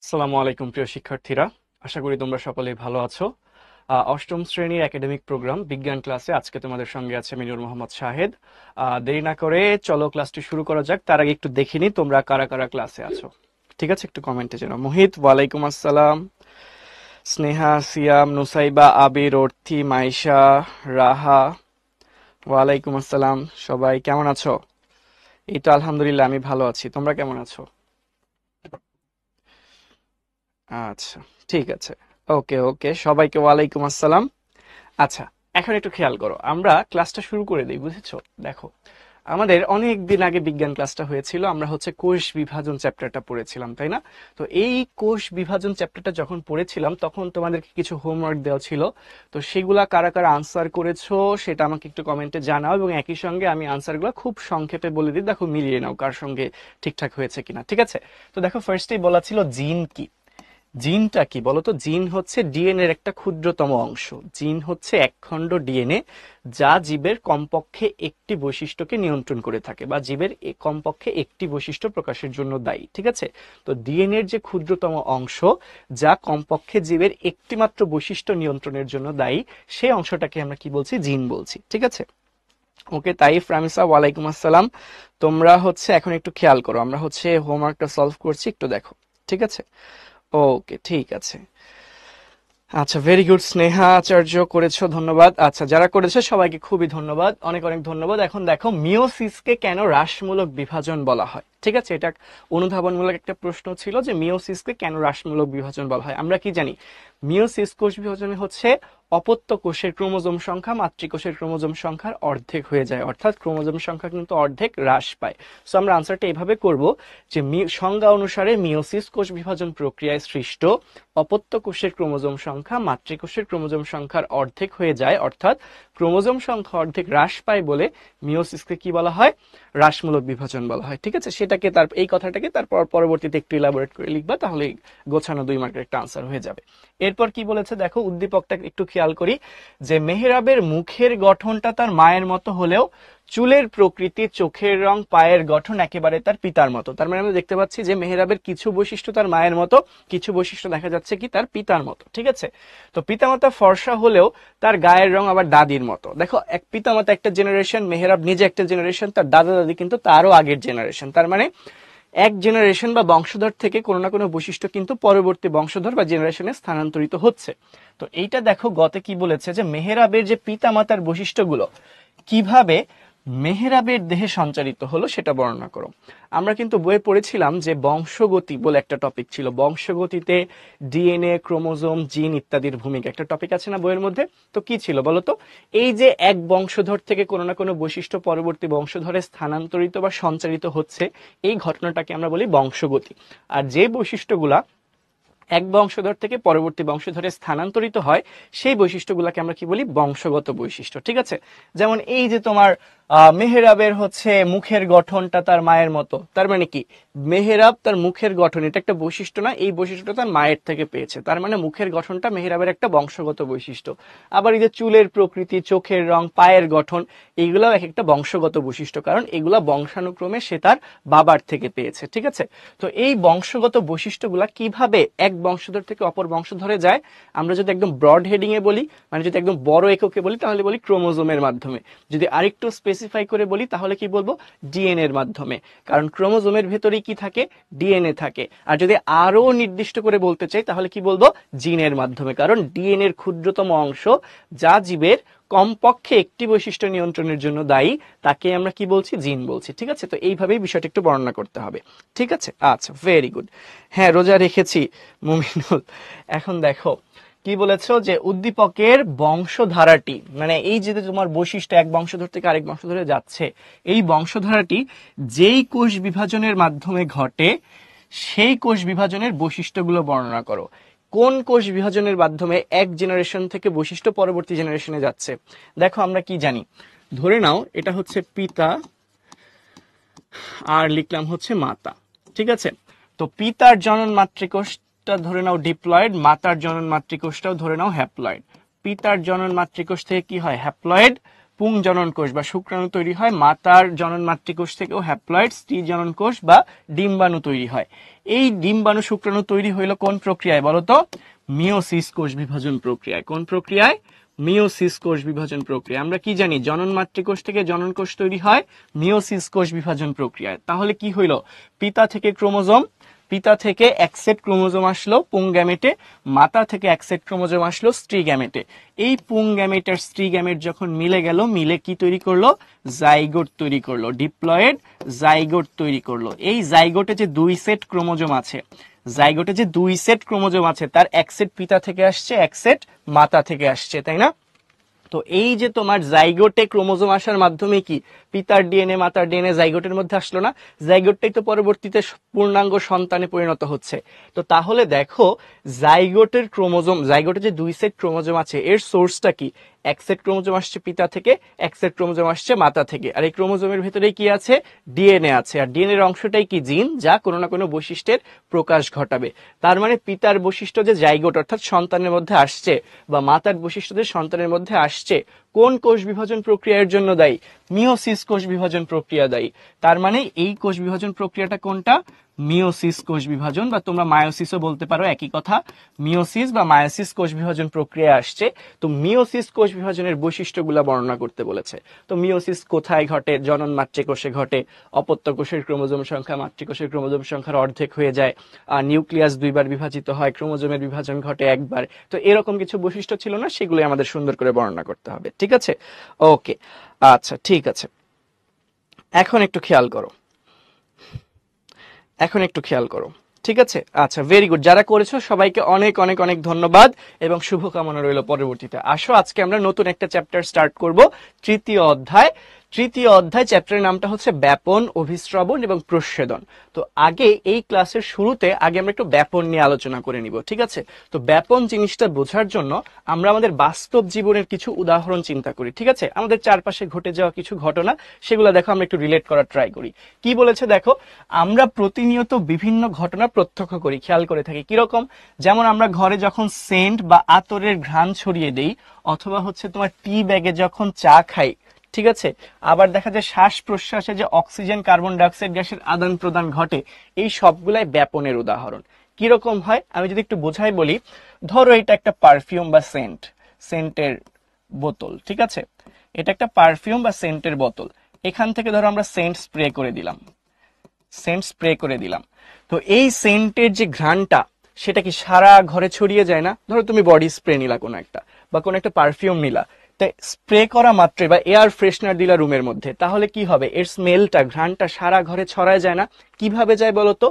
আসসালামু আলাইকুম প্রিয় শিক্ষার্থীরা, আশা করি তোমরা সকলেই ভালো আছো। অষ্টম শ্রেণীর একাডেমিক প্রোগ্রাম বিজ্ঞান ক্লাসে আজকে তোমাদের সঙ্গে আছে আমি নূর মোহাম্মদ শাহেদ। দেরি না করে চলো ক্লাসটি শুরু করা যাক। তার আগে একটু দেখে নিই তোমরা কারা কারা ক্লাসে আছো। ঠিক আছে, একটু কমেন্টে জানাও। মোহিত, ওয়ালাইকুম আসসালাম। স্নেহা, সিয়াম, নুসাইবা, আবির, অর্থি, মাইশা, রাহা, ওয়ালাইকুম আসসালাম। সবাই কেমন আছো? এই তো আলহামদুলিল্লাহ, আমি ভালো আছি। তোমরা কেমন আছো? আচ্ছা, ঠিক আছে। ওকে ওকে, সবাইকে ওয়ালাইকুম আসসালাম। আচ্ছা, এখন একটু খেয়াল করো, আমরা ক্লাসটা শুরু করে দিই, বুঝেছো? দেখো, আমাদের অনেক দিন আগে বিজ্ঞান ক্লাসটা হয়েছিল, আমরা হচ্ছে কোষ বিভাজন চ্যাপ্টারটা পড়েছিলাম, তাই না? তো এই কোষ বিভাজন চ্যাপ্টারটা যখন পড়েছিলাম তখন তোমাদেরকে কিছু হোমওয়ার্ক দেওয়া ছিল। তো সেগুলা কারা কারা আনসার করেছো সেটা আমাকে একটু কমেন্টে জানাও, এবং একই সঙ্গে আমি আনসারগুলো খুব সংক্ষেপে বলে দিই, দেখো মিলিয়ে নাও কার সঙ্গে ঠিকঠাক হয়েছে কিনা। ঠিক আছে? তো দেখো, ফার্স্টেই বলা ছিল জিন কি। জিনটা কি বলতো? জিন হচ্ছে ডিএনএ এর একটা ক্ষুদ্রতম অংশ। জিন হচ্ছে একখণ্ড ডিএনএ যা জীবের কমপক্ষে একটি বৈশিষ্ট্যকে নিয়ন্ত্রণ করে থাকে, বা জীবের কমপক্ষে একটি বৈশিষ্ট্য প্রকাশের জন্য দায়ী। ঠিক আছে? তো ডিএনএ এর যে ক্ষুদ্রতম অংশ যা কমপক্ষে জীবের একটি মাত্র বৈশিষ্ট্য নিয়ন্ত্রণের জন্য দায়ী, সেই অংশটাকে আমরা কি বলছি? জিন বলছি। ঠিক আছে? ওকে, তাইফ, রামিসা, ওয়ালাইকুম আসসালাম। তোমরা হচ্ছে এখন একটু খেয়াল করো, আমরা হচ্ছে হোমওয়ার্কটা সলভ করছি, একটু দেখো। ঠিক আছে? ওকে, ঠিক আছে। আচ্ছা, ভেরি গুড। স্নেহা আচার্য করেছো, ধন্যবাদ। আচ্ছা, যারা করেছে সবাইকে খুবই ধন্যবাদ, অনেক অনেক ধন্যবাদ। এখন দেখো, মিওসিসকে কেন হ্রাসমূলক বিভাজন বলা হয়? ঠিক আছে, এটা অনুধাবনমূলক একটা প্রশ্ন ছিল যে মিওসিসকে কেন হ্রাসমূলক বিভাজন বলা হয়। আমরা কি জানি? মিওসিস কোষ বিভাজনে হচ্ছে অপত্য কোষের ক্রোমোজোম সংখ্যা মাতৃকোষের ক্রোমোজোম সংখ্যার অর্ধেক হয়ে যায়, অর্থাৎ ক্রোমোজোম সংখ্যা কিন্তু অর্ধেক হ্রাস পায়। সো আমরা আনসারটা এইভাবে করব যে সংজ্ঞা অনুসারে মিওসিস কোষ বিভাজন প্রক্রিয়ায় সৃষ্ট অপত্য কোষের ক্রোমোজোম সংখ্যা মাতৃকোষের ক্রোমোজোম সংখ্যার অর্ধেক হয়ে যায়, অর্থাৎ ক্রোমোজোম সংখ্যা অর্ধেক হ্রাস পায় বলে মিওসিসকে কি বলা হয়? হ্রাসমূলক বিভাজন বলা হয়। ঠিক আছে? সেটাকে এই কথাটাকে তারপর পরবর্তীতে একটু ইলাবোরেট করে লিখবা, তাহলে গোছানো 2 মার্কের একটা আনসার হয়ে যাবে। এরপর কি বলেছে দেখো, উদ্দীপকটা একটু খেয়াল করি, যে মেহরাবের মুখের গঠনটা তার মায়ের মতো হলেও চুলের প্রকৃতি, চোখের রং, পায়ের গঠন একেবারে তার পিতার মতো। তার মানে আমরা দেখতে পাচ্ছি যে মেহরাবের কিছু বৈশিষ্ট্য তার মায়ের মতো, কিছু বৈশিষ্ট্য দেখা যাচ্ছে কি তার পিতার মতো। ঠিক আছে? তো পিতামাতা ফর্সা হলেও তার গায়ের রং আবার দাদির মতো। দেখো, এক পিতামাতা একটা জেনারেশন, মেহরাব নিজে একটা জেনারেশন, তার দাদা দাদি কিন্তু তারও আগের জেনারেশন। তার মানে এক জেনারেশন বা বংশধর থেকে কোনো না কোনো বৈশিষ্ট্য কিন্তু পরবর্তী বংশধর বা জেনারেশনে স্থানান্তরিত হচ্ছে। তো এইটা দেখো, গতে কি বলেছে যে মেহরাবের যে পিতামাতার বৈশিষ্ট্যগুলো কিভাবে মেহরাবের দেহে সঞ্চারিত হলো সেটা বর্ণনা করো। আমরা কিন্তু বইয়ে পড়েছিলাম যে বংশগতি বলে একটা টপিক ছিল। বংশগতিতে ডিএনএ, ক্রোমোজোম, জিন ইত্যাদির ভূমিকা একটা টপিক আছে না বইয়ের মধ্যে? তো কি ছিল বলতো? এই যে এক বংশধর থেকে কোনো না কোনো বৈশিষ্ট্য পরবর্তী বংশধরে স্থানান্তরিত বা সঞ্চারিত হচ্ছে, এই ঘটনাটাকে আমরা বলি বংশগতি। আর যে বৈশিষ্ট্যগুলা এক বংশধর থেকে পরবর্তী বংশধরে স্থানান্তরিত হয়, সেই বৈশিষ্ট্যগুলোকে আমরা কি বলি? বংশগত বৈশিষ্ট্য। ঠিক আছে? যেমন এই যে তোমার মেহরাবের হচ্ছে মুখের গঠনটা তার মায়ের মতো, তার মানে কি মেহরাব তার মুখের গঠন, এটা একটা বৈশিষ্ট্য না? এই বৈশিষ্ট্যটা তার মায়ের থেকে পেয়েছে, তার মানে মুখের গঠনটা মেহরাবের একটা বংশগত বৈশিষ্ট্য। আবার এই যে চুলের প্রকৃতি, চোখের রং, পায়ের গঠন, এইগুলাও এক একটা বংশগত বৈশিষ্ট্য, কারণ এগুলা বংশানুক্রমে সে তার বাবার থেকে পেয়েছে। ঠিক আছে? তো এই বংশগত বৈশিষ্ট্যগুলা কিভাবে এক বংশধর থেকে অপর বংশধরে যায়, আমরা যদি একদম ব্রড হেডিং এ বলি, মানে যদি একদম বড় এককে বলি, তাহলে বলি ক্রোমোজোমের মাধ্যমে। যদি আরেকটু স্পেসিফাই করে বলি তাহলে কি বলবো? ডিএনএ এর মাধ্যমে। কারণ ক্রোমোজোমের ভেতরেই কি থাকে? ডিএনএ থাকে। আর যদি আরো নির্দিষ্ট করে বলতে চাই তাহলে কি বলবো? জিনের মাধ্যমে। কারণ ডিএনএ এর ক্ষুদ্রতম অংশ যা জীবের কমপক্ষে একটি বৈশিষ্ট্য নিয়ন্ত্রণের জন্য দায়ী, তাকে আমরা কি বলছি? জিন বলছি। ঠিক আছে? তো এইভাবেই বিষয়টা একটু বর্ণনা করতে হবে। ঠিক আছে? আচ্ছা, ভেরি গুড। হ্যাঁ, রোজা রেখেছি মুমিনুল। এখন দেখো কি বলেছো, যে উদ্দীপকের বংশধারাটি, মানে এই যে তোমার বৈশিষ্ট্য এক বংশধর থেকে আরেক বংশধরে যাচ্ছে, এই বংশধারাটি যেই কোষ বিভাজনের মাধ্যমে ঘটে সেই কোষ বিভাজনের বৈশিষ্ট্যগুলো বর্ণনা করো। কোন কোষ বিভাজনের মাধ্যমে এক জেনারেশন থেকে বৈশিষ্ট্য পরবর্তী জেনারেশনে যাচ্ছে? দেখো, আমরা কি জানি, ধরে নাও এটা হচ্ছে পিতা আর লিখলাম হচ্ছে মাতা। ঠিক আছে? তো পিতার জনন মাতৃকোষটা ধরে নাও ডিপ্লয়েড, মাতার জনন মাতৃকোষটাও ধরে নাও হ্যাপ্লয়েড। পিতার জনন মাতৃকোষ থেকে কি হয়? হ্যাপ্লয়েড। পুং জনন কোষ বা শুক্রাণু তৈরি হয়, মাতার জনন মাতৃকোষ থেকেও হ্যাপ্লয়েড স্ত্রী জনন কোষ বা ডিম্বাণু তৈরি হয়। এই ডিম্বাণু শুক্রাণু তৈরি হইলো কোন প্রক্রিয়ায় বলতো? মিওসিস কোষ বিভাজন প্রক্রিয়ায়। কোন প্রক্রিয়ায়? মিওসিস কোষ বিভাজন প্রক্রিয়া। আমরা কি জানি? জনন মাতৃকোষ থেকে জনন কোষ তৈরি হয় মিওসিস কোষ বিভাজন প্রক্রিয়ায়। তাহলে কি হইলো? পিতা থেকে ক্রোমোজোম, পিতা থেকে এক সেট ক্রোমোজোম আসলো পুং গ্যামেটে, মাতা থেকে এক সেট ক্রোমোজোম আসলো স্ত্রী গ্যামেটে। এই পুং গ্যামেট আর স্ত্রী গ্যামেট যখন মিলে গেল, মিলে কি তৈরি করলো? জাইগোট তৈরি করলো, ডিপ্লয়েড জাইগোট তৈরি করলো। এই জাইগোটে যে দুই সেট ক্রোমোজোম আছে, জাইগোটে যে দুই সেট ক্রোমোজোম আছে তার এক সেট পিতা থেকে আসছে, এক সেট মাতা থেকে আসছে, তাই না? তো এই যে তোমার জাইগোটে ক্রোমোজোম আসার মাধ্যমে কি পিতার ডিএনএ মাতার ডিএনএ জাইগোটের মধ্যে আসলো না? জাইগোটটাই তো পরবর্তীতে পূর্ণাঙ্গ সন্তানে পরিণত হচ্ছে। তো তাহলে দেখো জাইগোটের ক্রোমোজোম, জাইগোটে যে দুই সেট ক্রোমোজোম আছে এর সোর্সটা কি? এক সেট ক্রোমোজোম আসছে পিতা থেকে, এক সেট ক্রোমোজোম আসছে মাতা থেকে। আর এই ক্রোমোজোমের ভেতরে কি আছে? ডিএনএ আছে। আর ডিএনএ এর অংশটাই কি? জিন, যা কোনো না কোনো বৈশিষ্ট্যের প্রকাশ ঘটাবে। তার মানে পিতার বৈশিষ্ট্য যে জাইগোট অর্থাৎ সন্তানের মধ্যে আসছে, বা মাতার বৈশিষ্ট্য যে সন্তানের মধ্যে আসছে, কোন কোষ বিভাজন প্রক্রিয়ার জন্য দায়ী? মিওসিস কোষ বিভাজন প্রক্রিয়া দায়ী। তার মানে এই কোষ বিভাজন প্রক্রিয়াটা কোনটা? মিওসিস কোষ বিভাজন, বা তোমরা মায়োসিসও বলতে পারো, একই কথা। মিওসিস বা মায়োসিস কোষ বিভাজন প্রক্রিয়া আসছে। তো মিওসিস কোষ বিভাজনের বৈশিষ্ট্যগুলো বর্ণনা করতে বলেছে। তো মিওসিস কোথায় ঘটে? জনন মাতৃকোষে ঘটে। অপত্য কোষের ক্রোমোজোম সংখ্যা মাতৃকোষের ক্রোমোজোম সংখ্যার অর্ধেক হয়ে যায়। নিউক্লিয়াস দুইবার বিভাজিত হয়, ক্রোমোজোমের বিভাজন ঘটে একবার। তো এরকম কিছু বৈশিষ্ট্য ছিল না, সেগুলো আমাদের সুন্দর করে বর্ণনা করতে হবে। ঠিক আছে? ওকে, আচ্ছা ঠিক আছে। এখন একটু খেয়াল করো, এখন একটু খেয়াল করো। ঠিক আছে? আচ্ছা, ভেরি গুড। যারা করেছো সবাইকে অনেক অনেক অনেক ধন্যবাদ এবং শুভকামনা রইল পরবর্তীতে। আসো আজকে আমরা নতুন একটা চ্যাপ্টার স্টার্ট করব, তৃতীয় অধ্যায়। তৃতীয় অধ্যায় চ্যাপ্টারের নামটা হচ্ছে ব্যাপন, অভিস্রবণ এবং প্রচ্ছেদন। তো আগে এই ক্লাসের শুরুতে আমরা একটু ব্যাপন নিয়ে আলোচনা করে নিব। ঠিক আছে? তো ব্যাপন জিনিসটা বোঝার জন্য আমরা আমাদের বাস্তব জীবনের কিছু উদাহরণ চিন্তা করি। ঠিক আছে? আমাদের চারপাশে ঘটে যাওয়া কিছু ঘটনা, সেগুলো দেখো আমরা একটু রিলেট করার ট্রাই করি। কি বলেছে দেখো, আমরা প্রতিনিয়ত বিভিন্ন ঘটনা প্রত্যক্ষ করি, খেয়াল করে থাকি। কিরকম? যেমন আমরা ঘরে যখন সেন্ট বা আতরের ঘ্রাণ ছড়িয়ে দেই, অথবা হচ্ছে তোমার টি ব্যাগে যখন চা খাই, ঠিক আছে? আবার দেখা যায় শ্বাস প্রশ্বাসে যে অক্সিজেন কার্বন ডাইঅক্সাইড গ্যাসের আদান প্রদান ঘটে, এই সবগুলাই ব্যাপনের উদাহরণ। কিরকম হয় আমি যদি একটু বোঝাই বলি, ধরো এটা একটা পারফিউম বা সেন্ট, সেন্টের বোতল। ঠিক আছে? এটা একটা পারফিউম বা সেন্টের বোতল। এখান থেকে ধরো আমরা সেন্ট স্প্রে করে দিলাম, সেন্ট স্প্রে করে দিলাম। তো এই সেন্টের যে ঘ্রাণটা, সেটা কি সারা ঘরে ছড়িয়ে যায় না? ধরো তুমি বডি স্প্রে নিলা কোনো একটা, বা কোনো একটা পারফিউম নিলা, তাই স্প্রে করা মাত্রে বা এয়ার ফ্রেশনার দিলা রুমের মধ্যে, তাহলে কি হবে? এর স্মেলটা, ঘ্রাণটা সারা ঘরে ছড়ায় যায় না? কিভাবে যায় বলতো?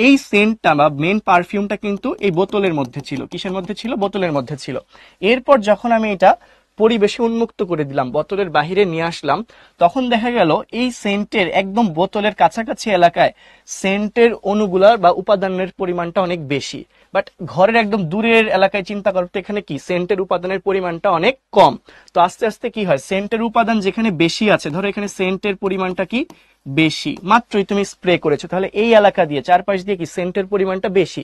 এই সেন্টটা বা মেন পারফিউমটা কিন্তু এই বোতলের মধ্যে ছিল। কিসের মধ্যে ছিল? বোতলের মধ্যে ছিল। এরপর যখন আমি এটা পরিবেশে উন্মুক্ত করে দিলাম, বোতলের বাহিরে নিয়ে আসলাম, তখন দেখা গেল এই সেন্টের একদম বোতলের কাছাকাছি এলাকায় সেন্টের অণুগুলার বা উপাদানের পরিমাণটা অনেক বেশি। বাট ঘরের একদম দূরের এলাকায় চিন্তা করতে, এখানে কি সেন্টের উপাদানের পরিমাণটা অনেক কম। তো আস্তে আস্তে কি হয়? সেন্টের উপাদান যেখানে বেশি আছে, ধরো এখানে সেন্টের পরিমাণটা কি বেশি, মাত্রই তুমি স্প্রে করেছো, তাহলে এই এলাকা দিয়ে চারপাশ দিয়ে কি সেন্টের পরিমাণটা বেশি।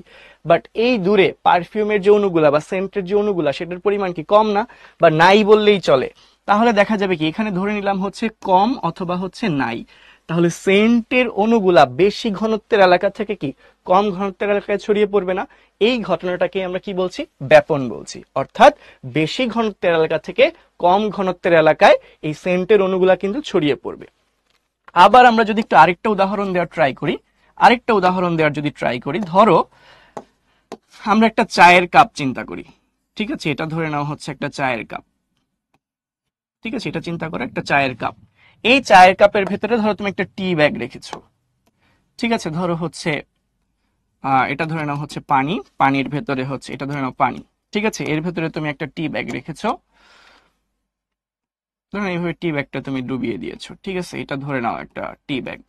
বাট এই দূরে পারফিউমের যে অণুগুলা বা সেন্টের যে অণুগুলা, সেটার পরিমাণ কি কম না, বা নাই বললেই চলে। তাহলে দেখা যাবে কি এখানে ধরে নিলাম হচ্ছে কম অথবা হচ্ছে নাই। তাহলে সেন্টের অণুগুলা বেশি ঘনত্বের এলাকা থেকে কি কম ঘনত্বের এলাকায় ছড়িয়ে পড়বে না? এই ঘটনাটাকে আমরা কি বলছি? ব্যাপন বলছি। অর্থাৎ বেশি ঘনত্বের এলাকা থেকে কম ঘনত্বের এলাকায় এই সেন্টের অণুগুলা কিন্তু ছড়িয়ে পড়বে। আবার আমরা যদি একটু আরেকটা উদাহরণ দেওয়ার ট্রাই করি, আরেকটা উদাহরণ দেওয়ার যদি ট্রাই করি, ধরো আমরা একটা চায়ের কাপ চিন্তা করি। ঠিক আছে? এটা ধরে নেওয়া হচ্ছে একটা চায়ের কাপ। ঠিক আছে? এটা চিন্তা করো একটা চায়ের কাপ। এই চায়ের কাপের ভেতরে ধরো তুমি একটা টি ব্যাগ রেখেছো। ঠিক আছে? ধরো হচ্ছে এটা ধরে নাও হচ্ছে পানি, পানির ভেতরে হচ্ছে এটা ধরে নাও পানি। ঠিক আছে? এর ভেতরে তুমি একটা টি ব্যাগ রেখেছো, ধরো এইভাবে টি ব্যাগটা তুমি ডুবিয়ে দিয়েছো। ঠিক আছে? এটা ধরে নাও একটা টি ব্যাগ।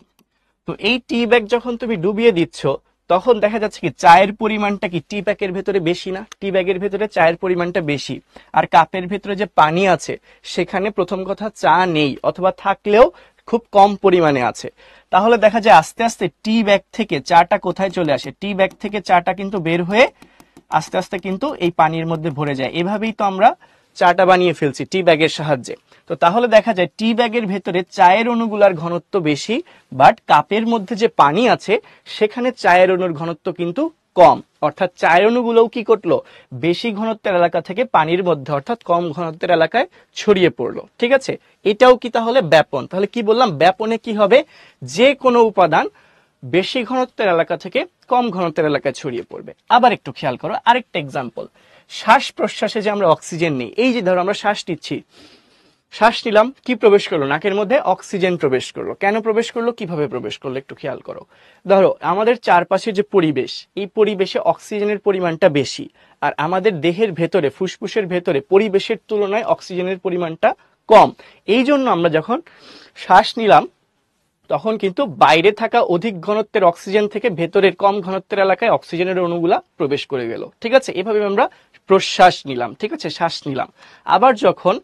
তো এই টি ব্যাগ যখন তুমি ডুবিয়ে দিচ্ছ, তখন দেখা যাচ্ছে কি চায়ের পরিমাণটা কি টি ব্যাগের ভেতরে বেশি না? টি ব্যাগের ভেতরে চায়ের পরিমাণটা বেশি। আর কাপের ভেতরে যে পানি আছে, সেখানে প্রথম কথা চা নেই, অথবা থাকলেও খুব কম পরিমাণে আছে। তাহলে দেখা যায় আস্তে আস্তে টি ব্যাগ থেকে চাটা কোথায় চলে আসে? টি ব্যাগ থেকে চাটা কিন্তু বের হয়ে আস্তে আস্তে কিন্তু এই পানির মধ্যে ভরে যায়। এভাবেই তো আমরা চাটা বানিয়ে ফেলছি টি ব্যাগের সাহায্যে। তো তাহলে দেখা যায় টি ব্যাগের ভেতরে চায়ের অণুগুলার ঘনত্ব বেশি, বাট কাপের মধ্যে যে পানি আছে সেখানে চায়ের অণুর ঘনত্ব কিন্তু কম। অর্থাৎ চায়ের অণুগুলোও কি করলো, বেশি ঘনত্বের এলাকা থেকে পানির মধ্যে অর্থাৎ কম ঘনত্বের এলাকায় ছড়িয়ে পড়লো। ঠিক আছে, এটাও কি তাহলে ব্যাপন? তাহলে কি বললাম, ব্যাপনে কি হবে, যে কোনো উপাদান বেশি ঘনত্বের এলাকা থেকে কম ঘনত্বের এলাকায় ছড়িয়ে পড়বে। আবার একটু খেয়াল করো আরেকটা এক্সাম্পল, শ্বাস প্রশ্বাসে যে আমরা অক্সিজেন নিই, এই যে ধরো আমরা শ্বাস নিচ্ছি, শ্বাস নিলাম, কি প্রবেশ করলো নাকের মধ্যে, অক্সিজেন প্রবেশ করলো। কেন প্রবেশ করলো, কিভাবে প্রবেশ করলো, একটু খেয়াল করো। ধরো আমাদের চারপাশে যে পরিবেশ, এই পরিবেশে অক্সিজেনের পরিমাণটা বেশি, আর আমাদের দেহের ভেতরে ফুসফুসের ভেতরে পরিবেশের তুলনায় অক্সিজেনের পরিমাণটা কম। এই জন্য আমরা যখন শ্বাস নিলাম তখন কিন্তু বাইরে থাকা অধিক ঘনত্বের অক্সিজেন থেকে ভেতরের কম ঘনত্বের এলাকায় অক্সিজেনের অণুগুলা প্রবেশ করে গেল। ঠিক আছে, এভাবে আমরা প্রশ্বাস নিলাম, ঠিক আছে, শ্বাস নিলাম। আবার যখন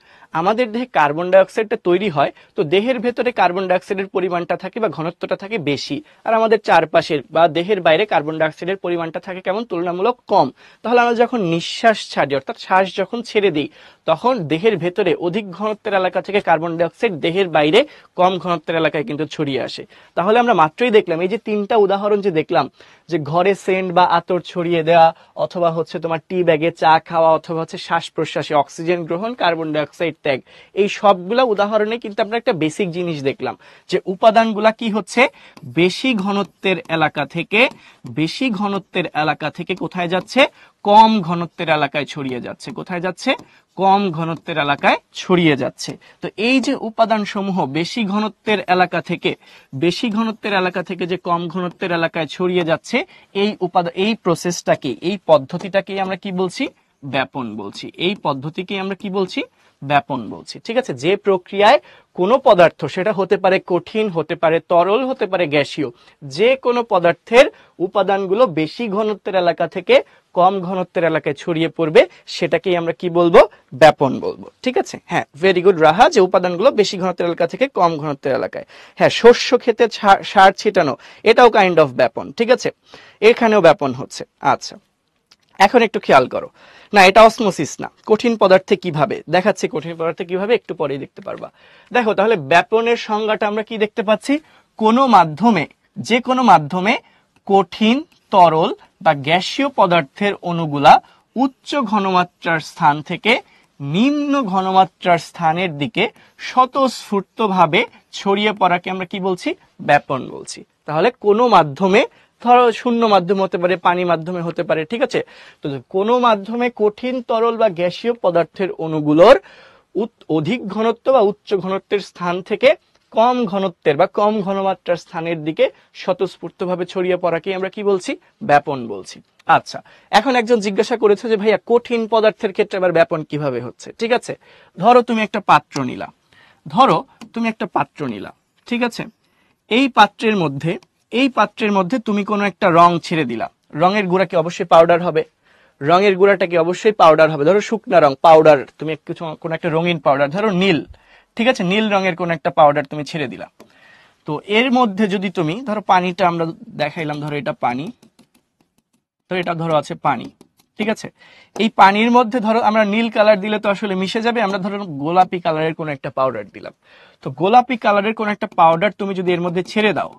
আমাদের দেহে কার্বন ডাইঅক্সাইডটা তৈরি হয়, তো দেহের ভেতরে কার্বন ডাইঅক্সাইডের পরিমাণটা থাকে বা ঘনত্বটা থাকে বেশি, আর আমাদের চারপাশের বা দেহের বাইরে কার্বন ডাইঅক্সাইডের পরিমাণটা থাকে কেমন, তুলনামূলক কম। তাহলে আমরা যখন নিঃশ্বাস ছাড়ি অর্থাৎ শ্বাস যখন ছেড়ে দিই, তখন দেহের ভেতরে অধিক ঘনত্বের এলাকা থেকে কার্বন ডাইঅক্সাইড দেহের বাইরে কম ঘনত্বের এলাকায় কিন্তু ছড়িয়ে আসে। তাহলে আমরা মাত্রই দেখলাম, এই যে তিনটা উদাহরণ যে দেখলাম, যে ঘরে সেন্ট বা আতর ছড়িয়ে দেওয়া, অথবা হচ্ছে তোমার টি ব্যাগে চা খাওয়া, অথবা হচ্ছে শ্বাস প্রশ্বাসে অক্সিজেন গ্রহণ, কার্বন ডাইঅক্সাইড ত্যাগ, এই সবগুলা উদাহরণে কিন্তু আমরা একটা বেসিক জিনিস দেখলাম, যে উপাদানগুলা কি হচ্ছে, বেশি ঘনত্বের এলাকা থেকে কোথায় যাচ্ছে, কম ঘনত্বের এলাকায় ছড়িয়ে যাচ্ছে। কোথায় যাচ্ছে, কম ঘনত্বের এলাকায় ছড়িয়ে যাচ্ছে। তো এই যে উপাদান সমূহ বেশি ঘনত্বের এলাকা থেকে যে কম ঘনত্বের এলাকায় ছড়িয়ে যাচ্ছে, এই প্রসেসটাকে, এই পদ্ধতিটাকেই আমরা কি বলছি, ব্যাপন বলছি। এই পদ্ধতিকেই আমরা কি বলছি, ব্যাপন বলছি। ঠিক আছে, যে প্রক্রিয়ায় কোনো পদার্থ, সেটা হতে পারে কঠিন, হতে পারে তরল, হতে পারে গ্যাসীয়, যে কোনো পদার্থের উপাদানগুলো বেশি ঘনত্বের এলাকা থেকে কম ঘনত্বের এলাকায় ছড়িয়ে পড়বে, সেটাকেই আমরা কি বলবো, ব্যাপন বলবো। ঠিক আছে, হ্যাঁ, ভেরি গুড রাহা, যে উপাদানগুলো বেশি ঘনত্বের এলাকা থেকে কম ঘনত্বের এলাকায়। হ্যাঁ, শস্য ক্ষেতে সার ছিটানো, এটাও কাইন্ড অফ ব্যাপন। ঠিক আছে, এখানেও ব্যাপন হচ্ছে। আচ্ছা, এখন একটু খেয়াল করো, না এটা অসমোসিস না, কঠিন পদার্থে কিভাবে দেখাচ্ছে, কঠিন পদার্থে কিভাবে একটু পরেই দেখতে পারবা। দেখো তাহলে ব্যাপনের সংজ্ঞাটা আমরা কি দেখতে পাচ্ছি, যে কোনো মাধ্যমে কঠিন, তরল বা গ্যাসীয় পদার্থের অণুগুলা উচ্চ ঘনমাত্রার স্থান থেকে নিম্ন ঘনমাত্রার স্থানের দিকে স্বতঃস্ফূর্তভাবে ছড়িয়ে পড়াকে আমরা কি বলছি, ব্যাপন বলছি। তাহলে কোনো মাধ্যমে, ধরো শূন্য মাধ্যম হতে পারে, পানি মাধ্যমে হতে পারে, ঠিক আছে, তো কোনো মাধ্যমে কঠিন, তরল বা গ্যাসীয় পদার্থের অণুগুলোর অধিক ঘনত্ব বা উচ্চ ঘনত্বের স্থান থেকে কম ঘনত্বের বা কম ঘনমাত্রার স্থানের দিকে স্বতঃস্ফূর্তভাবে ছড়িয়ে পড়াকে আমরা কি বলছি, ব্যাপন বলছি। আচ্ছা, এখন একজন জিজ্ঞাসা করেছে যে ভাইয়া কঠিন পদার্থের ক্ষেত্রে আবার ব্যাপন কিভাবে হচ্ছে। ঠিক আছে, ধরো তুমি একটা পাত্র নিলা, ঠিক আছে, এই পাত্রের মধ্যে তুমি কোনো একটা রং ছেড়ে দিলা, রঙের গুঁড়া কি অবশ্যই পাউডার হবে, রঙের গুঁড়াটা কি অবশ্যই পাউডার হবে। ধরো শুকনা রং পাউডার, তুমি কোন একটা রঙিন পাউডার, ধরো নীল, ঠিক আছে, নীল রঙের কোন একটা পাউডার তুমি ছেড়ে দিলা। তো এর মধ্যে যদি তুমি ধরো পানিটা আমরা দেখাইলাম, ধরো এটা পানি, তো এটা ধরো আছে পানি, ঠিক আছে, এই পানির মধ্যে ধরো আমরা নীল কালার দিলে তো আসলে মিশে যাবে, আমরা ধরো গোলাপি কালারের কোন একটা পাউডার দিলাম। তো গোলাপি কালারের কোন একটা পাউডার তুমি যদি এর মধ্যে ছেড়ে দাও,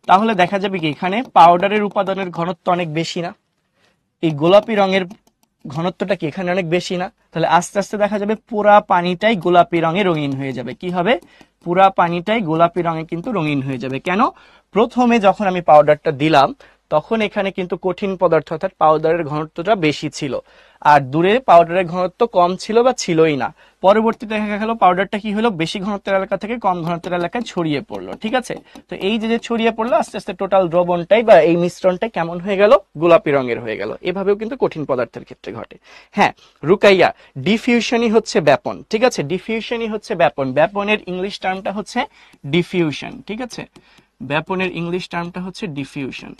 তাহলে দেখা যাবে কি এখানে পাউডারের উপাদানের ঘনত্ব অনেক বেশি না, এই গোলাপি রঙের ঘনত্বটা কি এখানে অনেক বেশি না, তাহলে আস্তে আস্তে দেখা যাবে পুরা পানিটাই গোলাপি রঙে রঙিন হয়ে যাবে। কি হবে, পুরা পানিটাই গোলাপি রঙে কিন্তু রঙিন হয়ে যাবে। কেন, প্রথমে যখন আমি পাউডারটা দিলাম তখন এখানে কিন্তু কঠিন পদার্থ অর্থাৎ পাউডারের ঘনত্বটা বেশি ছিল, আর দূরে পাউডারের ঘনত্ব কম ছিল বা ছিলই না। পরবর্তীতে দেখা গেল পাউডারটা কি হলো, বেশি ঘনত্বের এলাকা থেকে কম ঘনত্বের এলাকায় ছড়িয়ে পড়লো। ঠিক আছে, তো এই যে ছড়িয়ে পড়লো, আস্তে আস্তে টোটাল দ্রবণটাই বা এই মিশ্রণটাই কেমন হয়ে গেল, গোলাপি রঙের হয়ে গেল। এভাবেও কিন্তু কঠিন পদার্থের ক্ষেত্রে ঘটে। হ্যাঁ রুকাইয়া, ডিফিউশনই হচ্ছে ব্যাপন। ঠিক আছে, ডিফিউশনই হচ্ছে ব্যাপন। ব্যাপনের ইংলিশ টার্মটা হচ্ছে ডিফিউশন। ঠিক আছে, ব্যাপনের ইংলিশ টার্মটা হচ্ছে ডিফিউশন।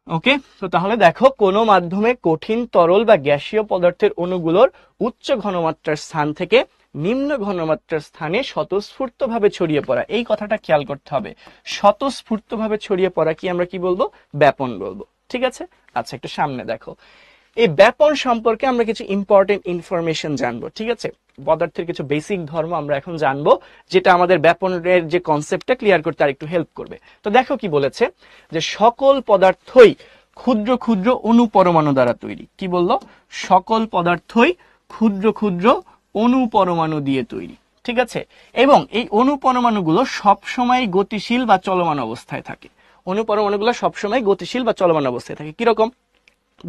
ওকে, তো তাহলে দেখো কোনো মাধ্যমে কঠিন, তরল বা গ্যাসীয় পদার্থের অণুগুলোর উচ্চ ঘনমাত্রার স্থান থেকে নিম্ন ঘনমাত্রার স্থানে স্বতঃস্ফূর্তভাবে ছড়িয়ে পড়া, এই কথাটা খেয়াল করতে হবে। স্বতঃস্ফূর্তভাবে ছড়িয়ে পড়া কি আমরা কি বলবো, ব্যাপন বলবো। ঠিক আছে, আচ্ছা একটু সামনে দেখো, এই ব্যাপন সম্পর্কে আমরা কিছু ইম্পর্টেন্ট ইনফরমেশন জানবো, ঠিক আছে? পদার্থের কিছু বেসিক ধর্ম আমরা এখন জানবো, যেটা আমাদের ব্যাপনের যে কনসেপ্টটা ক্লিয়ার করতে আর একটু হেল্প করবে। তো দেখো কি বলেছে, যে সকল পদার্থই ক্ষুদ্র ক্ষুদ্র অণু পরমাণু দ্বারা তৈরি। কি বললো? সকল পদার্থই ক্ষুদ্র ক্ষুদ্র অণু পরমাণু দিয়ে তৈরি, ঠিক আছে? এবং এই অণু পরমাণুগুলো সবসময় গতিশীল বা চলমান অবস্থায় থাকে। অণু পরমাণুগুলো সবসময় গতিশীল বা চলমান অবস্থায় থাকে। কিরকম?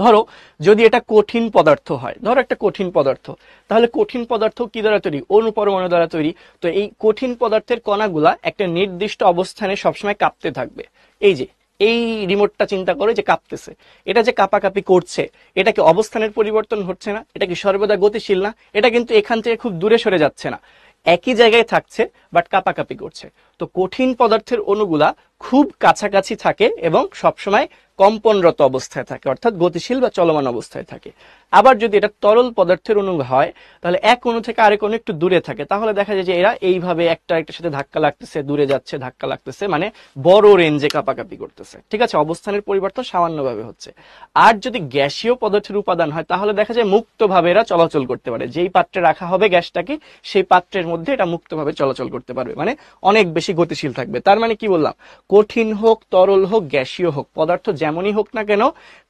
ধরো যদি এটা কঠিন পদার্থ হয়, ধরো একটা কঠিন পদার্থ, তাহলে কঠিন পদার্থ কি দ্বারা তৈরি? অণু পরমাণু দ্বারা তৈরি। তো এই কঠিন পদার্থের কণাগুলা একটা নির্দিষ্ট অবস্থানে সবসময় কাঁপতে থাকবে। এই যে এই রিমোটটা চিন্তা করে যে কাঁপতেছে, এটা যে কাঁপাকাঁপি করছে, এটা কি অবস্থানের পরিবর্তন হচ্ছে না? এটা কি সর্বদা গতিশীল না? এটা কিন্তু এখান থেকে খুব দূরে সরে যাচ্ছে না, একই জায়গায় থাকছে, বাট কাঁপাকাঁপি করছে। তো কঠিন পদার্থের অণুগুলা খুব কাছাকাছি থাকে এবং সবসময় কম্পনরত অবস্থায় থাকে, অর্থাৎ গতিশীল বা চলমান অবস্থায় থাকে। আবার যদি এটা তরল পদার্থের অণু হয়, তাহলে এক অণু থেকে আরেক অণু একটু দূরে থাকে, তাহলে দেখা যায় যে এরা এইভাবে একটা একটার সাথে ধাক্কা লাগতেছে, দূরে যাচ্ছে, ধাক্কা লাগতেছে, মানে বড় রেঞ্জে কাঁপাকাঁপি করতেছে, ঠিক আছে? অবস্থানের পরিবর্তন সামান্যভাবে হচ্ছে। আর যদি গ্যাসীয় পদার্থের উপাদান হয়, তাহলে দেখা যায় মুক্তভাবে এরা চলাচল করতে পারে। যেই পাত্রে রাখা হবে গ্যাসটাকে, সেই পাত্রের মধ্যে এটা মুক্তভাবে চলাচল করতে পারবে, মানে অনেক বেশি গতিশীল থাকবে। তার মানে কি বললাম? কঠিন হোক, তরল হোক, গ্যাসীয় হোক, পদার্থ যেমনই হোক না কেন,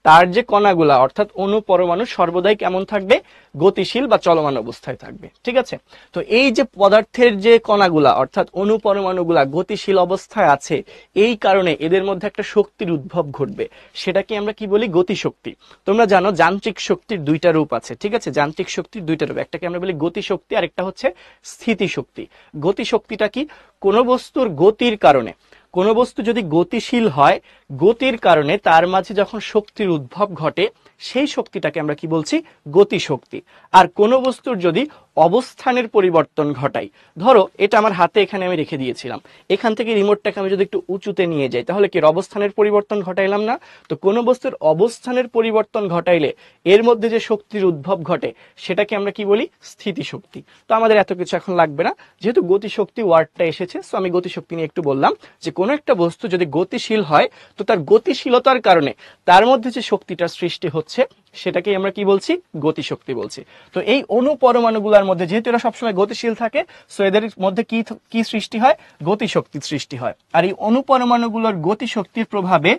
তার যে কণাগুলা অর্থাৎ অণু পরমাণু সর্বদাই কেমন থাকবে? গতিশীল বা চলমান অবস্থায় থাকবে, ঠিক আছে? তো এই যে পদার্থের যে কণাগুলা অর্থাৎ অণু পরমাণুগুলা গতিশীল অবস্থায় আছে, এই কারণে এদের মধ্যে একটা শক্তির উদ্ভব ঘটবে। সেটাকে আমরা কি বলি? গতিশক্তি। তোমরা জানো যান্ত্রিক শক্তির দুইটা রূপ আছে, ঠিক আছে? যান্ত্রিক শক্তির দুইটা রূপ, একটাকে আমরা বলি গতিশক্তি আর একটা হচ্ছে স্থিতিশক্তি। গতিশক্তিটা কি? কোনো বস্তুর গতির কারণে, কোনো বস্তু যদি গতিশীল হয়, গতির কারণে তার মাঝে যখন শক্তির উদ্ভব ঘটে, সেই শক্তিটাকে আমরা কি বলছি? গতিশক্তি। আর কোনো বস্তুর যদি অবস্থানের পরিবর্তন ঘটাই, ধরো এটা আমার হাতে এখানে আমি রেখে দিয়েছিলাম, এখান থেকে রিমোটটাকে আমি যদি একটু উঁচুতে নিয়ে যাই, তাহলে কি অবস্থানের পরিবর্তন ঘটাইলাম না? তো কোনো বস্তুর অবস্থানের পরিবর্তন ঘটাইলে এর মধ্যে যে শক্তির উদ্ভব ঘটে, সেটাকে আমরা কি বলি? স্থিতিশক্তি। তো আমাদের এত কিছু এখন লাগবে না, যেহেতু গতিশক্তি ওয়ার্ডটা এসেছে, সো আমি গতিশক্তি নিয়ে একটু বললাম যে কোনো একটা বস্তু যদি গতিশীল হয়, তো তার গতিশীলতার কারণে তার মধ্যে যে শক্তিটার সৃষ্টি হচ্ছে, সেটাকেই আমরা কি বলছি? গতিশক্তি বলছি। তো এই অণু পরমাণুগুলোর মধ্যে যেহেতু এরা সবসময় গতিশীল থাকে, সো এদের মধ্যে কি কি সৃষ্টি হয়? গতিশক্তির সৃষ্টি হয়। আর এই অণু পরমাণুগুলোর গতিশক্তির প্রভাবে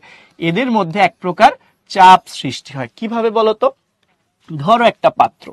এদের মধ্যে এক প্রকার চাপ সৃষ্টি হয়। কিভাবে বলতো? ধরো একটা পাত্র,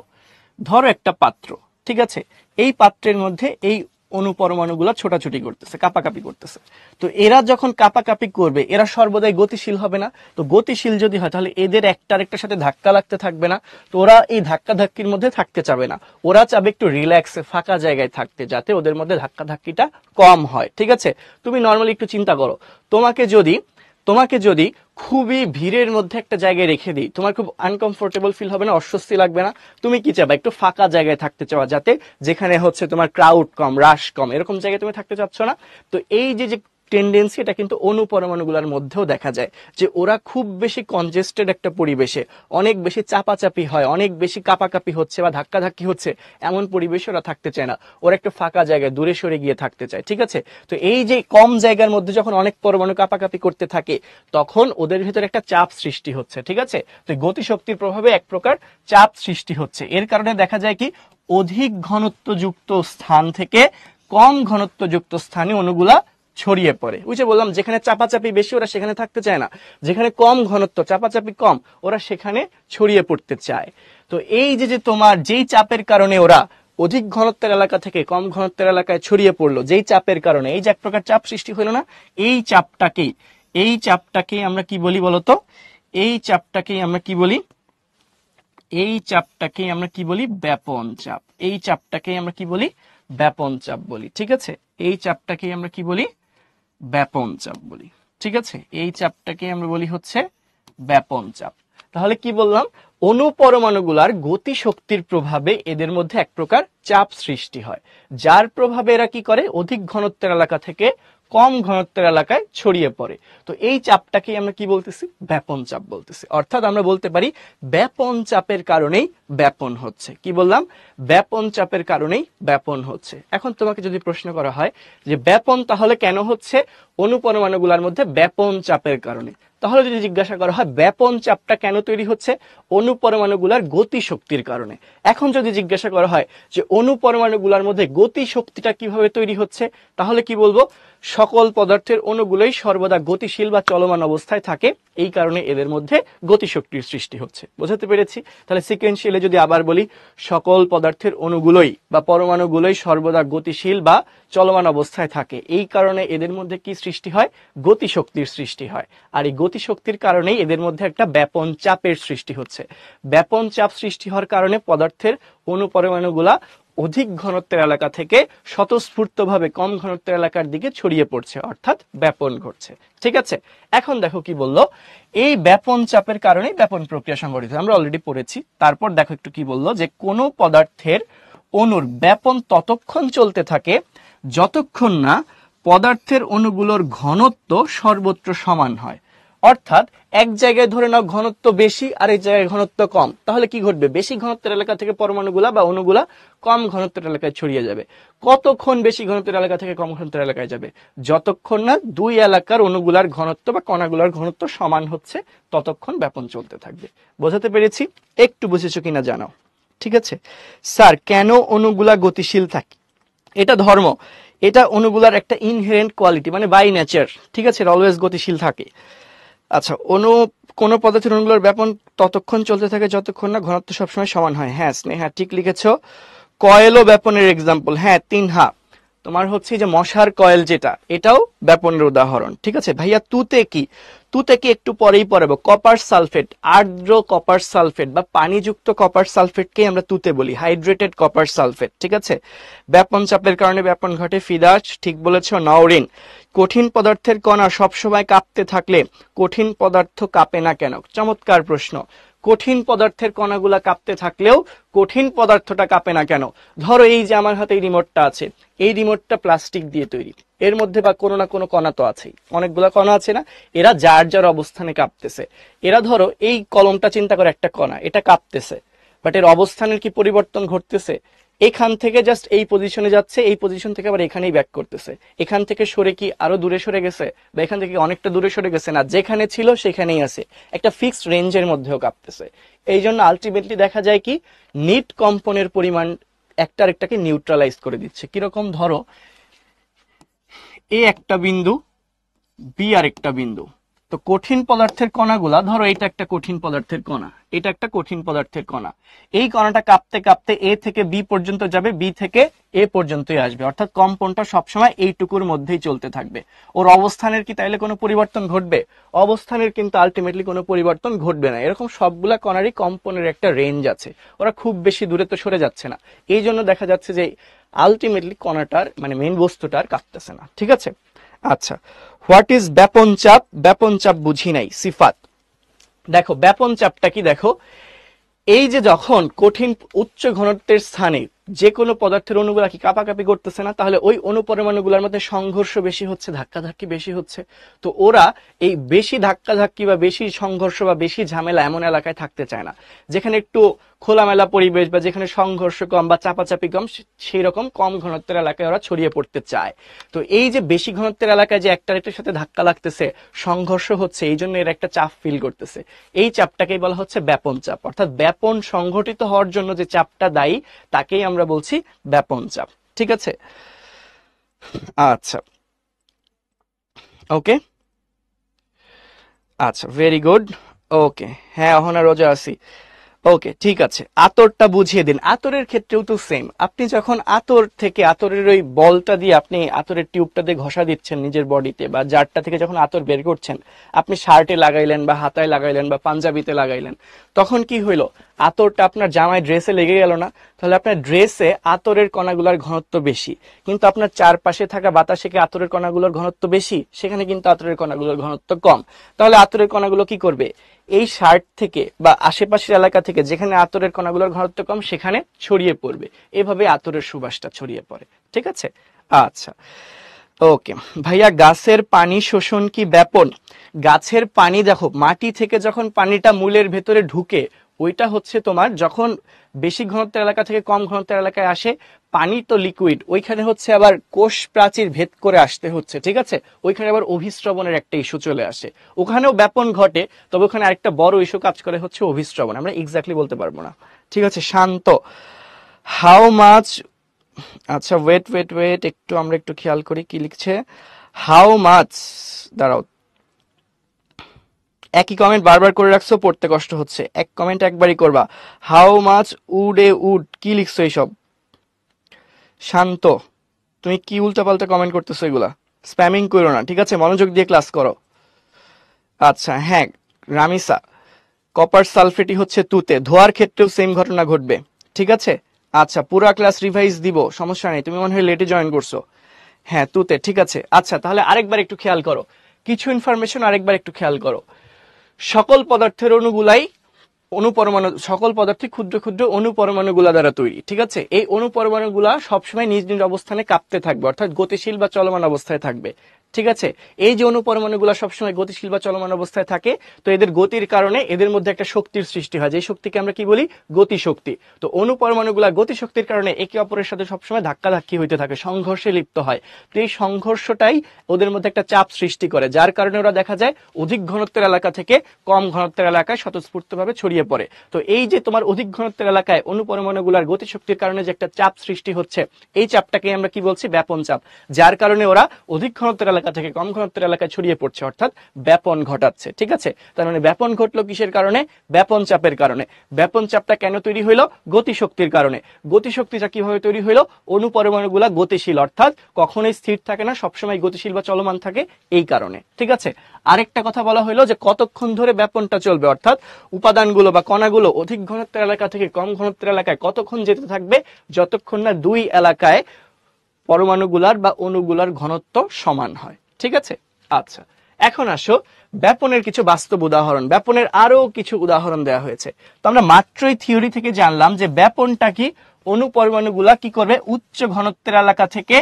ধরো একটা পাত্র, ঠিক আছে? এই পাত্রের মধ্যে এই অণু পরমাণুগুলো ছোটাছুটি করতেছে, কাপাকাপি করতেছে। তো এরা যখন কাপাকাপি করবে, এরা সর্বদাই গতিশীল হবে না? তো গতিশীল যদি হয়, তাহলে এদের একটা আরেকটার সাথে ধাক্কা লাগতে থাকবে না? তো ওরা এই ধাক্কা ধাক্কির মধ্যে থাকতে চাবে না, ওরা চাবে একটু রিল্যাক্সে ফাঁকা জায়গায় থাকতে, যাতে ওদের মধ্যে ধাক্কা ধাক্কিটা কম হয়, ঠিক আছে? তুমি নর্মালি একটু চিন্তা করো, তোমাকে যদি খুবই ভিড়ের মধ্যে একটা জায়গায় রেখে দিই, তোমার খুব আনকমফোর্টেবল ফিল হবে না? অস্বস্তি লাগবে না? তুমি কি চাবা? একটু ফাঁকা জায়গায় থাকতে চাওয়া, যাতে যেখানে হচ্ছে তোমার ক্রাউড কম, রাশ কম, এরকম জায়গায় তুমি থাকতে চাচ্ছ না? তো এই যে যে টেন্ডেন্সি, এটা কিন্তু অণু পরমাণুগুলোর মধ্যেও দেখা যায়, যে ওরা খুব বেশি কনজেস্টেড একটা পরিবেশে, অনেক বেশি চাপাচাপি হয়, অনেক বেশি কাপাকাপি হচ্ছে বা ধাক্কাধাক্কি হচ্ছে, এমন পরিবেশে ওরা থাকতে চায় না, ওরা একটা ফাঁকা জায়গায় দূরে সরে গিয়ে থাকতে চায়, ঠিক আছে? তো এই যে কম জায়গার মধ্যে যখন অনেক পরমাণু কাপাকাপি করতে থাকে, তখন ওদের ভিতরে একটা চাপ সৃষ্টি হচ্ছে, ঠিক আছে? তো গতিশক্তির প্রভাবে এক প্রকার চাপ সৃষ্টি হচ্ছে। এর কারণে দেখা যায় কি, অধিক ঘনত্বযুক্ত স্থান থেকে কম ঘনত্বযুক্ত স্থানে অণুগুলা ছড়িয়ে পড়ে। ওই যে বললাম, যেখানে চাপাচাপি বেশি ওরা সেখানে থাকতে চায় না, যেখানে কম ঘনত্ব, চাপাচাপি কম, ওরা সেখানে ছড়িয়ে পড়তে চায়। তো এই যে যে তোমার যেই চাপের কারণে ওরা অধিক ঘনত্বের এলাকা থেকে কম ঘনত্বের এলাকায় ছড়িয়ে পড়লো, যেই চাপের কারণে এই যে এক প্রকার চাপ সৃষ্টি হলো না, এই চাপটাকেই আমরা কি বলি বলতো? এই চাপটাকেই আমরা কি বলি? এই চাপটাকেই আমরা কি বলি? ব্যাপন চাপ। এই চাপটাকেই আমরা কি বলি? ব্যাপন চাপ বলি, ঠিক আছে? এই চাপটাকেই আমরা কি বলি? ব্যাপন চাপ বলি, ঠিক আছে? এই চাপটাকে আমরা বলি হচ্ছে ব্যাপন চাপ। তাহলে কি বললাম? অণু পরমাণুগুলার গতিশক্তির প্রভাবে এদের মধ্যে এক প্রকার চাপ সৃষ্টি হয়, যার প্রভাবে এরা কি করে? অধিক ঘনত্বের এলাকা থেকে কম ঘনত্বের এলাকায় ছড়িয়ে পড়ে। তো এই চাপটাকে আমরা কি বলতেছি? ব্যাপন চাপ বলতেছি। অর্থাৎ আমরা বলতে পারি ব্যাপন চাপের কারণেই ব্যাপন হচ্ছে। কি বললাম? ব্যাপন চাপের কারণেই ব্যাপন হচ্ছে। এখন তোমাকে যদি প্রশ্ন করা হয় যে ব্যাপন তাহলে কেন হচ্ছে? অণু পরমাণুগুলোর মধ্যে ব্যাপন চাপের কারণে। তাহলে যদি জিজ্ঞাসা করা হয় ব্যাপন চাপটা কেন তৈরি হচ্ছে, অণুপরমাণুগুলার গতি শক্তির কারণে। এখন যদি জিজ্ঞাসা করা হয় যে অণুপরমাণুগুলার মধ্যে গতি শক্তিটা কিভাবে তৈরি হচ্ছে, তাহলে কি বলবো, সকল পদার্থের অণুগুলোই সর্বদা গতিশীল বা চলমান অবস্থায় থাকে, এই কারণে এদের মধ্যে গতিশক্তির সৃষ্টি হচ্ছে। বোঝাতে পেরেছি? তাহলে সিকোয়েন্সিয়ালি যদি আবার বলি, সকল পদার্থের অণুগুলোই বা পরমাণুগুলোই সর্বদা গতিশীল বা চলমান অবস্থায় থাকে, এই কারণে এদের মধ্যে কি সৃষ্টি হয়, গতিশক্তির সৃষ্টি হয়। আর এই গতিশক্তির কারণেই এদের মধ্যে একটা ব্যাপন চাপের সৃষ্টি হচ্ছে। ব্যাপন চাপ সৃষ্টি হওয়ার কারণে পদার্থের অণু পরমাণুগুলা অধিক ঘনত্বের এলাকা থেকে স্বতঃস্ফূর্তভাবে কম ঘনত্বের এলাকার দিকে ছড়িয়ে পড়ছে, অর্থাৎ ব্যাপন ঘটছে। ঠিক আছে, এখন দেখো কি বললো, এই ব্যাপন চাপের কারণে ব্যাপন প্রক্রিয়া সংঘটিত হয়, আমরা অলরেডি পড়েছি। তারপর দেখো একটু কি বললো, যে কোনো পদার্থের অণুর ব্যাপন ততক্ষণ চলতে থাকে যতক্ষণ না পদার্থের অণুগুলোর ঘনত্ব সর্বত্র সমান হয়। অর্থাৎ এক জায়গায় ধরে নাও ঘনত্ব বেশি আর এক জায়গায় ঘনত্ব কম, তাহলে কি ঘটবে, বেশি ঘনত্বের এলাকা থেকে পরমাণুগুলা বা অণুগুলা কম ঘনত্বের এলাকায় ছড়িয়ে যাবে। কতক্ষণ বেশি ঘনত্বের এলাকা থেকে কম ঘনত্বের এলাকায় যাবে, যতক্ষণ না দুই এলাকার অণুগুলার ঘনত্ব বা কণাগুলার ঘনত্ব সমান হচ্ছে, ততক্ষণ ব্যাপন চলতে থাকবে। বোঝাতে পেরেছি? একটু বুঝেছো কিনা জানাও। ঠিক আছে স্যার, কেন অণুগুলা গতিশীল থাকে? এটা ধর্ম, এটা অণুগুলার একটা ইনহেরেন্ট কোয়ালিটি, মানে বাই নেচার। ঠিক আছে, অলওয়েজ গতিশীল থাকে। আচ্ছা, কোন পদার্থের অণুগুলোর ব্যাপন ততক্ষণ চলতে থাকে যতক্ষণ না ঘনত্ব সবসময় সমান হয়। হ্যাঁ স্নেহা, ঠিক লিখেছো। কয়েলও ব্যাপনের এক্সাম্পল। হ্যাঁ তিনহা, তোমার হচ্ছে যে মশার কয়েল, যেটা এটাও ব্যাপনের উদাহরণ। ঠিক আছে ভাইয়া, তুতে কি? তুতে কি একটু পরেই পড়াবো। কপার সালফেট, আর্দ্র কপার সালফেট বা পানিযুক্ত কপার সালফেটকে আমরা তুতে বলি, হাইড্রেটেড কপার সালফেট। ঠিক আছে, ব্যাপন চাপের কারণে ব্যাপন ঘটে। ফিদাস, ঠিক বলেছো। নওরিন, কঠিন পদার্থের কণা সবসময় কাঁপতে থাকলে কঠিন পদার্থ কাঁপে না কেন? চমৎকার প্রশ্ন। কঠিন পদার্থের কণাগুলা কাঁপতে থাকলেও কঠিন পদার্থটা কাঁপে না কেন? ধরো এই যে আমার হাতে এই রিমোটটা আছে, এই রিমোটটা প্লাস্টিক দিয়ে তৈরি, এর মধ্যে বা কোনো না কোনো কণা তো আছেই, অনেকগুলা কণা আছে না, এরা যার যার অবস্থানে কাঁপতেছে। এরা ধরো এই কলমটা চিন্তা করে একটা কণা, এটা কাঁপতেছে, বাট এর অবস্থানের কি পরিবর্তন ঘটতেছে? এখান থেকে জাস্ট এই পজিশনে যাচ্ছে, এই পজিশন থেকে আবার এখানেই ব্যাক করতেছে। এখান থেকে সরে কি আরো দূরে সরে গেছে, বা এখান থেকে অনেকটা দূরে সরে গেছে? না, যেখানে ছিল সেখানেই আছে, একটা ফিক্সড রেঞ্জের মধ্যেও কাঁপতেছে। এই জন্য আলটিমেটলি দেখা যায় কি, নিট কম্পনের পরিমাণ একটা আরেকটাকে নিউট্রালাইজ করে দিচ্ছে। কিরকম, ধরো এ একটা বিন্দু, বি আর একটা বিন্দু, তো কঠিন পদার্থের কণাগুলা, ধরো এটা একটা কঠিন পদার্থের কণা, এটা একটা কঠিন পদার্থের কণা, এই কণাটা কাঁপতে কাঁপতে এ থেকে বি পর্যন্ত যাবে, বি থেকে এ পর্যন্তই আসবে, অর্থাৎ কম্পনটা সবসময় এইটুকুর মধ্যেই চলতে থাকবে। ওর অবস্থানের কি তাইলে কোনো পরিবর্তন ঘটবে? অবস্থানের কিন্তু আলটিমেটলি কোনো পরিবর্তন ঘটবে না। এরকম সবগুলা কণারই কম্পনের একটা রেঞ্জ আছে, ওরা খুব বেশি দূরে তো সরে যাচ্ছে না, এই জন্য দেখা যাচ্ছে যে আলটিমেটলি কণাটার মানে মেইন বস্তুটার কাঁপতেছে না। ঠিক আছে, আচ্ছা, হোয়াট ইজ ব্যাপন চাপ? ব্যাপন চাপ বুঝি নাই। সিফাত, দেখো ব্যাপন চাপটা কি, দেখো এই যে যখন কঠিন উচ্চ ঘনত্বের স্থানে যে কোনো পদার্থের অণুগুলা কি কাঁপাকাঁপি করতেছে না, তাহলে ওই অণু পরমাণুগুলোর মধ্যে সংঘর্ষ বেশি হচ্ছে, ধাক্কাধাক্কি বেশি হচ্ছে। তো ওরা এই বেশি ধাক্কাধাক্কি বা বেশি সংঘর্ষ বা বেশি ঝামেলা এমন এলাকায় থাকতে চায় না, যেখানে একটু খোলামেলা পরিবেশ বা যেখানে সংঘর্ষ কম বা চাপাচাপি কম, সেই রকম কম ঘনত্বের এলাকায় ওরা ছড়িয়ে পড়তে চায়। তো এই যে বেশি ঘনত্বের এলাকায় যে একটা আরেকটার সাথে ধাক্কা লাগতেছে, সংঘর্ষ হচ্ছে, এই জন্য এর একটা চাপ ফিল করতেছে, এই চাপটাকেই বলা হচ্ছে ব্যাপন চাপ। অর্থাৎ ব্যাপন সংঘটিত হওয়ার জন্য যে চাপটা দায়ী, তাকেই আমরা বলছি ব্যাপন চাপ। ঠিক আছে, আচ্ছা ওকে, আচ্ছা ভেরি গুড। ওকে, হ্যাঁ অহনা রোজা আছি। ওকে ঠিক আছে, আতরটা বুঝিয়ে দিন। আতরের ক্ষেত্রেও তো সেম, আপনি যখন আতর থেকে আতরের ওই বলটা দিয়ে আপনি আতরের টিউবটা দিয়ে ঘষা দিচ্ছেন নিজের বডিতে, বা জারটা থেকে যখন আতর বের করছেন, আপনি শার্টে লাগাইলেন বা হাতায় লাগাইলেন বা পাঞ্জাবিতে লাগাইলেন, তখন কি হইলো, আতরটা আপনার জামায় ড্রেসে লেগে গেল না? তাহলে আপনার ড্রেসে আতরের কণাগুলোর ঘনত্ব বেশি, কিন্তু আপনার চারপাশে থাকা বাতাসে কি আতরের কণাগুলোর ঘনত্ব বেশি? সেখানে কিন্তু আতরের কণাগুলোর ঘনত্ব কম। তাহলে আতরের কণাগুলো কি করবে, এই শার্ট থেকে বা আশেপাশের এলাকা থেকে যেখানে আতরের কণাগুলোর ঘনত্ব কম সেখানে ছড়িয়ে পড়বে, এভাবে আতরের সুবাসটা ছড়িয়ে পড়ে। ঠিক আছে, আচ্ছা ওকে ভাইয়া, গাছের পানি শোষণ কি ব্যাপন? গাছের পানি দেখো, মাটি থেকে যখন পানিটা মূলের ভেতরে ঢুকে, ওইটা হচ্ছে তোমার যখন বেশি ঘনত্বের এলাকা থেকে কম ঘনত্বের এলাকায় আসে, পানি তো লিকুইড, ওইখানে হচ্ছে আবার কোষ প্রাচীর ভেদ করে আসতে হচ্ছে, ঠিক আছে, ওইখানে আবার অভিস্রবণের একটা ইস্যু চলে আসে, ওখানেও ব্যাপন ঘটে, তবে ওখানে আরেকটা বড় ইস্যু কাজ করে হচ্ছে অভিস্রবণ, আমরা এক্স্যাক্টলি বলতে পারবো না, ঠিক আছে। শান্ত, হাউ মাচ, আচ্ছা ওয়েট ওয়েট ওয়েট, একটু আমরা একটু খেয়াল করি কি লিখছে। হাউ মাচ, দাঁড়াও, একই কমেন্ট বারবার করে রাখছো, পড়তে কষ্ট হচ্ছে, এক কমেন্ট একবারই করবা। How much wood would a, wood লিখছো এইসব? শান্ত, তুমি কি উল্টাপাল্টা কমেন্ট করতেছো, এগুলা স্প্যামিং করো না, ঠিক আছে, মনোযোগ দিয়ে ক্লাস করো। আচ্ছা হ্যাঁ রামিসা, কপার সালফেটই হচ্ছে তুতে, ধোয়ার ক্ষেত্রেও সেম ঘটনা ঘটবে, ঠিক আছে। আচ্ছা পুরা ক্লাস রিভাইজ দিব, সমস্যা নেই, তুমি মনে হয় লেটে জয়েন করছো। হ্যাঁ তুতে, ঠিক আছে। আচ্ছা তাহলে আরেকবার একটু খেয়াল করো, কিছু ইনফরমেশন আরেকবার একটু খেয়াল করো। সকল পদার্থের অণুগুলাই অনুপরমাণু, সকল পদার্থই ক্ষুদ্র ক্ষুদ্র অনুপরমাণুগুলা দ্বারা তৈরি, ঠিক আছে। এই অনুপরমাণুগুলা সবসময় নিজ নিজ অবস্থানে কাঁপতে থাকবে, অর্থাৎ গতিশীল বা চলমান অবস্থায় থাকবে, ঠিক আছে। এই যে অনুপরমাণুগুলা সবসময় গতিশীল বা চলমান অবস্থায় থাকে, তো এদের গতির কারণে এদের মধ্যে একটা শক্তির সৃষ্টি হয়, যে শক্তিকে আমরা কি বলি, গতি শক্তি। তো অনুপরমাণুগুলা গতি শক্তির কারণে একে অপরের সাথে সবসময় ধাক্কাধাক্কি হইতে থাকে, সংঘর্ষে লিপ্ত হয়। তো এই সংঘর্ষটাই ওদের মধ্যে একটা চাপ সৃষ্টি করে, যার কারণে ওরা দেখা যায় অধিক ঘনত্বের এলাকা থেকে কম ঘনত্বের এলাকায় স্বতঃস্ফূর্তভাবে ছড়িয়ে পড়ে। তো এই যে তোমার অধিক ঘনত্বের এলাকায় অনুপরমাণুগুলার গতিশক্তির কারণে যে একটা চাপ সৃষ্টি হচ্ছে, এই চাপটাকে আমরা কি বলছি, ব্যাপন চাপ, যার কারণে ওরা অধিক ঘনত্বের এলাকা থেকে কম ঘনত্বের এলাকায় ছড়িয়ে পড়ছে, অর্থাৎ ব্যাপন ঘটাচ্ছে, ঠিক আছে। তার মানে ব্যাপন ঘটলো কিসের কারণে, ব্যাপন চাপের কারণে। ব্যাপন চাপটা কেন তৈরি হইলো, গতিশক্তির কারণে। গতিশক্তিটা কিভাবে তৈরি হইলো, অনুপরমাণুগুলা গতিশীল, অর্থাৎ কখনোই স্থির থাকে না, সবসময় গতিশীল বা চলমান থাকে, এই কারণে, ঠিক আছে। আরেকটা কথা বলা হইলো যে কতক্ষণ ধরে ব্যাপনটা চলবে, অর্থাৎ উপাদানগুলো বা কণাগুলো অধিক ঘনত্বের এলাকা থেকে কম ঘনত্বের এলাকায় কতক্ষণ যেতে থাকবে, যতক্ষণ না দুই এলাকায় পরমাণুগুলার বা অণুগুলার ঘনত্ব সমান হয়, ঠিক আছে। আচ্ছা এখন আসো ব্যাপনের কিছু বাস্তব উদাহরণ, ব্যাপনের আরো কিছু উদাহরণ দেওয়া হয়েছে। তো আমরা মাত্রই থিওরি থেকে জানলাম যে ব্যাপনটা কি, অণুপরমাণুগুলা কি করবে, উচ্চ ঘনত্বের এলাকা থেকে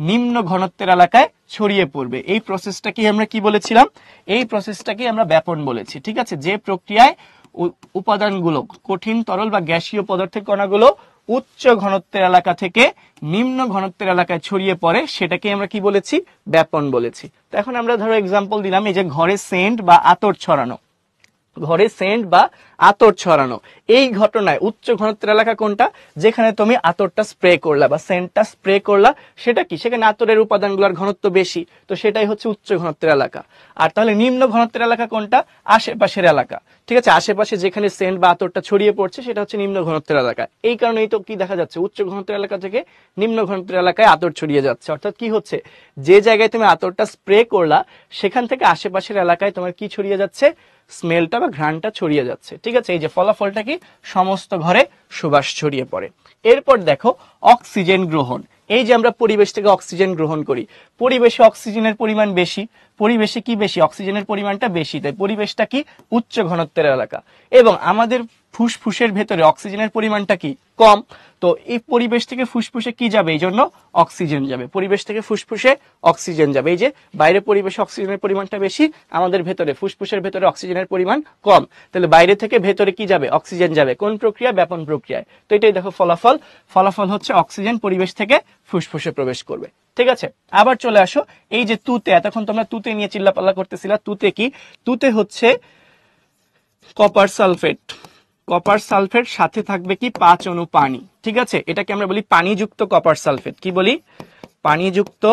নিম্ন ঘনত্বের এলাকায় ছড়িয়ে পড়বে। এই প্রসেসটা কি আমরা কি বলেছিলাম, এই প্রসেসটাকে আমরা ব্যাপন বলেছি, ঠিক আছে। যে প্রক্রিয়ায় উপাদানগুলো, কঠিন তরল বা গ্যাসীয় পদার্থের কণাগুলো উচ্চ ঘনত্বের এলাকা থেকে নিম্ন ঘনত্বের এলাকায় ছড়িয়ে পড়ে, সেটাকে আমরা কি বলেছি, ব্যাপন বলেছি। তো এখন আমরা ধরো এক্সাম্পল দিলাম, এই যে ঘরে সেন্ট বা আতর ছড়ানো, ঘরে সেন্ট বা আতর ছড়ানো, এই ঘটনায় উচ্চ ঘনত্বের এলাকা কোনটা, যেখানে তুমি আতরটা স্প্রে করলা বা সেন্টটা স্প্রে করলা, সেটা কি, সেখানে আতরের উপাদানগুলোর ঘনত্ব বেশি, তো সেটাই হচ্ছে উচ্চ ঘনত্বের এলাকা। আর তাহলে নিম্ন ঘনত্বের এলাকা কোনটা, আশেপাশের এলাকা, ঠিক আছে, আশেপাশে যেখানে সেন্ট বা আতরটা ছড়িয়ে পড়ছে সেটা হচ্ছে নিম্ন ঘনত্বের এলাকা। এই কারণেই তো কি দেখা যাচ্ছে, উচ্চ ঘনত্বের এলাকা থেকে নিম্ন ঘনত্বের এলাকায় আতর ছড়িয়ে যাচ্ছে, অর্থাৎ কি হচ্ছে, যে জায়গায় তুমি আতরটা স্প্রে করলা সেখান থেকে আশেপাশের এলাকায় তোমার কি ছড়িয়ে যাচ্ছে, স্মেলটা বা ঘ্রাণটা ছড়িয়ে যাচ্ছে, ঠিক আছে। এই যে ফলাফলটা কি, সমস্ত ঘরে সুবাস ছড়িয়ে পড়ে। এরপর দেখো অক্সিজেন গ্রহণ, এই যে আমরা পরিবেশ থেকে অক্সিজেন গ্রহণ করি, পরিবেশে অক্সিজেনের পরিমাণ বেশি, পরিবেশে কি বেশি, অক্সিজেনের পরিমাণটা বেশি, তাই পরিবেশটা কি, উচ্চ ঘনত্বের এলাকা, এবং আমাদের ফুসফুসের ভেতরে অক্সিজেনের পরিমাণটা কি, কম। তো এই পরিবেশ থেকে ফুসফুসে কি যাবে, এই জন্য অক্সিজেন যাবে, পরিবেশ থেকে ফুসফুসে অক্সিজেন যাবে। এই যে বাইরে পরিবেশে অক্সিজেনের পরিমাণটা বেশি, আমাদের ভেতরে ফুসফুসের ভেতরে অক্সিজেনের পরিমাণ কম, তাহলে বাইরে থেকে ভেতরে কি যাবে, অক্সিজেন যাবে, কোন প্রক্রিয়া, ব্যাপন প্রক্রিয়ায়। তো এটাই দেখো ফলাফল, ফলাফল হচ্ছে অক্সিজেন পরিবেশ থেকে ফুসফুসে প্রবেশ করবে, ঠিক আছে। আবার চলে আসো, এই যে তুতে, এতক্ষণ তোমরা তুতে নিয়ে চিল্লাপাল্লা করতেছিলা, তুতে কি, তুতে হচ্ছে কপার সালফেট, কপার সালফেট সাথে থাকবে কি 5 অণু পানি, ঠিক আছে, এটাকে আমরা বলি পানিযুক্ত কপার সালফেট, কি বলি, পানিযুক্ত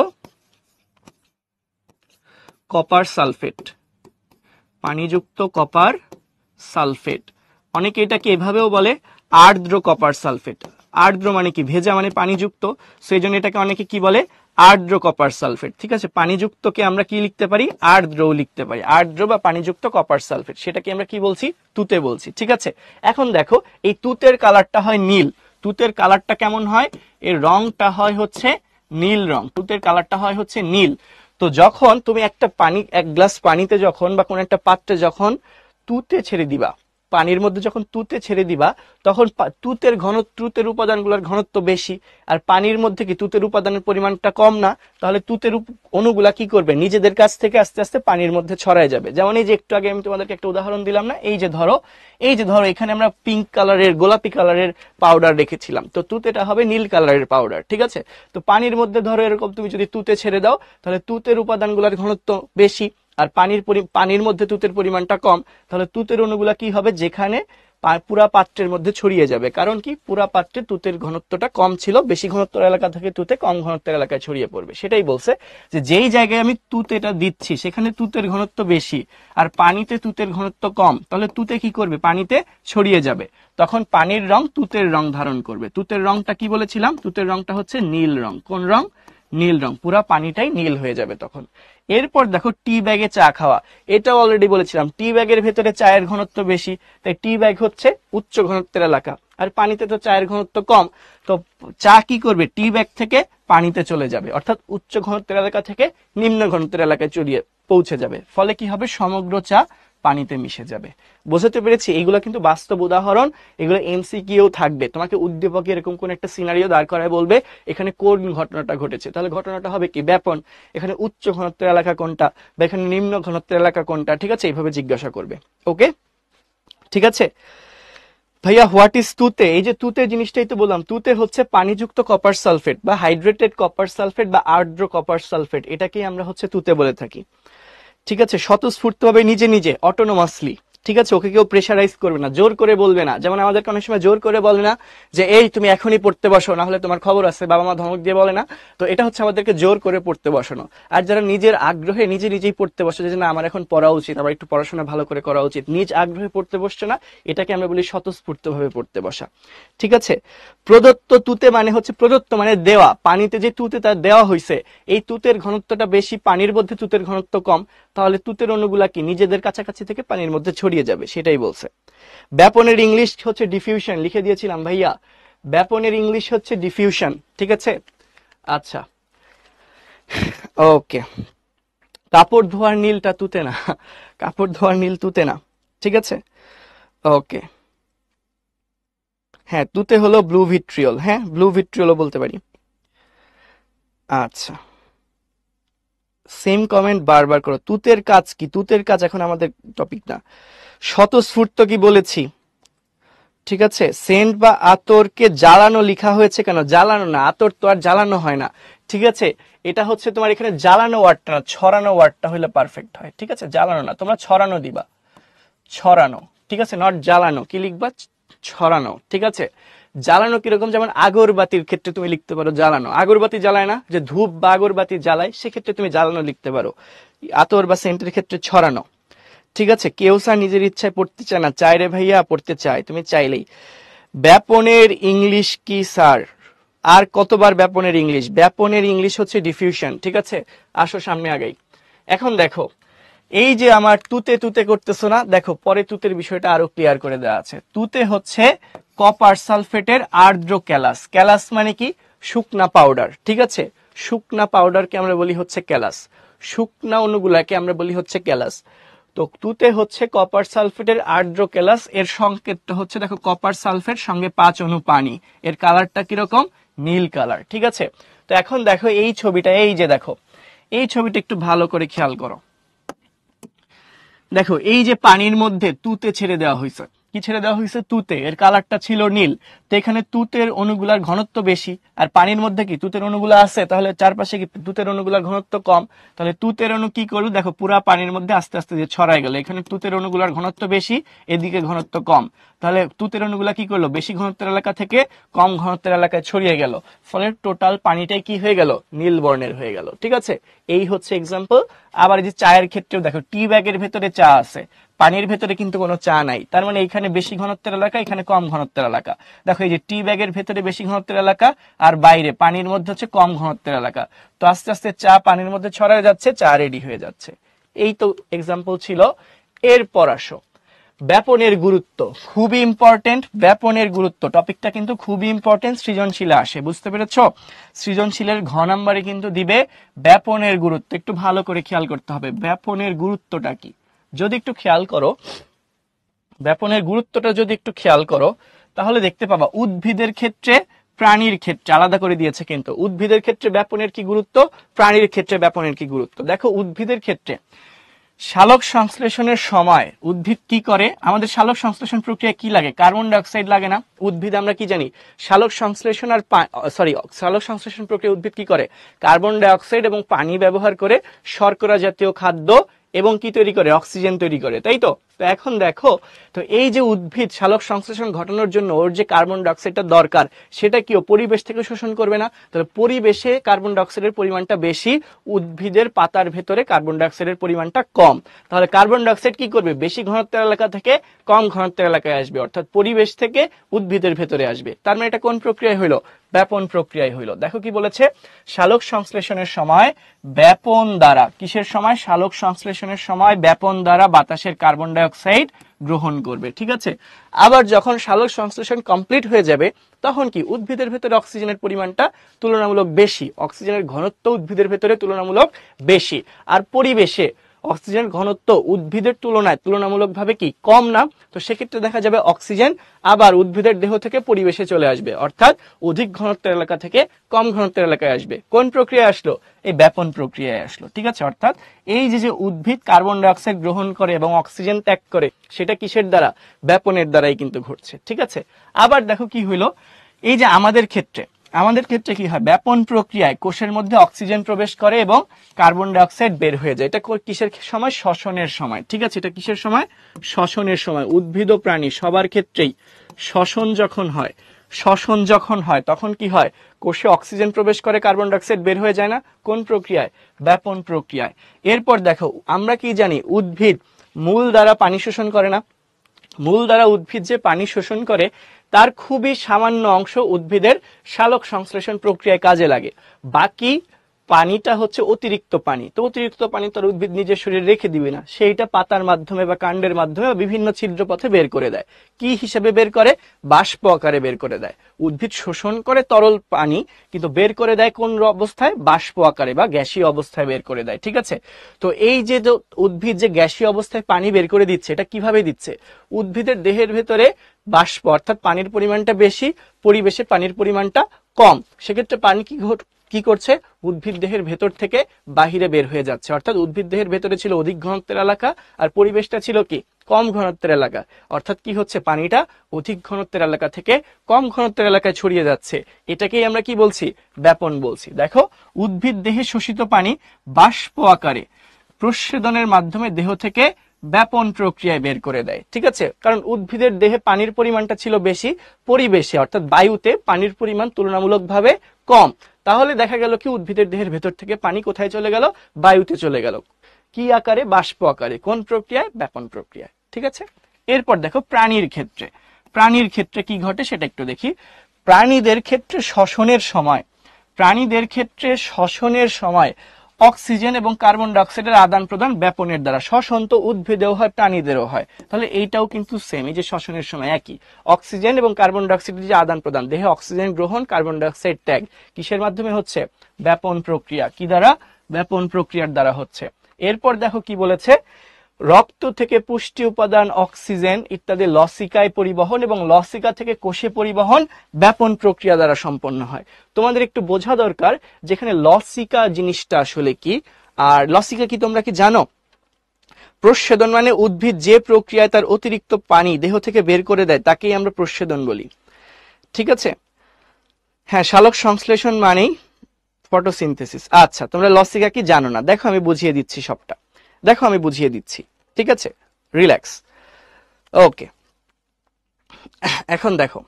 কপার সালফেট, পানিযুক্ত কপার সালফেট। অনেকে এটাকে এভাবেও বলে আর্দ্র কপার সালফেট, আর্দ্র মানে কি, ভেজা মানে পানিযুক্ত, সেই জন্য এটাকে অনেকে কি বলে, আর্দ্র কপার সালফেট, ঠিক আছে। পানিযুক্তকে আমরা কি লিখতে পারি, আর্দ্রও লিখতে পারি, আর্দ্র বা পানিযুক্ত কপার সালফেট, সেটাকে আমরা কি বলছি, তুতে বলছি, ঠিক আছে। এখন দেখো এই তুতের কালারটা হয় নীল, তুতের কালারটা কেমন হয়, এর রংটা হয় হচ্ছে নীল রং, তুতের কালারটা হয় হচ্ছে নীল। তো যখন তুমি একটা পানি, এক গ্লাস পানিতে যখন বা কোন একটা পাত্রে যখন তুতে ছেড়ে দিবা, পানির মধ্যে যখন তুতে ছেড়ে দিবা তখন তুতের উপাদানগুলোর ঘনত্ব বেশি, আর পানির মধ্যে কি তুতের উপাদানের পরিমাণটা কম না, তাহলে তুতের অণুগুলা কি করবে, নিজেদের কাছ থেকে আস্তে আস্তে পানির মধ্যে ছড়ায় যাবে। যেমন এই যে একটু আগে আমি তোমাদেরকে একটা উদাহরণ দিলাম না, এই যে ধরো এখানে আমরা পিঙ্ক কালারের, গোলাপি কালারের পাউডার রেখেছিলাম, তো তুতেটা হবে নীল কালারের পাউডার, ঠিক আছে। তো পানির মধ্যে ধরো এরকম তুমি যদি তুতে ছেড়ে দাও, তাহলে তুতের উপাদানগুলোর ঘনত্ব বেশি, আর পানির মধ্যে তুতের পরিমাণটা কম, তাহলে তুতের অণুগুলা কি হবে, যেখানে পুরা পাত্রের মধ্যে ছড়িয়ে যাবে। কারণ কি, পুরা পাত্রে তুতের ঘনত্বটা কম ছিল, বেশি ঘনত্বের এলাকা থেকে তুতে কম ঘনত্বের এলাকায় ছড়িয়ে পড়বে। সেটাই বলছে যে যেই জায়গায় আমি তুতেটা দিচ্ছি সেখানে তুতের ঘনত্ব বেশি, আর পানিতে তুতের ঘনত্ব কম, তাহলে তুতে কি করবে, পানিতে ছড়িয়ে যাবে। তখন পানির রং তুতের রং ধারণ করবে। তুতের রংটা কি বলেছিলাম, তুতের রংটা হচ্ছে নীল রং। কোন রং, নীল রং। পুরা পানিটাই নীল হয়ে যাবে তখন। এরপর দেখো টি ব্যাগে চা খাওয়া, এটাও অলরেডি বলেছিলাম টি ব্যাগের ভেতরে চায়ের ঘনত্ব বেশি, তাই টি ব্যাগ হচ্ছে উচ্চ ঘনত্বের এলাকা, আর পানিতে তো চায়ের ঘনত্ব কম, তো চা কি করবে, টি ব্যাগ থেকে পানিতে চলে যাবে, অর্থাৎ উচ্চ ঘনত্বের এলাকা থেকে নিম্ন ঘনত্বের এলাকায় পৌঁছে যাবে। ফলে কি হবে, সমগ্র চা পানিতে মিশে যাবে। বোঝাতে পেরেছি? এগুলো কিন্তু বাস্তব উদাহরণ, এগুলো এমসিকিউ থাকবে, তোমাকে উদ্দীপকে এরকম কোন একটা সিনারিও দাঁড় করায় বলবে এখানে কোন ঘটনাটা ঘটেছে, তাহলে ঘটনাটা হবে কি, ব্যাপন, এখানে উচ্চ ঘনত্বের এলাকা কোনটা বা এখানে নিম্ন ঘনত্বের এলাকা কোনটা, ঠিক আছে, এইভাবে জিজ্ঞাসা করবে। ওকে, ঠিক আছে ভাইয়া। হোয়াট ইজ তুতে? এই যে তুতে জিনিসটাই তো বললাম, তুতে হচ্ছে পানিযুক্ত কপার সালফেট বা হাইড্রেটেড কপার সালফেট বা আর্দ্র কপার সালফেট, এটাকেই আমরা হচ্ছে তুতে বলে থাকি, ঠিক আছে। স্বতঃস্ফূর্তভাবে নিজে নিজে, অটোনোমাসলি, ঠিক আছে, ওকে কেউ প্রেশারাইজ করবে না, জোর করে বলবে না। যেমন আমাদেরকে অনেক সময় জোর করে বলে না যে এই তুমি এখনই পড়তে বসো, না হলে তোমার খবর আছে, বাবা মা ধমক দিয়ে বলে না, তো এটা হচ্ছে আমাদেরকে জোর করে পড়তে বসানো। আর যারা নিজের আগ্রহে নিজেই পড়তে বসে, যে না আমার এখন পড়া উচিত, আবার একটু পড়াশোনা ভালো করে করা উচিত, নিজ আগ্রহে পড়তে বসছে না, এটাকে আমরা বলি স্বতঃস্ফূর্তভাবে পড়তে বসা, ঠিক আছে। প্রদত্ত তুতে মানে হচ্ছে, প্রদত্ত মানে দেওয়া, পানিতে যে তুতে তার দেওয়া হয়েছে, এই তুতের ঘনত্বটা বেশি, পানির মধ্যে তুতের ঘনত্ব কম, তাহলে তুতের অণুগুলা কি নিজেদের কাছাকাছি থেকে পানির মধ্যে ছড়িয়ে যাবে, সেটাই বলছে। ব্যাপনের ইংলিশ হচ্ছে ডিফিউশন, লিখে দিয়েছিলাম ভাইয়া, ব্যাপনের ইংলিশ হচ্ছে ডিফিউশন, ঠিক আছে। আচ্ছা, ওকে। কাপড় ধোয়ার নীলটা তুতে না, কাপড় ধোয়ার নীল তুতে না, ঠিক আছে। ওকে, হ্যাঁ তুতে হলো ব্লু ভিট্রিয়ল, হ্যাঁ ব্লু ভিট্রিয়লও বলতে পারি। আচ্ছা, সেম কমেন্ট বারবার করো। তুতের কাজ কি, তুতের কাজ এখন আমাদের টপিক না। স্বতঃস্ফূর্ত কি বলেছি, ঠিক আছে। সেন্ট বা আতরকে জ্বালানো লিখা হয়েছে কেন, জ্বালানো না, আতর তো আর জ্বালানো হয় না, ঠিক আছে। এটা হচ্ছে তোমার এখানে জ্বালানো ওয়ার্ডটা না, ছড়ানো ওয়ার্ডটা হলে পারফেক্ট হয়, ঠিক আছে। জ্বালানো না, তোমরা ছড়ানো দিবা, ছড়ানো, ঠিক আছে, নট জ্বালানো। কি লিখবা, ছড়ানো, ঠিক আছে। জ্বালানো কিরকম, যেমন আগরবাতির ক্ষেত্রে তুমি লিখতে পারো জ্বালানো, আগরবাতি জ্বালায় না, যে ধূপ বা আগরবাতি জ্বালায়, সেক্ষেত্রে তুমি জ্বালানো লিখতে পারো। আতর বা সেন্টের ক্ষেত্রে ছড়ানো, ঠিক আছে। কেউ স্যার নিজের ইচ্ছায় পড়তে চায় না, চাই রে ভাইয়া পড়তে চায়, তুমি চাইলেই। ব্যাপনের ইংলিশ কি স্যার, আর কতবার ব্যাপনের ইংলিশ, ব্যাপনের ইংলিশ হচ্ছে ডিফিউশন, ঠিক আছে। আসো সামনে আগাই। এখন দেখো, এই যে আমার তুতে তুতে করতেছো না, দেখো পরে তুতের বিষয়টা আরো ক্লিয়ার করে দেওয়া আছে। তুতে হচ্ছে কপার সালফেটের আর্দ্র ক্যালাস, ক্যালাস মানে কি, শুকনা পাউডার, ঠিক আছে। শুকনা পাউডারকে আমরা বলি হচ্ছে ক্যালাস, শুকনা অণুগুলাকে আমরা বলি হচ্ছে ক্যালাস। তো তুতে হচ্ছে কপার সালফেটের আর্দ্র ক্যালাস, এর সংকেতটা হচ্ছে দেখো কপার সালফেট সঙ্গে 5 অণু পানি, এর কালারটা কিরকম, নীল কালার, ঠিক আছে। তো এখন দেখো এই ছবিটা, এই যে দেখো এই ছবিটা একটু ভালো করে খেয়াল করো। দেখো এই যে পানির মধ্যে তুতে ছেড়ে দেওয়া হয়েছে, কি ছেড়ে দেওয়া হয়েছে, তুতে, এর কালারটা ছিল নীল। তো এখানে তুতের অণুগুলার ঘনত্ব বেশি, আর পানির মধ্যে কি তুতের অণুগুলো আছে, তাহলে চারপাশে কি তুতের অণুগুলার ঘনত্ব কম, তাহলে তুতের অণু কি করলো, দেখো পুরা পানির মধ্যে আস্তে আস্তে যে ছড়ায় গেল, এখানে তুতের অণুগুলার ঘনত্ব বেশি, এদিকে ঘনত্ব কম, তাহলে তুতের অণুগুলা কি করলো, বেশি ঘনত্বের এলাকা থেকে কম ঘনত্বের এলাকায় ছড়িয়ে গেল, ফলে টোটাল পানিটাই কি হয়ে গেল, নীল বর্ণের হয়ে গেল, ঠিক আছে। এই হচ্ছে এক্সাম্পল। আবার এই যে চায়ের ক্ষেত্রেও দেখো, টি ব্যাগের ভেতরে চা আছে, পানির ভেতরে কিন্তু কোনো চা নাই, তার মানে এখানে বেশি ঘনত্বের এলাকা, এখানে কম ঘনত্বের এলাকা। দেখো এই যে টি ব্যাগের ভেতরে বেশি ঘনত্বের এলাকা, আর বাইরে পানির মধ্যে হচ্ছে কম ঘনত্বের এলাকা, তো আস্তে আস্তে চা পানির মধ্যে ছড়ায় যাচ্ছে, চা রেডি হয়ে যাচ্ছে। এই তো এক্সাম্পল ছিল। এরপর আসো ব্যাপনের গুরুত্ব, খুবই ইম্পর্টেন্ট। ব্যাপনের গুরুত্ব টপিকটা কিন্তু খুবই ইম্পর্টেন্ট, সৃজনশীলে আসে, বুঝতে পেরেছো। সৃজনশীলের ঘ নাম্বারে কিন্তু দিবে ব্যাপনের গুরুত্ব, একটু ভালো করে খেয়াল করতে হবে ব্যাপনের গুরুত্বটা কি। যদি একটু খেয়াল করো, ব্যাপনের গুরুত্বটা যদি একটু খেয়াল করো তাহলে দেখতে পাবা উদ্ভিদের ক্ষেত্রে প্রাণীর ক্ষেত্রে আলাদা করে দিয়েছে, কিন্তু উদ্ভিদের ক্ষেত্রে ব্যাপনের কি গুরুত্ব, প্রাণীর ক্ষেত্রে ব্যাপনের কি গুরুত্ব। দেখো উদ্ভিদের ক্ষেত্রে সালোক সংশ্লেষণের সময় উদ্ভিদ কি করে, আমাদের সালোক সংশ্লেষণ প্রক্রিয়া কি লাগে, কার্বন ডাই অক্সাইড লাগে না। উদ্ভিদ আমরা কি জানি, সালোক সংশ্লেষণ আর সালোক সংশ্লেষণ প্রক্রিয়া উদ্ভিদ কি করে, কার্বন ডাই অক্সাইড এবং পানি ব্যবহার করে শর্করা জাতীয় খাদ্য এবং কি তৈরি করে, অক্সিজেন তৈরি করে, তাই তো। তো এখন দেখো, তো এই যে উদ্ভিদ সালোক সংশ্লেষণ ঘটানোর জন্য ওর যে কার্বন ডাই অক্সাইডটা দরকার সেটা কি ও পরিবেশ থেকে শোষণ করবে না, তাহলে পরিবেশে কার্বন ডাই অক্সাইডের পরিমাণটা বেশি, উদ্ভিদের পাতার ভেতরে কার্বন ডাই অক্সাইডের পরিমাণটা কম। তাহলে কার্বন ডাই অক্সাইড কি করবে, বেশি ঘনত্বের এলাকা থেকে কম ঘনত্বের এলাকায় আসবে, অর্থাৎ পরিবেশ থেকে উদ্ভিদের ভেতরে আসবে। তার মানে এটা কোন প্রক্রিয়ায় হইলো, ব্যাপন প্রক্রিয়ায় হইলো। দেখো কি বলেছে, সালোক সংশ্লেষণের সময় ব্যাপন দ্বারা, কিসের সময়, সালোক সংশ্লেষণের সময় ব্যাপন দ্বারা বাতাসের কার্বন ডাই অক্সাইড গ্রহণ করবে, ঠিক আছে। আবার যখন সালোক সংশ্লেষণ কমপ্লিট হয়ে যাবে তখন কি উদ্ভিদের ভেতরে অক্সিজেনের পরিমাণটা তুলনামূলক বেশি, অক্সিজেনের ঘনত্ব উদ্ভিদের ভেতরে তুলনামূলক বেশি, আর পরিবেশে অক্সিজেন ঘনত্ব উদ্ভিদের তুলনায় তুলনামূলকভাবে কি কম না, তো সেক্ষেত্রে দেখা যাবে অক্সিজেন আবার উদ্ভিদের দেহ থেকে পরিবেশে চলে আসবে, অর্থাৎ অধিক ঘনত্বের এলাকা থেকে কম ঘনত্বের এলাকায় আসবে। কোন প্রক্রিয়া আসলো, এই ব্যাপন প্রক্রিয়ায় আসলো, ঠিক আছে। অর্থাৎ এই যে উদ্ভিদ কার্বন ডাই অক্সাইড গ্রহণ করে এবং অক্সিজেন ত্যাগ করে সেটা কিসের দ্বারা, ব্যাপনের দ্বারাই কিন্তু ঘটছে, ঠিক আছে। আবার দেখো কি হইলো, এই যে আমাদের ক্ষেত্রে কি হয়, ব্যাপন প্রক্রিয়ায় কোষের মধ্যে অক্সিজেন প্রবেশ করে এবং কার্বন ডাই অক্সাইড বের হয়ে যায়। এটা কিসের সময়, শ্বসনের সময়, ঠিক আছে। এটা কিসের সময়, শ্বসনের সময়। উদ্ভিদ ও প্রাণী সবার ক্ষেত্রেই শ্বসন যখন হয় তখন কি হয়, কোষে অক্সিজেন প্রবেশ করে, কার্বন ডাই অক্সাইড বের হয়ে যায় না, কোন প্রক্রিয়ায়, ব্যাপন প্রক্রিয়ায়। এরপর দেখো আমরা কি জানি, উদ্ভিদ মূল দ্বারা পানি শোষণ করে না, মূল দ্বারা উদ্ভিদ যে পানি শোষণ করে তার খুবই সামান্য অংশ উদ্ভিদের সালোক সংশ্লেষণ প্রক্রিয়ায় কাজে লাগে, বাকি পানিটা হচ্ছে অতিরিক্ত পানি। তো অতিরিক্ত পানি তো উদ্ভিদ নিজের শরীরে রেখে দিবে না, সেইটা পাতার মাধ্যমে বা কাণ্ডের মাধ্যমে বা বিভিন্ন ছিদ্র পথে বের করে দেয়। কি হিসেবে বের করে, বাষ্প আকারে বের করে দেয়। উদ্ভিদ শোষণ করে তরল পানি, কিন্তু বের করে দেয় কোন অবস্থায়, বাষ্প আকারে বা গ্যাসীয় অবস্থায় বের করে দেয়, ঠিক আছে। তো এই যে উদ্ভিদ যে গ্যাসীয় অবস্থায় পানি বের করে দিচ্ছে, এটা কিভাবে দিচ্ছে, উদ্ভিদের দেহের ভেতরে বাষ্প অর্থাৎ পানির পরিমাণটা বেশি, পরিবেশে পানির পরিমাণটা কম, সেক্ষেত্রে পানি কি করছে, উদ্ভিদ দেহের ভেতর থেকে বাহিরে বের হয়ে যাচ্ছে। অর্থাৎ উদ্ভিদ দেহের ভেতরে ছিল অধিক ঘনত্বের এলাকা আর পরিবেশটা ছিল কি, কম ঘনত্বের এলাকা। অর্থাৎ কি হচ্ছে, পানিটা অধিক ঘনত্বের এলাকা থেকে কম ঘনত্বের এলাকায় ছড়িয়ে যাচ্ছে, এটাকেই আমরা কি বলছি, ব্যাপন বলছি। দেখো উদ্ভিদ দেহে শোষিত পানি বাষ্প আকারে প্রস্বেদনের মাধ্যমে দেহ থেকে ব্যাপন প্রক্রিয়ায় বের করে দেয়, ঠিক আছে। কারণ উদ্ভিদের দেহে পানির পরিমাণটা ছিল বেশি, পরিবেশে অর্থাৎ বায়ুতে পানির পরিমাণ তুলনামূলকভাবে কম, তাহলে দেখা গেল কি উদ্ভিদের দেহের ভেতর থেকে পানি কোথায় চলে গেল, বায়ুতে চলে গেল, কি আকারে, বাষ্প আকারে। কোন প্রক্রিয়ায়, ব্যাপন প্রক্রিয়ায়, ঠিক আছে। এরপর দেখো প্রাণীর ক্ষেত্রে কি ঘটে সেটা একটু দেখি। প্রাণীদের ক্ষেত্রে শ্বসনের সময় অক্সিজেন এবং কার্বন ডাই অক্সাইডের আদান প্রদান ব্যাপনের দ্বারা। শ্বসন তো উদ্ভিদেও হয়, প্রাণীদেরও হয়, তাহলে এইটাও কিন্তু সেম, এই যে শ্বসনের সময় একই, অক্সিজেন এবং কার্বন ডাই অক্সাইডের যে আদান প্রদান, দেহে অক্সিজেন গ্রহণ, কার্বন ডাই অক্সাইড ত্যাগ, কিসের মাধ্যমে হচ্ছে, ব্যাপন প্রক্রিয়া। কি দ্বারা, ব্যাপন প্রক্রিয়ার দ্বারা হচ্ছে। এরপর দেখো কি বলেছে, রক্ত থেকে পুষ্টি উপাদান, অক্সিজেন ইত্যাদি লসিকায় পরিবহন এবং লসিকা থেকে কোষে পরিবহন ব্যাপন প্রক্রিয়া দ্বারা সম্পন্ন হয়। তোমাদের একটু বোঝা দরকার যেখানে লসিকা জিনিসটা আসলে কি, আর লসিকা কি তোমরা কি জানো, প্রস্বেদন মানে উদ্ভিদ যে প্রক্রিয়ায় তার অতিরিক্ত পানি দেহ থেকে বের করে দেয় তাকেই আমরা প্রস্বেদন বলি, ঠিক আছে। হ্যাঁ, সালোক সংশ্লেষণ মানেই ফটোসিনথেসিস। আচ্ছা, তোমরা লসিকা কি জানো না, দেখো আমি বুঝিয়ে দিচ্ছি সবটা, ঠিক আছে, রিল্যাক্স। ওকে, এখন দেখো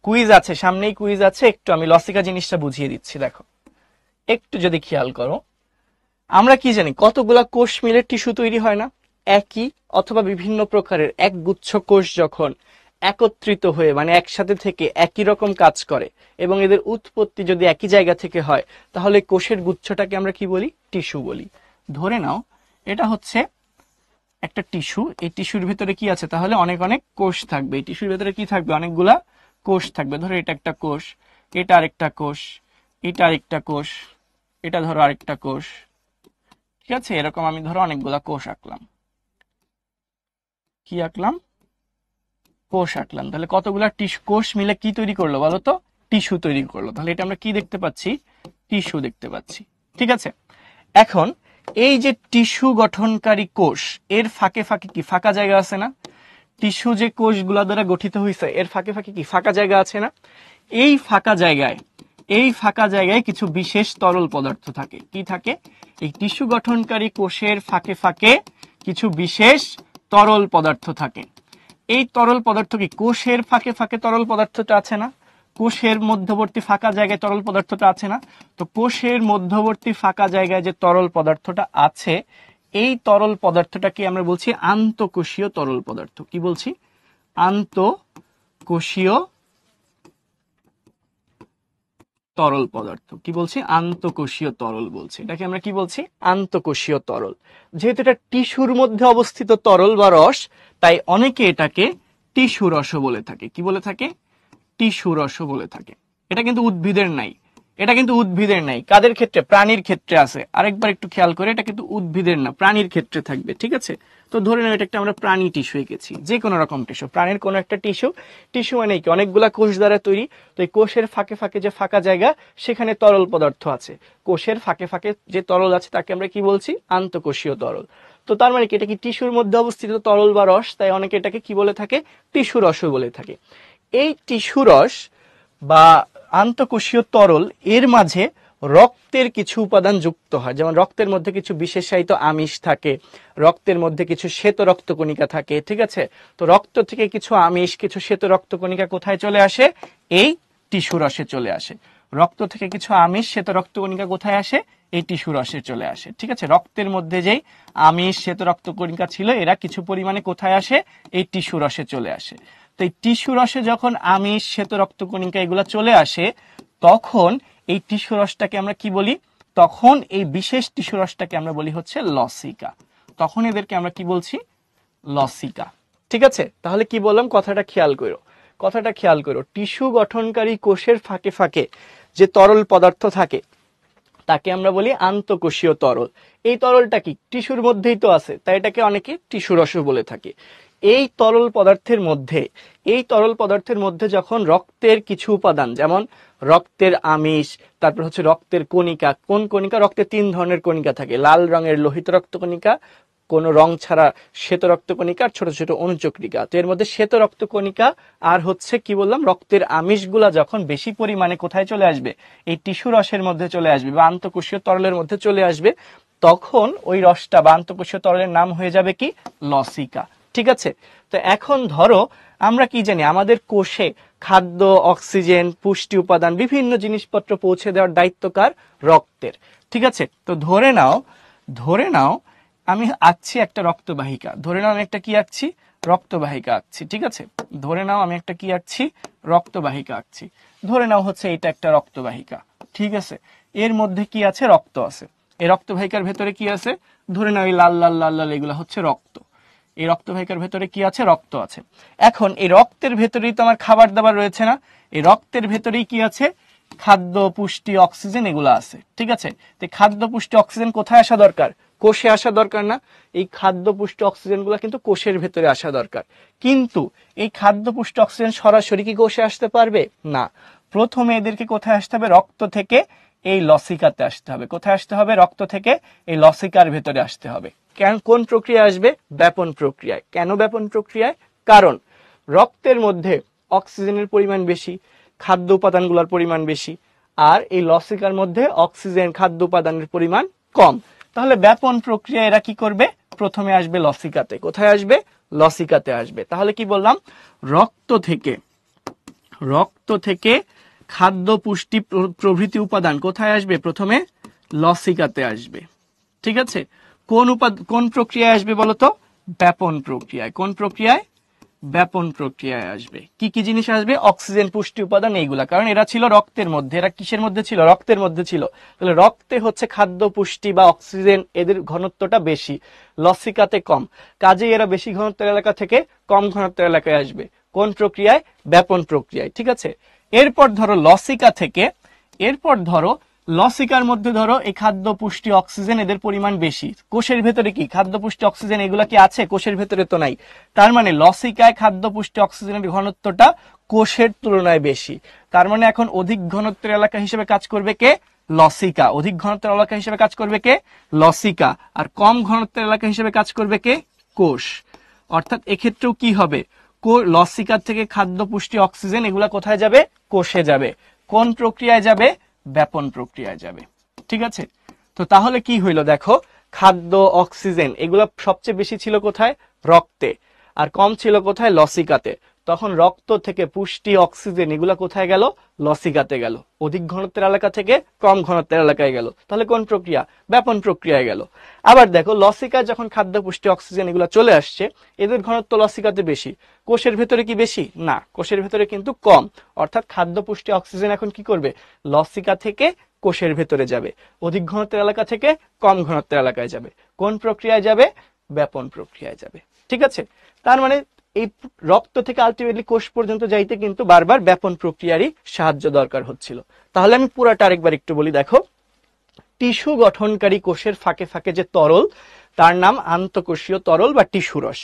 কুইজ আছে, সামনেই কুইজ আছে, একটু আমি লসিকা জিনিসটা বুঝিয়ে দিচ্ছি। দেখো একটু যদি খেয়াল করো, আমরা কি জানি কতগুলা কোষ মিলে টিস্যু তৈরি হয় না, একই অথবা বিভিন্ন প্রকারের একগুচ্ছ কোষ যখন একত্রিত হয়ে মানে একসাথে থেকে একই রকম কাজ করে এবং এদের উৎপত্তি যদি একই জায়গা থেকে হয়, তাহলে কোষের গুচ্ছটাকে আমরা কি বলি, টিস্যু বলি। ধরে নাও এটা হচ্ছে একটা টিস্যু, এই টিস্যুর ভিতরে কি আছে, তাহলে অনেক অনেক কোষ থাকবে, এই টিস্যুর ভিতরে কি থাকবে, অনেকগুলা কোষ থাকবে। ধরো এটা একটা কোষ, এটা আরেকটা কোষ, এটা আরেকটা কোষ, এটা ধরো আরেকটা কোষ, ঠিক আছে। এরকম আমি ধরো অনেকগুলা কোষ আঁকলাম, কি আঁকলাম, কোষ আঁকলাম, তাহলে কতগুলা কোষ মিলে কি তৈরি করলো বলো তো? টিস্যু তৈরি করলো। তাহলে এটা আমরা কি দেখতে পাচ্ছি? টিস্যু দেখতে পাচ্ছি। ঠিক আছে, এখন এই যে টিস্যু গঠনকারী কোষ, এর ফাঁকে ফাঁকে কি ফাঁকা জায়গা আছে না? টিস্যু যে কোষগুলা দ্বারা গঠিত হয়েছে এর ফাঁকে ফাঁকে কি ফাঁকা জায়গা আছে না? এই ফাঁকা জায়গায় কিছু বিশেষ তরল পদার্থ থাকে। কি থাকে? এই টিস্যু গঠনকারী কোষের ফাঁকে ফাঁকে কিছু বিশেষ তরল পদার্থ থাকে। এই তরল পদার্থ কি কোষের ফাঁকে ফাঁকে তরল পদার্থটা আছে না? কোষের মধ্যবর্তী ফাঁকা জায়গায় তরল পদার্থটা আছে না? তো কোষের মধ্যবর্তী ফাঁকা জায়গায় যে তরল পদার্থটা আছে, এই তরল পদার্থটাকে আমরা বলছি আন্তঃকোষীয় তরল পদার্থ। কি বলছি? আন্তঃকোষীয় তরল পদার্থ। কি বলছি? আন্তঃকোষীয় তরল বলছি। এটাকে আমরা কি বলছি? আন্তঃকোষীয় তরল। যেহেতু এটা টিস্যুর মধ্যে অবস্থিত তরল বা রস, তাই অনেকে এটাকে টিস্যু রসও বলে থাকে। কি বলে থাকে? টিস্যু রসও বলে থাকে। এটা কিন্তু উদ্ভিদের নাই, কাদের ক্ষেত্রে? প্রাণীর ক্ষেত্রে আছে। আরেকবার একটু খেয়াল করে, এটা কিন্তু উদ্ভিদের না, প্রাণীর ক্ষেত্রে থাকবে। ঠিক আছে, তো ধরে নাও এটা একটা আমরা প্রাণী টিস্যু এঁকেছি, যে কোনো রকম টিস্যু, প্রাণীর কোনো একটা টিস্যু মানে কি অনেকগুলা কোষ দ্বারা তৈরি। তো এই কোষের ফাঁকে ফাঁকে যে ফাঁকা জায়গা, সেখানে তরল পদার্থ আছে। কোষের ফাঁকে ফাঁকে যে তরল আছে তাকে আমরা কি বলছি? আন্তঃকোষীয় তরল। তো তার মানে কি এটা কি টিস্যুর মধ্যে অবস্থিত তরল বা রস, তাই অনেকে এটাকে কি বলে থাকে? টিস্যু রসও বলে থাকে। এই টিস্যু রস বা আন্তঃকোষীয় তরল এর মাঝে রক্তের কিছু উপাদান যুক্ত হয়। যেমন রক্তের মধ্যে কিছু বিশেষায়িত আমিষ থাকে, রক্তের মধ্যে কিছু শ্বেত রক্তকণিকা থাকে। ঠিক আছে, তো রক্ত থেকে কিছু আমিষ, কিছু শ্বেত রক্তকণিকা কোথায় চলে আসে? এই টিস্যু রসে চলে আসে। রক্ত থেকে কিছু আমিষ, শ্বেত রক্তকণিকা কোথায় আসে? এই টিস্যু রসে চলে আসে। ঠিক আছে, রক্তের মধ্যে যেই আমিষ, শ্বেত রক্তকণিকা ছিল, এরা কিছু পরিমাণে কোথায় আসে? এই টিস্যু রসে চলে আসে। তো এই টিস্যু রসে যখন আমিষ, শ্বেত রক্তকণিকা এগুলা চলে আসে, তখন এই টিস্যু রসটাকে আমরা কি বলি? তখন এই বিশেষ টিস্যু রসটাকে আমরা বলি হচ্ছে লসিকা। তখন এদেরকে আমরা কি বলছি? লসিকা। ঠিক আছে, তাহলে কি বললাম? কথাটা খেয়াল করো। টিস্যু গঠনকারী কোষের ফাঁকে ফাঁকে যে তরল পদার্থ থাকে তাকে আমরা বলি আন্তঃকোষীয় তরল। এই তরলটা কি টিস্যুর মধ্যেই তো আছে, তাই এটাকে অনেকে টিস্যু রসও বলে থাকে। এই তরল পদার্থের মধ্যে যখন রক্তের কিছু উপাদান, যেমন রক্তের আমিষ, তারপর হচ্ছে রক্তের কণিকা। কোন কণিকা? রক্তে 3 ধরনের কণিকা থাকে, লাল রঙের লোহিত রক্তকণিকা, কোনো রং ছাড়া শ্বেত রক্তকণিকা, ছোট ছোট অনুচক্রিকা। তো এর মধ্যে শ্বেত রক্তকণিকা আর হচ্ছে কি বললাম, রক্তের আমিষগুলা যখন বেশি পরিমাণে কোথায় চলে আসবে? এই টিস্যু রসের মধ্যে চলে আসবে বা আন্তঃকোষীয় তরলের মধ্যে চলে আসবে, তখন ওই রসটা বা আন্তঃকোষীয় তরলের নাম হয়ে যাবে কি? লসিকা। ঠিক আছে, তো এখন ধরো আমরা কি জানি? আমাদের কোষে খাদ্য, অক্সিজেন, পুষ্টি উপাদান, বিভিন্ন জিনিসপত্র পৌঁছে দেওয়ার দায়িত্ব কার? রক্তের। ঠিক আছে, তো ধরে নাও আমি আঁকছি একটা রক্তবাহিকা। ধরে নাও আমি একটা কি আঁকছি? রক্তবাহিকা আঁকছি। ঠিক আছে, ধরে নাও আমি একটা কি আঁকছি? রক্তবাহিকা আঁকছি। ধরে নাও হচ্ছে এটা একটা রক্তবাহিকা। ঠিক আছে, এর মধ্যে কি আছে? রক্ত আছে। এই রক্তবাহিকার ভেতরে কি আছে? ধরে নাও এই লাল লাল লাল লাল এগুলো হচ্ছে রক্ত। এই রক্তবাহিকার ভেতরে কি আছে? রক্ত আছে। এখন এই রক্তের ভেতরেই তো আমার খাবার দাবার রয়েছে না? এই রক্তের ভেতরেই কি আছে? খাদ্য, পুষ্টি, অক্সিজেন এগুলো আছে। ঠিক আছে, তো খাদ্য, পুষ্টি, অক্সিজেন কোথায় আসা দরকার? কোষে আসা দরকার না? এই খাদ্য, পুষ্টি, অক্সিজেন গুলা কিন্তু কোষের ভেতরে আসা দরকার। কিন্তু এই খাদ্য, পুষ্টি, অক্সিজেন সরাসরি কি কোষে আসতে পারবে না? প্রথমে এদেরকে কোথায় আসতে হবে? রক্ত থেকে এই লসিকাতে আসতে হবে। কোথায় আসতে হবে? রক্ত থেকে এই লসিকার ভেতরে আসতে হবে। কোন প্রক্রিয়া আসবে? ব্যাপন প্রক্রিয়ায়। কেন ব্যাপন প্রক্রিয়ায়? কারণ রক্তের মধ্যে অক্সিজেনের পরিমাণ বেশি, খাদ্য উপাদানগুলোর পরিমাণ বেশি, আর এই লসিকার মধ্যে অক্সিজেন, খাদ্য উপাদানের পরিমাণ কম। তাহলে ব্যাপন প্রক্রিয়া এরা কি করবে? প্রথমে আসবে লসিকাতে। কোথায় আসবে? লসিকাতে আসবে। তাহলে কি বললাম? রক্ত থেকে খাদ্য, পুষ্টি প্রভৃতি উপাদান কোথায় আসবে? প্রথমে লসিকাতে আসবে। ঠিক আছে, কোন প্রক্রিয়ায় আসবে বলতো? ব্যাপন প্রক্রিয়ায়। কোন প্রক্রিয়ায়? ব্যাপন প্রক্রিয়ায় আসবে। কি কি জিনিস আসবে? অক্সিজেন, পুষ্টি উপাদান এইগুলা। কারণ এরা ছিল রক্তের মধ্যে। এরা কিসের মধ্যে ছিল? রক্তের মধ্যে ছিল। তাহলে রক্তে হচ্ছে খাদ্য, পুষ্টি বা অক্সিজেন, এদের ঘনত্বটা বেশি, লসিকাতে কম। কাজেই এরা বেশি ঘনত্বের এলাকা থেকে কম ঘনত্বের এলাকায় আসবে। কোন প্রক্রিয়ায়? ব্যাপন প্রক্রিয়ায়। ঠিক আছে, এরপর ধরো লসিকার মধ্যে ধরো এই খাদ্য পুষ্টি অক্সিজেন এদের পরিমাণ বেশি, কোষের ভেতরে কি খাদ্য পুষ্টি অক্সিজেন এগুলা কি আছে? কোষের ভেতরে তো নাই। তার মানে লসিকায় খাদ্য পুষ্টি অক্সিজেনের ঘনত্বটা কোষের তুলনায় বেশি। তার মানে এখন অধিক ঘনত্বের এলাকা হিসেবে কাজ করবে কে? লসিকা। অধিক ঘনত্বের এলাকা হিসেবে কাজ করবে কে? লসিকা। আর কম ঘনত্বের এলাকা হিসেবে কাজ করবে কে? কোষ। অর্থাৎ এক্ষেত্রেও কি হবে, লসিকার থেকে খাদ্য পুষ্টি অক্সিজেন এগুলা কোথায় যাবে? কোষে যাবে। কোন প্রক্রিয়ায় যাবে? ব্যাপন প্রক্রিয়ায় যাবে। ঠিক আছে, তো তাহলে কি হইলো দেখো, খাদ্য অক্সিজেন এগুলা সবচেয়ে বেশি ছিল কোথায়? রক্তে। আর কম ছিল কোথায়? লসিকাতে। তখন রক্ত থেকে পুষ্টি অক্সিজেন এগুলা কোথায় গেল? লসিকাতে গেল। অধিক ঘনত্বের এলাকা থেকে কম ঘনত্বের এলাকায় গেল। তাহলে কোন প্রক্রিয়া? ব্যাপন প্রক্রিয়ায় গেল। আবার দেখো লসিকায় যখন খাদ্য পুষ্টি অক্সিজেন এগুলা চলে আসছে, এদের ঘনত্ব লসিকাতে বেশি, কোষের ভেতরে কি বেশি? না, কোষের ভেতরে কিন্তু কম। অর্থাৎ খাদ্য পুষ্টি অক্সিজেন এখন কি করবে? লসিকা থেকে কোষের ভেতরে যাবে, অধিক ঘনত্বের এলাকা থেকে কম ঘনত্বের এলাকায় যাবে। কোন প্রক্রিয়ায় যাবে? ব্যাপন প্রক্রিয়ায় যাবে। ঠিক আছে, তার মানে এই রক্ত থেকে আলটিমেটলি কোষ পর্যন্ত যাইতে কিন্তু বারবার ব্যাপন প্রক্রিয়ারই সাহায্য দরকার হচ্ছিল। তাহলে আমি পুরাটা আরেকবার একটু বলি। দেখো, টিস্যু গঠনকারী কোষের ফাঁকে ফাঁকে যে তরল, তার নাম আন্তঃকোষীয় তরল বা টিস্যুরস।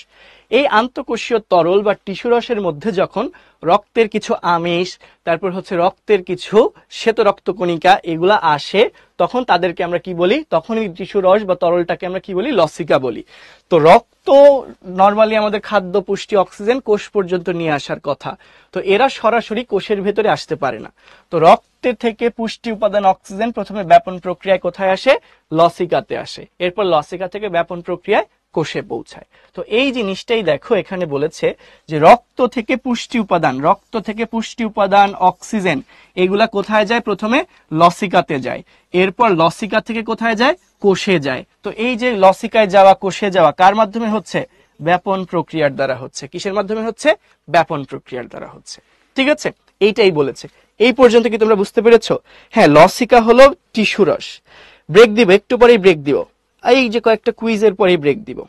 এই আন্তঃকোষীয় তরল বা টিস্যুরসের মধ্যে যখন রক্তের কিছু আমিষ, তারপর হচ্ছে রক্তের কিছু শ্বেত রক্তকণিকা এগুলা আসে, তখন তাদেরকে আমরা কি বলি? তখন এই টিস্যুরস বা তরলটাকে আমরা কি বলি? লসিকা বলি। তো রক্ত নরমালি আমাদের খাদ্য পুষ্টি অক্সিজেন কোষ পর্যন্ত নিয়ে আসার কথা, তো এরা সরাসরি কোষের ভেতরে আসতে পারে না। তো রক্তের থেকে পুষ্টি উপাদান অক্সিজেন প্রথমে ব্যাপন প্রক্রিয়ায় কোথায় আসে? লসিকাতে আসে। এরপর লসিকা থেকে ব্যাপন প্রক্রিয়ায় কোষে পৌঁছায়। তো এই জিনিসটাই দেখো এখানে বলেছে যে রক্ত থেকে পুষ্টি উপাদান অক্সিজেন এগুলা কোথায় যায়? প্রথমে লসিকাতে যায়, এরপর লসিকা থেকে কোথায় যায়? কোষে যায়। তো এই যে লসিকায় যাওয়া, কোষে যাওয়া কার মাধ্যমে হচ্ছে? ব্যাপন প্রক্রিয়ার দ্বারা হচ্ছে। কিসের মাধ্যমে হচ্ছে? ব্যাপন প্রক্রিয়ার দ্বারা হচ্ছে। ঠিক আছে, এইটাই বলেছে। এই পর্যন্ত কি তোমরা বুঝতে পেরেছো? হ্যাঁ, লসিকা হলো টিস্যুরস। ব্রেক দিব, একটু পরেই ব্রেক দিব। এই যে কয়েকটা কুইজের পরেই ব্রেক দিব।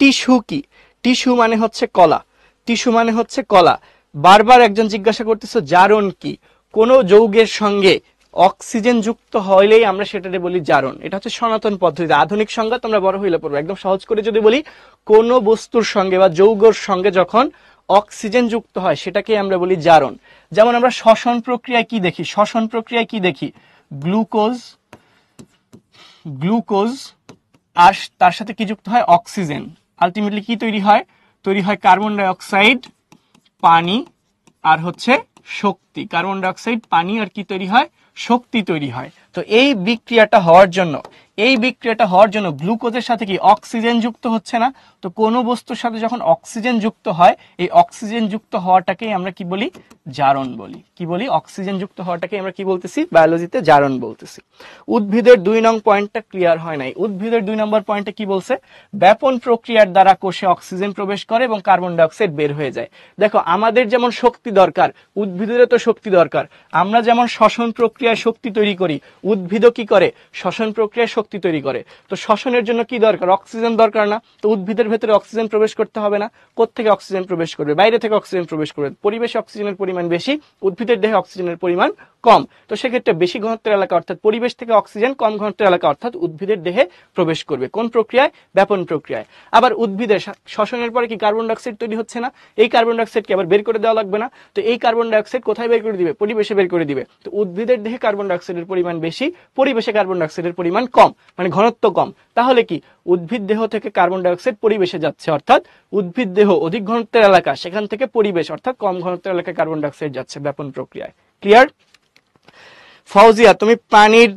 টিস্যু কি? টিস্যু মানে হচ্ছে কলা। টিস্যু মানে হচ্ছে কলা। বারবার একজন জিজ্ঞাসা করতেছো জারণ কি? কোন যৌগের সঙ্গে অক্সিজেন যুক্ত হইলেই আমরা সেটাকে বলি জারণ। এটা হচ্ছে সনাতন পদ্ধতি। আধুনিক সংজ্ঞা তোমরা বড় হইলে পড়বে। একদম সহজ করে যদি বলি, কোন বস্তুর সঙ্গে বা যৌগের সঙ্গে যখন অক্সিজেন যুক্ত হয় সেটাকে আমরা বলি জারণ। যেমন আমরা শ্বসন প্রক্রিয়ায় কি দেখি? শ্বসন প্রক্রিয়ায় কি দেখি? গ্লুকোজ আর তার সাথে কি যুক্ত হয়? অক্সিজেন। আলটিমেটলি কি তৈরি হয়? তৈরি হয় কার্বন ডাই অক্সাইড, পানি আর হচ্ছে শক্তি। কার্বন ডাই অক্সাইড, পানি আর কি তৈরি হয়? শক্তি তৈরি হয়। তো এই বিক্রিয়াটা হওয়ার জন্য গ্লুকোজের সাথে কি অক্সিজেন যুক্ত হচ্ছে না? তো কোনো বস্তুর সাথে যখন অক্সিজেন যুক্ত হয়, এই অক্সিজেন যুক্ত হওয়াটাকেই আমরা কি বলি? জারণ বলি। কি বলি? অক্সিজেন যুক্ত হওয়াটাকে আমরা কি বলতেছি? বায়োলজিতে জারণ বলতেছি। উদ্ভিদের 2 নং পয়েন্টটা ক্লিয়ার হয় নাই। উদ্ভিদের 2 নম্বর পয়েন্টে কি বলছে? ব্যাপন প্রক্রিয়ার দ্বারা কোষে অক্সিজেন প্রবেশ করে এবং কার্বন ডাই অক্সাইড বের হয়ে যায়। দেখো, আমাদের যেমন শক্তি দরকার, উদ্ভিদেরও তো শক্তি দরকার। আমরা যেমন শ্বসন প্রক্রিয়ায় শক্তি তৈরি করি, উদ্ভিদও কি করে? শ্বসন প্রক্রিয়ায় শক্তি তৈরি করে। তো শ্বসনের জন্য কি দরকার? অক্সিজেন দরকার না? তো উদ্ভিদের ভেতরে অক্সিজেন প্রবেশ করতে হবে না? কোত্থেকে অক্সিজেন প্রবেশ করবে? বাইরে থেকে অক্সিজেন প্রবেশ করবে। পরিবেশে অক্সিজেনের পরিমাণ বেশি, উদ্ভিদের দেহে অক্সিজেনের পরিমাণ কম। তো সেক্ষেত্রে বেশি ঘনত্বের এলাকা অর্থাৎ পরিবেশ থেকে অক্সিজেন, কম ঘনত্বের এলাকা অর্থাৎ উদ্ভিদের দেহে প্রবেশ করবে। কোন প্রক্রিয়ায়? ব্যাপন প্রক্রিয়ায়। আবার উদ্ভিদের শ্বসনের পরে কি কার্বন ডাই অক্সাইড তৈরি হচ্ছে না? এই কার্বন ডাই অক্সাইড কি আবার বের করে দেওয়া লাগবে না? তো এই কার্বন ডাই অক্সাইড কোথায় বের করে দিবে? পরিবেশে বের করে দিবে। তো উদ্ভিদের দেহে কার্বন ডাই অক্সাইডের পরিমাণ বেশি, পরিবেশে কার্বন ডাই অক্সাইডের পরিমাণ কম, মানে ঘনত্ব কম। তাহলে কি উদ্ভিদ দেহ থেকে কার্বন ডাই অক্সাইড পরিবেশে যাচ্ছে, অর্থাৎ উদ্ভিদ দেহ অধিক ঘনত্বের এলাকা, সেখান থেকে পরিবেশ অর্থাৎ কম ঘনত্বের এলাকায় কার্বন ডাই অক্সাইড যাচ্ছে ব্যাপন প্রক্রিয়ায়। ক্লিয়ার? ফাউজিয়া, তুমি পানির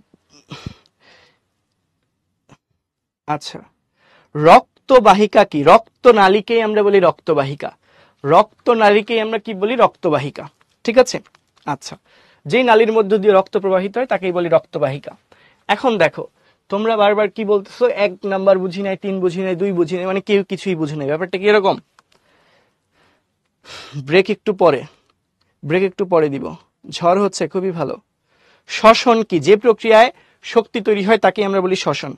আচ্ছা, রক্তবাহিকা কি? রক্তনালীকেই আমরা বলি রক্তবাহিকা। রক্তনালীকেই আমরা কি বলি? রক্তবাহিকা। ঠিক আছে, আচ্ছা, যেই নালীর মধ্য দিয়ে রক্ত প্রবাহিত হয় তাকেই বলি রক্তবাহিকা। এখন দেখো, তোমরা বারবার কি বলতেছো? 1 নাম্বার বুঝি নাই, 3 বুঝি নাই, 2 বুঝি নাই, মানে কেউ কিছুই বুঝে নাই। ব্যাপারটা কি এরকম? ব্রেক একটু পরে দিব। ঝড় হচ্ছে, খুবই ভালো। শ্বসন কি? যে প্রক্রিয়ায় শক্তি তৈরি হয় তাকে আমরা বলি শ্বসন।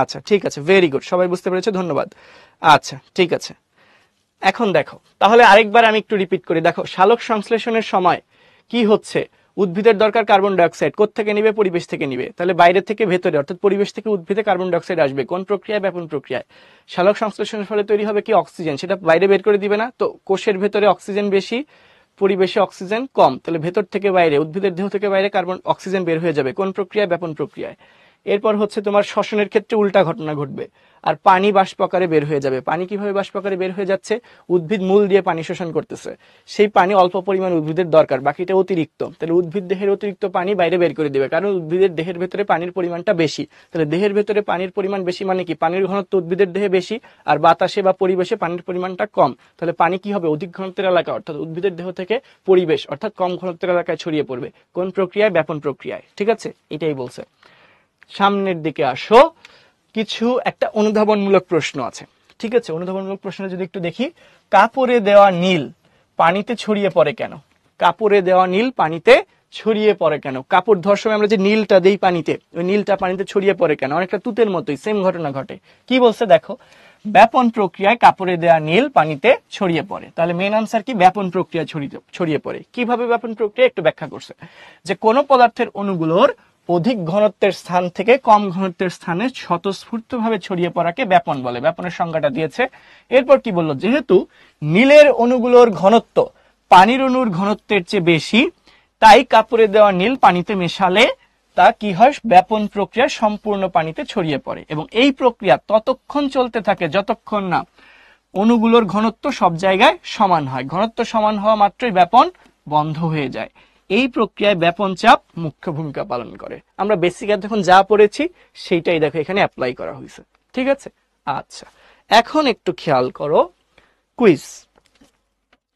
আচ্ছা, ঠিক আছে, ভেরি গুড, সবাই বুঝতে পেরেছে, ধন্যবাদ। আচ্ছা, ঠিক আছে। এখন দেখো, তাহলে আরেকবার আমি একটু রিপিট করি। দেখো, সালোক সংশ্লেষণের সময় কি হচ্ছে? উদ্ভিদের দরকার কার্বন ডাইঅক্সাইড, কোত্থেকে নিবে? পরিবেশ থেকে নিবে। তাহলে বাইরে থেকে ভেতরে অর্থাৎ পরিবেশ থেকে উদ্ভিদে কার্বন ডাইঅক্সাইড আসবে কোন প্রক্রিয়ায়? ব্যাপন প্রক্রিয়ায়। সালোক সংশ্লেষণের ফলে তৈরি হবে কি? অক্সিজেন, সেটা বাইরে বের করে দিবে না। তো কোষের ভেতরে অক্সিজেন বেশি, পরিবেশে অক্সিজেন কম, তাহলে ভেতর থেকে বাইরে, উদ্ভিদের দেহ থেকে বাইরে কার্বন অক্সিজেন বের হয়ে যাবে কোন প্রক্রিয়ায়? ব্যাপন প্রক্রিয়ায়। এরপর হচ্ছে তোমার শ্বসনের ক্ষেত্রে উল্টা ঘটনা ঘটবে, আর পানি বাষ্প আকারে বের হয়ে যাবে। পানি কিভাবে বাষ্প আকারে বের হয়ে যাচ্ছে? উদ্ভিদ মূল দিয়ে পানি শোষণ করতেছে, সেই পানি অল্প পরিমাণ উদ্ভিদের দরকার, বাকিটা অতিরিক্ত। তাহলে উদ্ভিদ দেহের অতিরিক্ত পানি বাইরে বের করে দিবে, কারণ উদ্ভিদের দেহের ভেতরে পানির পরিমাণটা বেশি। তাহলে দেহের ভেতরে পানির পরিমাণ বেশি মানে কি? পানির ঘনত্ব উদ্ভিদের দেহে বেশি, আর বাতাসে বা পরিবেশে পানির পরিমাণটা কম। তাহলে পানি কি হবে? অধিক ঘনত্বের এলাকা অর্থাৎ উদ্ভিদের দেহ থেকে পরিবেশ অর্থাৎ কম ঘনত্বের এলাকায় ছড়িয়ে পড়বে কোন প্রক্রিয়ায়? ব্যাপন প্রক্রিয়ায়। ঠিক আছে, এটাই বলছে। সামনের দিকে আসো, কিছু একটা অনুধাবনমূলক প্রশ্ন আছে। ঠিক আছে, অনুধাবনমূলক প্রশ্ন যদি একটু দেখি। কাপড়ে দেওয়া নীল পানিতে ছড়িয়ে পড়ে কেন? কাপড়ে দেওয়া নীল পানিতে ছড়িয়ে পড়ে কেন? কাপড় ধোয়ার সময় আমরা যে নীলটা দেই পানিতে, ওই নীলটা পানিতে ছড়িয়ে পড়ে কেন? অনেকটা তুতের মতোই সেম ঘটনা ঘটে। কি বলছে দেখো, ব্যাপন প্রক্রিয়ায় কাপড়ে দেওয়া নীল পানিতে ছড়িয়ে পড়ে। তাহলে মেন আনসার কি? ব্যাপন প্রক্রিয়া ছড়িয়ে পড়ে। কিভাবে ব্যাপন প্রক্রিয়া একটু ব্যাখ্যা করছে, যে কোনো পদার্থের অণুগুলোর অধিক ঘনত্বের স্থান থেকে কম ঘনত্বের স্থানে স্বতঃস্ফূর্তভাবে ছড়িয়ে পড়াকে ব্যাপন বলে। ব্যাপনের সংজ্ঞাটা দিয়েছে। এরপর কি বললো, যেহেতু নীলের অণুগুলোর ঘনত্ব পানির অণুর ঘনত্বের চেয়ে বেশি, তাই কাপড়ে দেওয়া নীল পানিতে মেশালে তা কি হয়? ব্যাপন প্রক্রিয়া সম্পূর্ণ পানিতে ছড়িয়ে পড়ে, এবং এই প্রক্রিয়া ততক্ষণ চলতে থাকে যতক্ষণ না অণুগুলোর ঘনত্ব সব জায়গায় সমান হয়। ঘনত্ব সমান হওয়া মাত্রই ব্যাপন বন্ধ হয়ে যায়। এই প্রক্রিয়ায় ব্যাপন চাপ মুখ্য ভূমিকা পালন করে। আমরা বেসিক এখন যা পড়েছি সেইটাই দেখো এখানে অ্যাপ্লাই করা হয়েছে। ঠিক আছে, আচ্ছা এখন একটু খেয়াল করো কুইজ।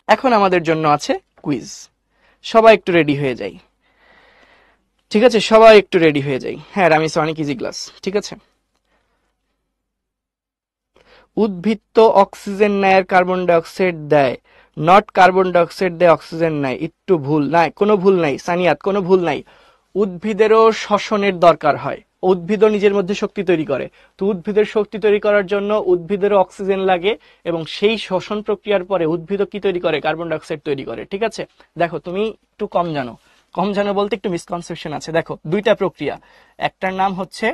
এখন আমাদের জন্য আছে কুইজ। সবাই একটু রেডি হয়ে যাই। ঠিক আছে, সবাই একটু রেডি হয়ে যাই। হ্যাঁ, আমি অনেক ইজি ক্লাস। ঠিক আছে, উদ্ভিদ তো অক্সিজেন নেয় আর কার্বন ডাইঅক্সাইড দেয়, নট কার্বন ডাইঅক্সাইড দেয় অক্সিজেন নেয়। একটু ভুল নাই, কোনো ভুল নাই সানিয়াত, কোনো ভুল নাই। উদ্ভিদেরও শ্বসনের দরকার হয়, উদ্ভিদও নিজের মধ্যে শক্তি তৈরি করে। তো উদ্ভিদের শক্তি তৈরি করার জন্য উদ্ভিদেরও অক্সিজেন লাগে, এবং সেই শ্বসন প্রক্রিয়ার পরে উদ্ভিদও কি তৈরি করে? কার্বন ডাইঅক্সাইড তৈরি করে। ঠিক আছে, দেখো তুমি একটু কম জানো, কম জানো বলতে একটু মিসকনসেপশন আছে। দেখো দুইটা প্রক্রিয়া, একটার নাম হচ্ছে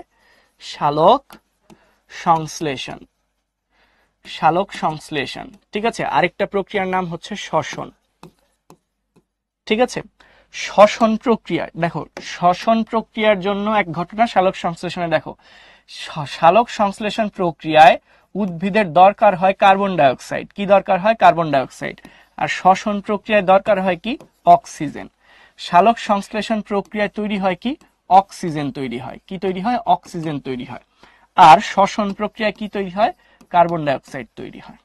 সালোক সংশ্লেষণ, সালোক সংশ্লেষণ। ঠিক আছে, আরেকটা প্রক্রিয়ার নাম হচ্ছে শ্বসন। ঠিক আছে, শ্বসন প্রক্রিয়া দেখো, শ্বসন প্রক্রিয়ার জন্য এক ঘটনা সালোক সংশ্লেষণে দেখো, সালোক সংশ্লেষণ প্রক্রিয়ায় উদ্ভিদের দরকার হয় কার্বন ডাইঅক্সাইড। কি দরকার হয়? Carbon dioxide. আর শ্বসন প্রক্রিয়ায় দরকার হয় কি? অক্সিজেন। সালোক সংশ্লেষণ প্রক্রিয়ায় তৈরি হয় কি? অক্সিজেন তৈরি হয়। কি তৈরি হয়? অক্সিজেন তৈরি হয়। আর শ্বসন প্রক্রিয়ায় কি তৈরি হয়? কার্বন ডাইঅক্সাইড তৈরি হয়।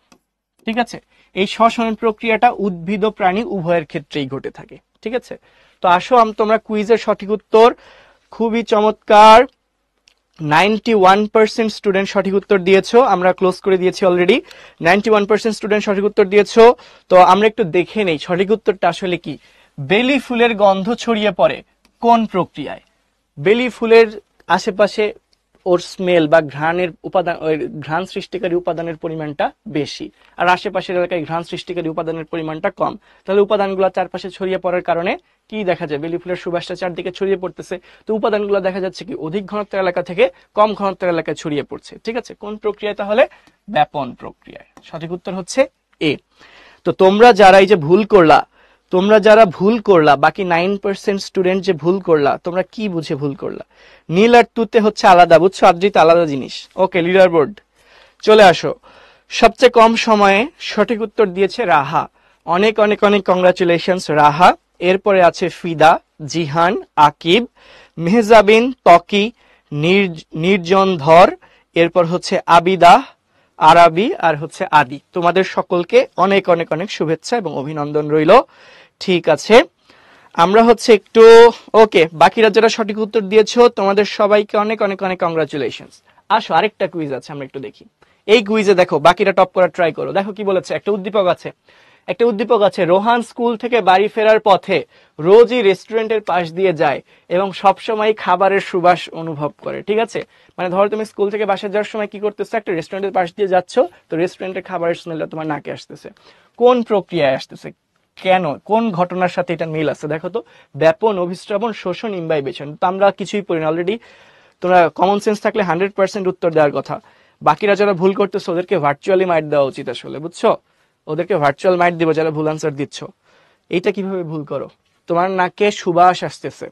ঠিক আছে, এই শ্বসন প্রক্রিয়াটা উদ্ভিদ ও প্রাণী উভয়ের ক্ষেত্রেই ঘটে থাকে। ঠিক আছে, তো আসো তোমরা কুইজের সঠিক উত্তর খুবই চমৎকার 91% স্টুডেন্ট সঠিক উত্তর দিয়েছো। আমরা ক্লোজ করে দিয়েছি অলরেডি। 91% স্টুডেন্ট সঠিক উত্তর দিয়েছো। তো আমরা একটু দেখে নেই সঠিক উত্তরটা আসলে কি। বেলি ফুলের গন্ধ ছড়িয়ে পড়ে কোন প্রক্রিয়ায়? বেলি ফুলের আশেপাশে ওর স্মেল বা ঘ্রাণের উপাদান, ঘ্রাণ সৃষ্টিকারী উপাদানের পরিমাণটা বেশি, আর আশেপাশের এলাকায় ঘ্রাণ সৃষ্টিকারী উপাদানের পরিমাণটা কম। তাহলে উপাদানগুলো চারপাশে ছড়িয়ে পড়ার কারণে কি দেখা যায়? বেলি ফুলের সুবাসটা চারদিকে ছড়িয়ে পড়তেছে। তো উপাদানগুলো দেখা যাচ্ছে কি অধিক ঘনত্বের এলাকা থেকে কম ঘনত্বের এলাকায় ছড়িয়ে পড়ছে। ঠিক আছে, কোন প্রক্রিয়ায়? তাহলে ব্যাপন প্রক্রিয়ায়। সঠিক উত্তর হচ্ছে এ। তো তোমরা যারা এই যে ভুল করলা, তোমরা যারা ভুল করলা, বাকি 9% স্টুডেন্ট যে ভুল করলা, তোমরা কি বুঝে ভুল করলা? নীল আর তুতে হচ্ছে আলাদা, বুঝছো? আদ্রিত আলাদা জিনিস। ওকে, লিডার বোর্ড চলে আসো। সবচেয়ে কম সময়ে সঠিক উত্তর দিয়েছে রাহা। অনেক অনেক অনেক কংগ্রাচুলেশনস রাহা। এরপরে আছে ফিদা, জিহান, আকিব, মেহজাবিন, তকি, নির্জন ধর, এরপর হচ্ছে আবিদা, আরাবি, আর হচ্ছে আদি। তোমাদের সকলকে অনেক অনেক অনেক শুভেচ্ছা এবং অভিনন্দন রইল। ঠিক আছে, আমরা হচ্ছে একটু ওকে, বাকিরা যারা সঠিক উত্তর দিয়েছো তোমাদের সবাইকে অনেক অনেক অনেক কংগ্রাচুলেশনস। আসো আরেকটা কুইজ আছে, আমরা একটু দেখি। এই কুইজে দেখো বাকিরা টপ করার ট্রাই করো। দেখো কি বলেছে, একটা উদ্দীপক আছে, রোহান স্কুল থেকে বাড়ি ফেরার পথে রোজই রেস্টুরেন্টের পাশ দিয়ে যায় এবং সবসময় খাবারের সুবাস অনুভব করে। ঠিক আছে, মানে ধরো তুমি স্কুল থেকে বাসায় যাওয়ার সময় কি করতেছো? একটা রেস্টুরেন্টের পাশ দিয়ে যাচ্ছ, তো রেস্টুরেন্টের খাবারের স্মেলটা তোমার নাকে আসতেছে। কোন প্রক্রিয়ায় আসতেছে? কেন, কোন ঘটনার সাথে এটা মিল আছে দেখো তো। ব্যাপন, অভিস্রবণ, শোষণ, ইমবাইবেশন। তো আমরা কিছুই পড়ি না অলরেডি। তোমরা কমন সেন্স থাকলে 100% উত্তর দেওয়ার কথা। বাকিরা যারা ভুল করতেছো ওদেরকে ভার্চুয়ালি মাইট দেওয়া উচিত আসলে, বুঝছো? ওদেরকে ভার্চুয়াল মাইট দিব যারা ভুল আনসার দিচ্ছ। এইটা কিভাবে ভুল করো? তোমার নাকে সুবাস আসতেছে,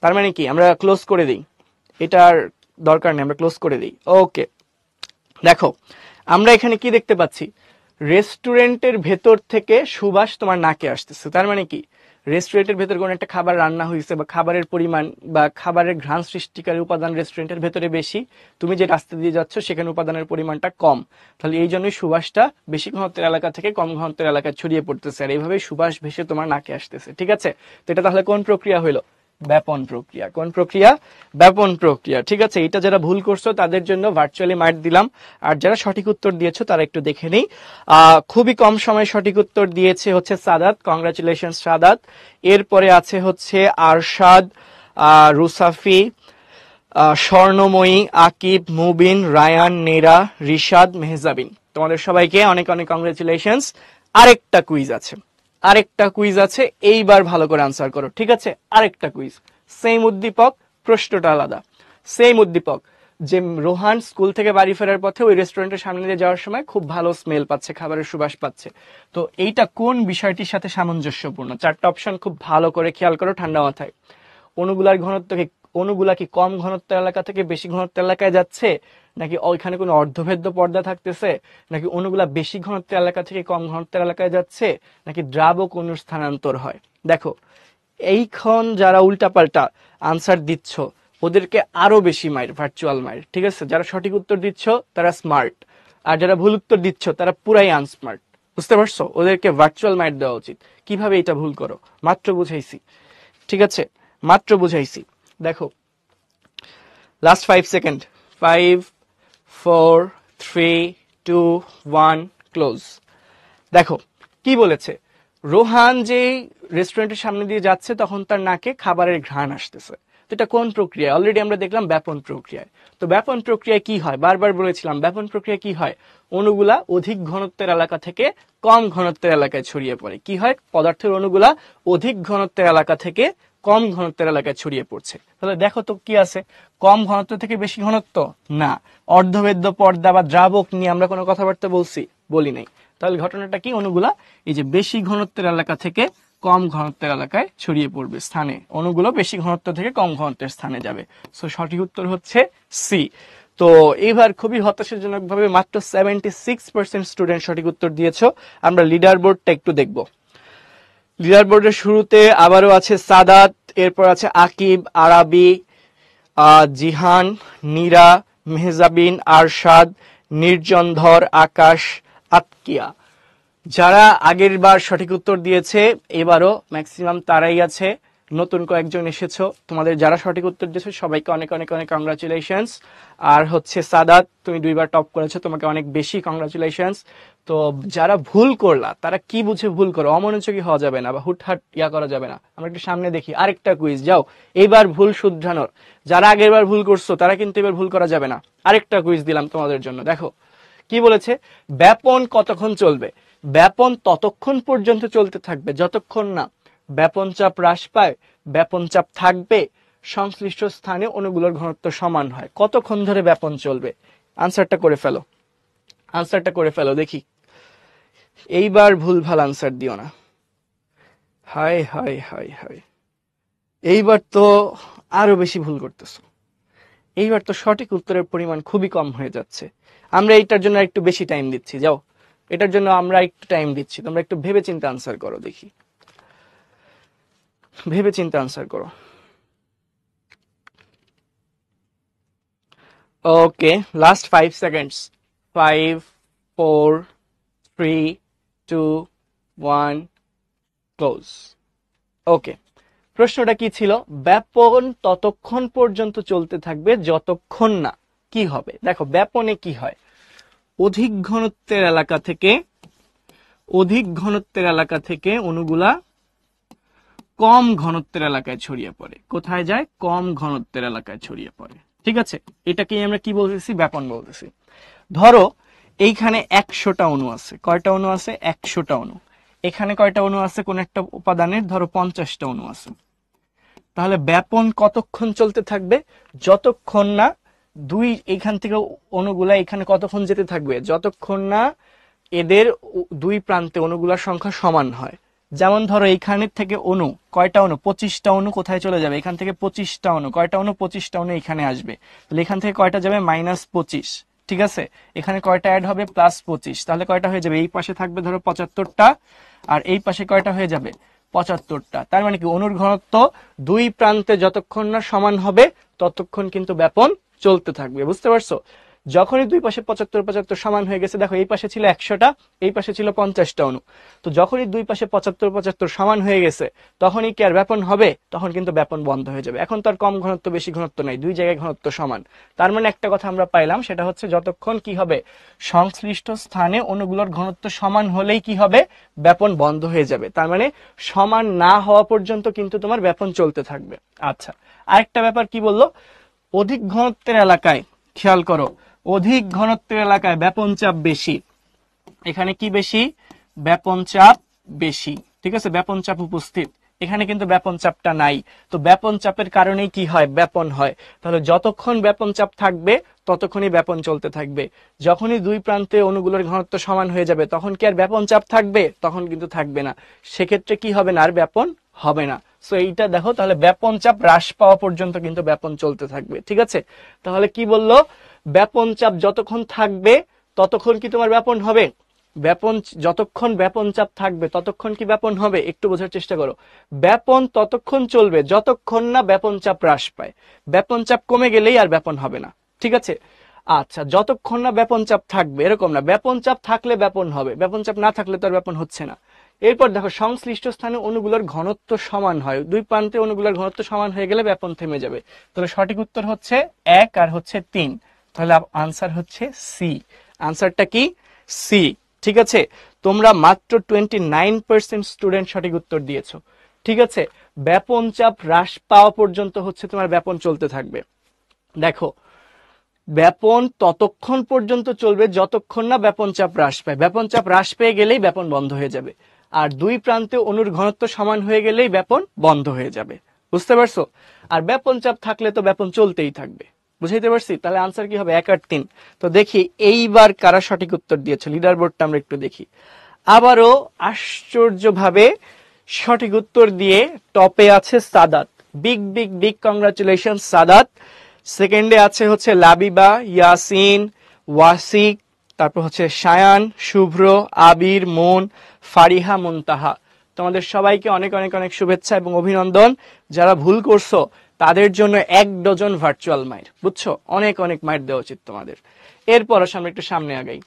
তার মানে কি? আমরা ক্লোজ করে দিই, এটার দরকার নেই, আমরা ক্লোজ করে দিই। ওকে, দেখো আমরা এখানে কি দেখতে পাচ্ছি, রেস্টুরেন্টের ভেতর থেকে সুবাস তোমার নাকে আসতেছে। তার মানে কি রেস্টুরেন্টের ভেতর কোনো একটা খাবার রান্না হয়েছে বা খাবারের পরিমাণ বা খাবারের ঘ্রাণ সৃষ্টিকারী উপাদান রেস্টুরেন্টের ভেতরে বেশি, তুমি যে রাস্তা দিয়ে যাচ্ছ সেখানে উপাদানের পরিমাণটা কম, তাহলে এই জন্যই সুবাসটা বেশি ঘনত্বের এলাকা থেকে কম ঘনত্বের এলাকায় ছড়িয়ে পড়তেছে, আর এইভাবে সুবাস ভেসে তোমার নাকে আসতেছে। ঠিক আছে, তো এটা তাহলে কোন প্রক্রিয়া হইলো? ব্যাপন প্রক্রিয়া। কোন প্রক্রিয়া? ব্যাপন প্রক্রিয়া। ঠিক আছে, এটা যারা ভুল করছো তাদের জন্য ভার্চুয়ালি মার্ক দিলাম, আর যারা সঠিক উত্তর দিয়েছো তারা একটু দেখে নেই। খুবই কম সময়ে সঠিক উত্তর দিয়েছে হচ্ছে সাদাত, কংগ্রাচুলেশন সাদাত। এরপরে আছে হচ্ছে আরশাদ, রুসাফি, স্বর্ণময়ী, আকিব, মুবিন, রায়ান, নেরা, রিশাদ, মেহজাবিন। তোমাদের সবাইকে অনেক অনেক কংগ্রাচুলেশনস। আরেকটা কুইজ আছে, আরেকটা কুইজ আছে, এইবার ভালো করে আনসার করো। ঠিক আছে, আরেকটা কুইজ, সেম উদ্দীপক, প্রশ্নটা আলাদা। সেম উদ্দীপক, যে রোহান স্কুল থেকে বাড়ি ফেরার পথে ওই রেস্টুরেন্টের সামনে দিয়ে যাওয়ার সময় খুব ভালো স্মেল পাচ্ছে, খাবারের সুবাস পাচ্ছে। তো এইটা কোন বিষয়টির সাথে সামঞ্জস্যপূর্ণ? চারটা অপশন খুব ভালো করে খেয়াল করো ঠান্ডা মাথায়। অণুগুলার ঘনত্ব, অণুগুলা কি কম ঘনত্ব এলাকা থেকে বেশি ঘনত্ব এলাকায় যাচ্ছে, নাকি ওইখানে কোনো অর্ধভেদ্য পর্দা থাকতেছে, নাকি অণুগুলা বেশি ঘনত্ব এলাকা থেকে কম ঘনত্ব এলাকায় যাচ্ছে, নাকি দ্রাবক অণুর স্থানান্তর হয়? দেখো এইখন যারা উল্টাপাল্টা আনসার দিচ্ছ ওদেরকে আরো বেশি মাইর, ভার্চুয়াল মাইর। ঠিক আছে, যারা সঠিক উত্তর দিচ্ছ তারা স্মার্ট, আর যারা ভুল উত্তর দিচ্ছ তারা পুরাই আনস্মার্ট। বুঝতে পারছো? ওদেরকে ভার্চুয়াল মাইর দেওয়া উচিত। কিভাবে এটা ভুল করো মাত্র বুঝাইছি। ঠিক আছে, মাত্র বুঝাইছি। দেখো লাস্ট 5 সেকেন্ড, 5 4 3 2 1 ক্লোজ। দেখো কি বলেছে, রোহান যে রেস্টুরেন্টের সামনে দিয়ে যাচ্ছে তখন তার নাকে খাবারের ঘ্রাণ আসতেছে। তো এটা কোন প্রক্রিয়া? অলরেডি আমরা দেখলাম ব্যাপন প্রক্রিয়ায়। তো ব্যাপন প্রক্রিয়ায় কি হয়? বারবার বলেছিলাম ব্যাপন প্রক্রিয়া কি হয়, অণুগুলা অধিক ঘনত্বের এলাকা থেকে কম ঘনত্বের এলাকায় ছড়িয়ে পড়ে। কি হয়? পদার্থের অণুগুলা অধিক ঘনত্বের এলাকা থেকে কম ঘনত্বের এলাকায় ছড়িয়ে পড়ছে। তাহলে দেখো তো কি আছে, কম ঘনত্ব থেকে বেশি ঘনত্ব না, অর্ধবেদ্য পর্দা বা দ্রাবক নিয়ে আমরা কোনো কথাবার্তা বলছি? বলি নাই। তাহলে ঘটনাটা কি, অণুগুলা এই যে বেশি ঘনত্বের এলাকা থেকে কম ঘনত্বের এলাকায় ছড়িয়ে পড়বে স্থানে, অণুগুলো বেশি ঘনত্ব থেকে কম ঘনত্বের স্থানে যাবে। সো সঠিক উত্তর হচ্ছে সি। তো এবার খুবই হতাশাজনক ভাবে মাত্র 76% স্টুডেন্ট সঠিক উত্তর দিয়েছো। আমরা লিডার বোর্ডটা একটু দেখবো। লিডার বোর্ডের শুরুতে আবারও আছে সাদাত, এরপর আছে আকিব, আরাবি, জিহান, নীরা, মেহজাবিন, আরশাদ, নির্জনধর, আকাশ, আতকিয়া। যারা আগের বার সঠিক উত্তর দিয়েছে এবারও ম্যাক্সিমাম তারাই আছে, নতুন কয়েকজন এসেছো। তোমাদের যারা সঠিক উত্তর দিয়েছো সবাইকে অনেক অনেক অনেক কংগ্রাচুলেশনস। আর হচ্ছে সাদাত, তুমি 2বার টপ করেছো, তোমাকে অনেক বেশি কংগ্রাচুলেশনস। তো যারা ভুল করলা তারা কি বুঝে ভুল করো, অমনোযোগী হওয়া যাবে না বা হুটহাট করা যাবে না। আমরা একটু সামনে দেখি, আরেকটা কুইজ যাও এইবার ভুল শুধরানোর। যারা আগের বার ভুল করছো তারা কিন্তু এবার ভুল করা যাবে না। আরেকটা কুইজ দিলাম তোমাদের জন্য। দেখো কি বলেছে, ব্যাপন কতক্ষণ চলবে? ব্যাপন ততক্ষণ পর্যন্ত চলতে থাকবে যতক্ষণ না ব্যাপন চাপ হ্রাস পায়, ব্যাপন চাপ থাকবে, সংশ্লিষ্ট স্থানে অণুগুলোর ঘনত্ব সমান হয়। কতক্ষণ ধরে ব্যাপন চলবে? আনসারটা করে ফেলো, আনসারটা করে ফেলো দেখি। এইবার ভুলভাল আনসার দিও না। হায় হায় হায় হায়, এইবার তো আরো বেশি ভুল করতেছো। এইবার তো সঠিক উত্তরের পরিমাণ খুবই কম হয়ে যাচ্ছে। আমরা এইটার জন্য একটু বেশি টাইম দিচ্ছি, যাও এটার জন্য আমরা একটু টাইম দিচ্ছি, তোমরা একটু ভেবে চিন্তে আনসার করো দেখি, ভেবে চিন্তে আনসার করো। ওকে, লাস্ট 5 সেকেন্ডস, 5 4 3 2 1 ক্লোজ। ওকে, প্রশ্নটা কি ছিল? ব্যাপন ততক্ষণ পর্যন্ত চলতে থাকবে যতক্ষণ না কি হবে। দেখো ব্যাপনে কি হয়, অধিক ঘনত্বের এলাকা থেকে, অধিক ঘনত্বের এলাকা থেকে অণুগুলা কম ঘনত্বের এলাকায় ছড়িয়ে পড়ে। কোথায় যায়? কম ঘনত্বের এলাকায় ছড়িয়ে পড়ে। ঠিক আছে, এটাকে আমরা কি বলতেছি? ব্যাপন বলতেছি। ধরো এইখানে 100টা অণু আছে। কয়টা অণু আছে? 100টা অণু। এখানে কয়টা অণু আছে কোন একটা উপাদানের, ধরো 50টা অণু আছে। তাহলে ব্যাপন কতক্ষণ চলতে থাকবে? যতক্ষণ না এখান থেকে অণুগুলা এখানে কতক্ষণ যেতে থাকবে? যতক্ষণ না এদের দুই প্রান্তে অণুগুলার সংখ্যা সমান হয়। যেমন ধরো এইখানের থেকে অণু, কয়টা অণু? 25টা অণু কোথায় চলে যাবে? এখান থেকে 25টা অণু, কয়টা অণু? 25টা অণু এখানে আসবে। তাহলে এখান থেকে কয়টা যাবে? -25। ঠিক আছে, এখানে কয়টা অ্যাড হবে? +25। তাহলে কয়টা হয়ে যাবে? এই পাশে থাকবে ধরো 75টা, আর এই পাশে কয়টা হয়ে যাবে? 75টা। তার মানে কি, অণুর ঘনত্ব দুই প্রান্তে যতক্ষণ না সমান হবে ততক্ষণ কিন্তু ব্যাপন চলতে থাকবে। বুঝতে পারছো? যখনই দুই পাশে 75 75 সমান হয়ে গেছে, দেখো এই পাশে ছিল 100টা, এই পাশে ছিল 50টা অণু, তো যখনই দুই পাশে 75 75 সমান হয়ে গেছে তখনই কি আর ব্যাপন হবে? তখন কিন্তু ব্যাপন বন্ধ হয়ে যাবে। এখন তো আর কম ঘনত্ব বেশি ঘনত্ব নাই, দুই জায়গায় ঘনত্ব সমান। তার মানে একটা কথা আমরা পাইলাম, সেটা হচ্ছে যতক্ষণ কি হবে, সংশ্লিষ্ট স্থানে অণুগুলোর ঘনত্ব সমান হলেই কি হবে? ব্যাপন বন্ধ হয়ে যাবে। তার মানে সমান না হওয়া পর্যন্ত কিন্তু তোমার ব্যাপন চলতে থাকবে। আচ্ছা, আরেকটা ব্যাপার কি বললো, অধিক ঘনত্বের এলাকায়, খেয়াল করো, অধিক ঘনত্বের এলাকায় ব্যাপন চাপ বেশি। এখানে কি বেশি? ব্যাপন চাপ বেশি। ঠিক আছে, ব্যাপন চাপ উপস্থিত। এখানে কিন্তু ব্যাপন চাপটা নাই। তো ব্যাপন চাপের কারণেই কি হয়? ব্যাপন হয়। তাহলে যতক্ষণ ব্যাপন চাপ থাকবে ততক্ষণই ব্যাপন চলতে থাকবে। যখনই দুই প্রান্তে অণুগুলোর ঘনত্ব সমান হয়ে যাবে তখন কি আর ব্যাপন চাপ থাকবে? তখন কিন্তু থাকবে না। সেক্ষেত্রে কি হবে না? আর ব্যাপন হবে না। সো এইটা দেখো, তাহলে ব্যাপন চাপ হ্রাস পাওয়া পর্যন্ত কিন্তু ব্যাপন চলতে থাকবে। ঠিক আছে, তাহলে কি বললো, ব্যাপন চাপ যতক্ষণ থাকবে ততক্ষণ কি তোমার ব্যাপন হবে? ব্যাপন, যতক্ষণ ব্যাপন চাপ থাকবে ততক্ষণ কি ব্যাপন হবে? একটু বোঝার চেষ্টা করো। ব্যাপন ততক্ষণ চলবে যতক্ষণ না ব্যাপন চাপ হ্রাস পায়। ব্যাপন চাপ কমে গেলেই আর ব্যাপন হবে না। ঠিক আছে, আচ্ছা, যতক্ষণ না ব্যাপন চাপ থাকবে, এরকম না ব্যাপন চাপ থাকলে ব্যাপন হবে, ব্যাপন চাপ না থাকলে তো আর ব্যাপন হচ্ছে না। এরপর দেখো, সংশ্লিষ্ট স্থানে অণুগুলোর ঘনত্ব সমান হয়, দুই প্রান্তে অণুগুলোর ঘনত্ব সমান হয়ে গেলে ব্যাপন থেমে যাবে। তাহলে সঠিক উত্তর হচ্ছে 1 আর হচ্ছে 3। তাহলে আনসার হচ্ছে সি। আনসারটা কি? সি। ঠিক আছে, তোমরা মাত্র 29% স্টুডেন্ট সঠিক উত্তর দিয়েছো। ঠিক আছে, ব্যাপন চাপ হ্রাস পাওয়া পর্যন্ত হচ্ছে তোমার ব্যাপন চলতে থাকবে। দেখো, ব্যাপন ততক্ষণ পর্যন্ত চলবে যতক্ষণ না ব্যাপন চাপ হ্রাস পায়। ব্যাপন চাপ হ্রাস পেয়ে গেলেই ব্যাপন বন্ধ হয়ে যাবে। আর দুই প্রান্তে অণুর ঘনত্ব সমান হয়ে গেলেই ব্যাপন বন্ধ হয়ে যাবে। বুঝতে পারছো? আর ব্যাপন চাপ থাকলে তো ব্যাপন চলতেই থাকবে। বুঝাইতে পারছি? তাহলে আনসার কি হবে? 1 আর 3। তো দেখি এইবার কারা সঠিক উত্তর দিয়েছে, লিডার বোর্ডটা আমরা একটু দেখি। আবারও আশ্চর্যভাবে সঠিক উত্তর দিয়ে টপে আছে Sadat. Big big big congratulation Sadat. সেকেন্ডে আছে হচ্ছে লাবিবা, ইয়াসিন, ওয়াসিক, তারপর হচ্ছে সায়ান, শুভ্র, আবির, মন, ফারিহা, মুনতাহা। তোমাদের সবাইকে অনেক অনেক অনেক শুভেচ্ছা এবং অভিনন্দন। যারা ভুল করছো তাদের জন্য 1 ডজন ভার্চুয়াল মাইর। বুঝছো, অনেক অনেক মাইর দেওয়া উচিত তোমাদের। এরপর আমরা একটু সামনে আগাই।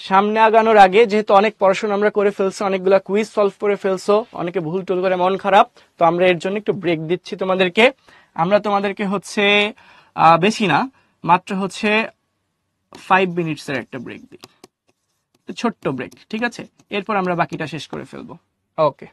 সামনে আগানোর আগে, যেহেতু অনেক পড়াশোনা আমরা করে ফেলছো, অনেকগুলা কুইজ সলভ করে ফেলছো, অনেকে ভুল টুল করে মন খারাপ, তো আমরা এর জন্য একটু ব্রেক দিচ্ছি তোমাদেরকে। আমরা তোমাদেরকে হচ্ছে বেশি না, মাত্র হচ্ছে 5 মিনিটসের একটা ব্রেক দিই, ছোট্ট ব্রেক। ঠিক আছে, এরপর আমরা বাকিটা শেষ করে ফেলবো। ওকে।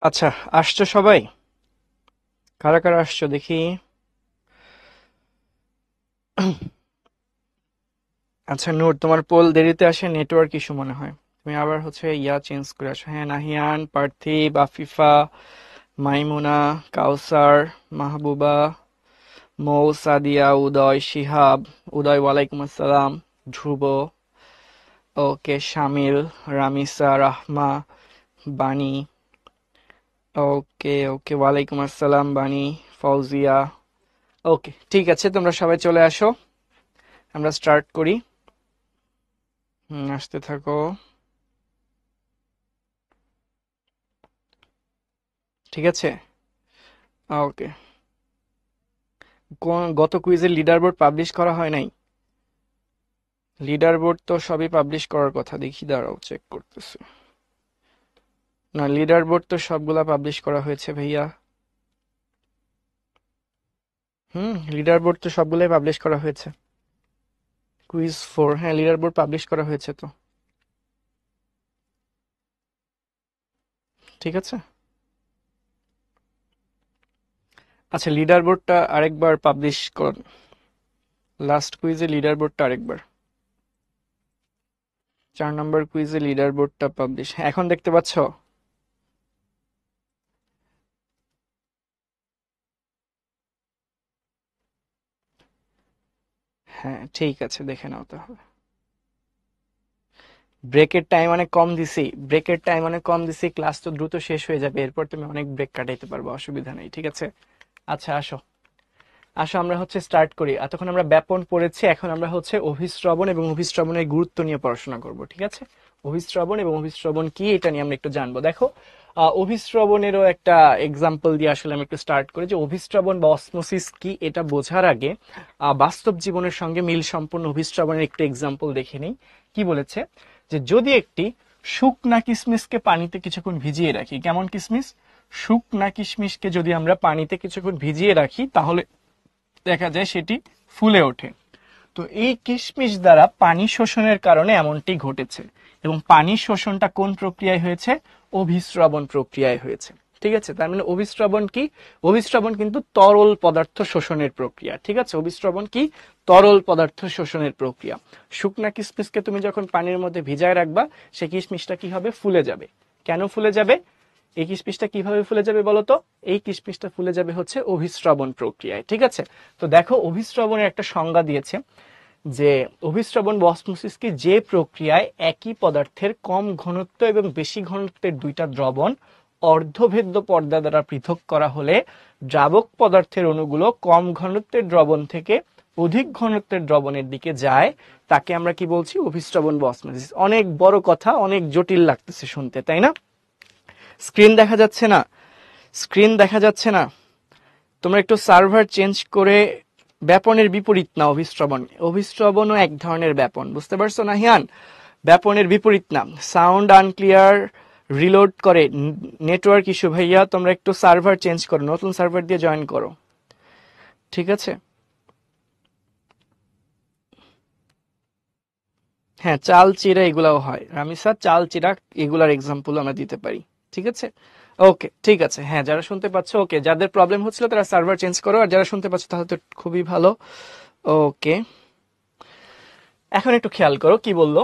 আচ্ছা, আসছো সবাই? কারা কারা আসছো দেখি। আচ্ছা নূর, তোমার পোল দেরিতে আসে, নেটওয়ার্ক ইস্যু মনে হয়। তুমি আবার হচ্ছে চেঞ্জ করে আসো। হ্যাঁ, নাহিয়ান, পার্থিব, আফিফা, মাইমুনা, কাউসার, মাহবুবা, মৌ, সাদিয়া, উদয়, শিহাব, উদয় ওয়ালাইকুম আসসালাম, ধ্রুব, ওকে, শামিল, রামিসা, রাহমা, বানি, ওকে ওকে, ওয়ালাইকুম আসসালাম বানি, ফৌজিয়া। ওকে, ঠিক আছে, তোমরা সবাই চলে আসো, আমরা স্টার্ট করি। আসতে থাকো। ঠিক আছে, ওকে। গত কুইজের লিডার বোর্ড পাবলিশ করা হয় নাই? লিডার বোর্ড তো সবই পাবলিশ করার কথা, দেখি দাঁড়াও চেক করতেছি। না, লিডার বোর্ড তো সবগুলা পাবলিশ করা হয়েছে ভাইয়া। লিডার বোর্ড তো সবগুলাই পাবলিশ করা হয়েছে। কুইজ 4, হ্যাঁ লিডার বোর্ড পাবলিশ করা হয়েছে তো। ঠিক আছে, আচ্ছা লিডার বোর্ডটা আরেকবার পাবলিশ কর। লাস্ট কুইজে লিডার বোর্ডটা আরেকবার, 4 নম্বর কুইজে লিডার বোর্ডটা পাবলিশ, এখন দেখতে পাচ্ছ? হ্যাঁ ঠিক আছে, দেখে নাও তাহলে। ব্রেকের টাইম অনেক কম দিছি, ক্লাস তো দ্রুত শেষ হয়ে যাবে, এরপর তুমি অনেক ব্রেক কাটাইতে পারবো, অসুবিধা নেই। ঠিক আছে, আচ্ছা আসো আসো, আমরা হচ্ছে স্টার্ট করি। এতক্ষণ আমরা ব্যাপন পড়েছি, এখন আমরা হচ্ছে অভিশ্রবণ এবং অভিশ্রবণের গুরুত্ব নিয়ে পড়াশোনা করব। ঠিক আছে, অভিশ্রবণ এবং অভিশ্রবণ কি এটা নিয়ে আমরা একটু জানবো। দেখো, অভিশ্রবণেরও একটা এক্সাম্পল দিয়ে আসলে আমি একটু স্টার্ট করি, যে অভিশ্রবণ বা অসমোসিস কি এটা বোঝার আগে বাস্তব জীবনের সঙ্গে মিল সম্পন্ন অভিশ্রবণের একটু এক্সাম্পল দেখে নিই। কি বলেছে, যে যদি একটি শুকনা কিশমিশকে পানিতে কিছুক্ষণ ভিজিয়ে রাখি, কেমন কিশমিশ? শুকনা কিশমিশকে যদি আমরা পানিতে কিছুক্ষণ ভিজিয়ে রাখি, তাহলে দেখা যায় সেটি ফুলে ওঠে। তো এই কিশমিশ দ্বারা পানি শোষণের কারণে এমনটি ঘটেছে, এবং পানি শোষণটা কোন প্রক্রিয়ায় হয়েছে? অভিস্রবণ প্রক্রিয়ায় হয়েছে। ঠিক আছে, তার মানে অভিস্রবণ কি? অভিস্রবণ কিন্তু তরল পদার্থ শোষণের প্রক্রিয়া। ঠিক আছে, অভিস্রবণ কি? তরল পদার্থ শোষণের প্রক্রিয়া। শুকনা কিশমিশকে তুমি যখন পানির মধ্যে ভিজায় রাখবা, সেই কিশমিশটা কি হবে? ফুলে যাবে। কেন ফুলে যাবে? এই কিশমিশটা কিভাবে ফুলে যাবে বলতো? এই কিশমিশটা ফুলে যাবে হচ্ছে অভিস্রবণ প্রক্রিয়ায়। ঠিক আছে, তো দেখো অভিস্রবণের একটা সংজ্ঞা দিয়েছে, যে অভিস্রবণ বা অসমোসিস কি? যে প্রক্রিয়ায় একই পদার্থের কম ঘনত্ব এবং বেশি ঘনত্বের দুইটা দ্রবণ অর্ধভেদ্য পর্দা দ্বারা পৃথক করা হলে দ্রাবক পদার্থের অণুগুলো কম ঘনত্বের দ্রবণ থেকে অধিক ঘনত্বের দ্রবণের দিকে যায়, তাকে আমরা কি বলছি? অভিস্রবণ বা অসমোসিস। অনেক বড় কথা, অনেক জটিল লাগতেছে শুনতে, তাই না? স্ক্রিন দেখা যাচ্ছে না? স্ক্রিন দেখা যাচ্ছে না? তোমরা একটু সার্ভার চেঞ্জ করে ব্যাপনের বিপরীত না অভিস্রবণ। অভিস্রবণও এক ধরনের ব্যাপন, বুঝতে পারছো নাহিয়ান? ব্যাপনের বিপরীত নাম। সাউন্ড আনক্লিয়ার, রিলোড করে, নেটওয়ার্ক ইস্যু ভাইয়া, তোমরা একটু সার্ভার চেঞ্জ করো, নতুন সার্ভার দিয়ে জয়েন করো। ঠিক আছে, হ্যাঁ চাল চিরা এগুলাও হয় রামিসা, চাল চিরা এগুলার এক্সাম্পল আমরা দিতে পারি। ঠিক আছে, ওকে ঠিক আছে। হ্যাঁ, যারা শুনতে পাচ্ছ ওকে, যাদের প্রবলেম হচ্ছিল তারা সার্ভার চেঞ্জ করো, আর যারা শুনতে পাচ্ছ তাহলে তো খুবই ভালো। ওকে, এখন একটু খেয়াল করো কি বললো।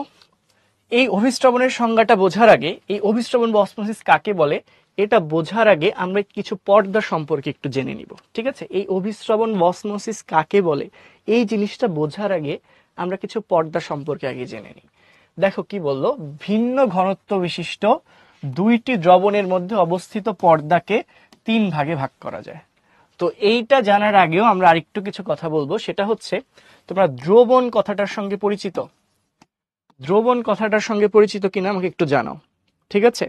এই অভিস্রবণের সংজ্ঞাটা বোঝার আগে, এই অভিস্রবণ বা অসমোসিস কাকে বলে এটা বোঝার আগে আমরা কিছু পর্দা সম্পর্কে একটু জেনে নিব। ঠিক আছে, এই অভিস্রবণ বা অসমোসিস কাকে বলে এই জিনিসটা বোঝার আগে আমরা কিছু পর্দা সম্পর্কে আগে জেনে নিই। দেখো কি বললো, ভিন্ন ঘনত্ব বিশিষ্ট দুইটি দ্রবণের মধ্যে অবস্থিত পর্দাকে 3 ভাগে ভাগ করা যায়। তো এইটা জানার আগেও আমরা আরেকটু কিছু কথা বলবো, সেটা হচ্ছে, তোমরা দ্রবণ কথাটার সঙ্গে পরিচিত? দ্রবণ কথাটার সঙ্গে পরিচিত কিনা আমাকে একটু জানাও। ঠিক আছে,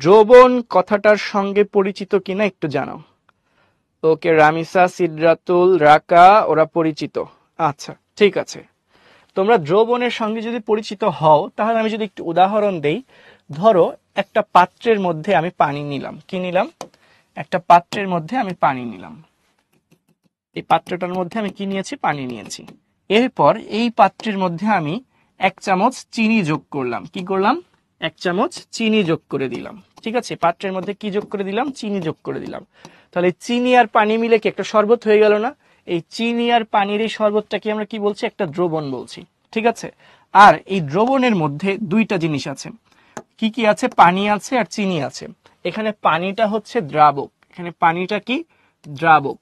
দ্রবণ কথাটার সঙ্গে পরিচিত কিনা একটু জানাও। ওকে, রামিসা, সিদ্রাতুল, রাকা ওরা পরিচিত। আচ্ছা ঠিক আছে, তোমরা দ্রবণের সঙ্গে যদি পরিচিত হও, তাহলে আমি যদি একটু উদাহরণ দেই। ধরো একটা পাত্রের মধ্যে আমি পানি নিলাম। কি নিলাম? একটা পাত্রের মধ্যে আমি পানি নিলাম। এই পাত্রটার মধ্যে আমি কি নিয়েছি? পানি নিয়েছি। এরপর এই পাত্রের মধ্যে আমি 1 চামচ চিনি যোগ করলাম। কি করলাম? 1 চামচ চিনি যোগ করে দিলাম। ঠিক আছে, পাত্রের মধ্যে কি যোগ করে দিলাম, চিনি যোগ করে দিলাম। তাহলে চিনি আর পানি মিলে কি একটা শরবত হয়ে গেল না? এই চিনি আর পানির এই শরবতটাকে আমরা কি বলছি, একটা দ্রবণ বলছি। ঠিক আছে, আর এই দ্রবণের মধ্যে দুইটা জিনিস আছে, কি কি আছে, পানি আছে আর চিনি আছে। এখানে পানিটা হচ্ছে দ্রাবক, এখানে পানিটা কি দ্রাবক,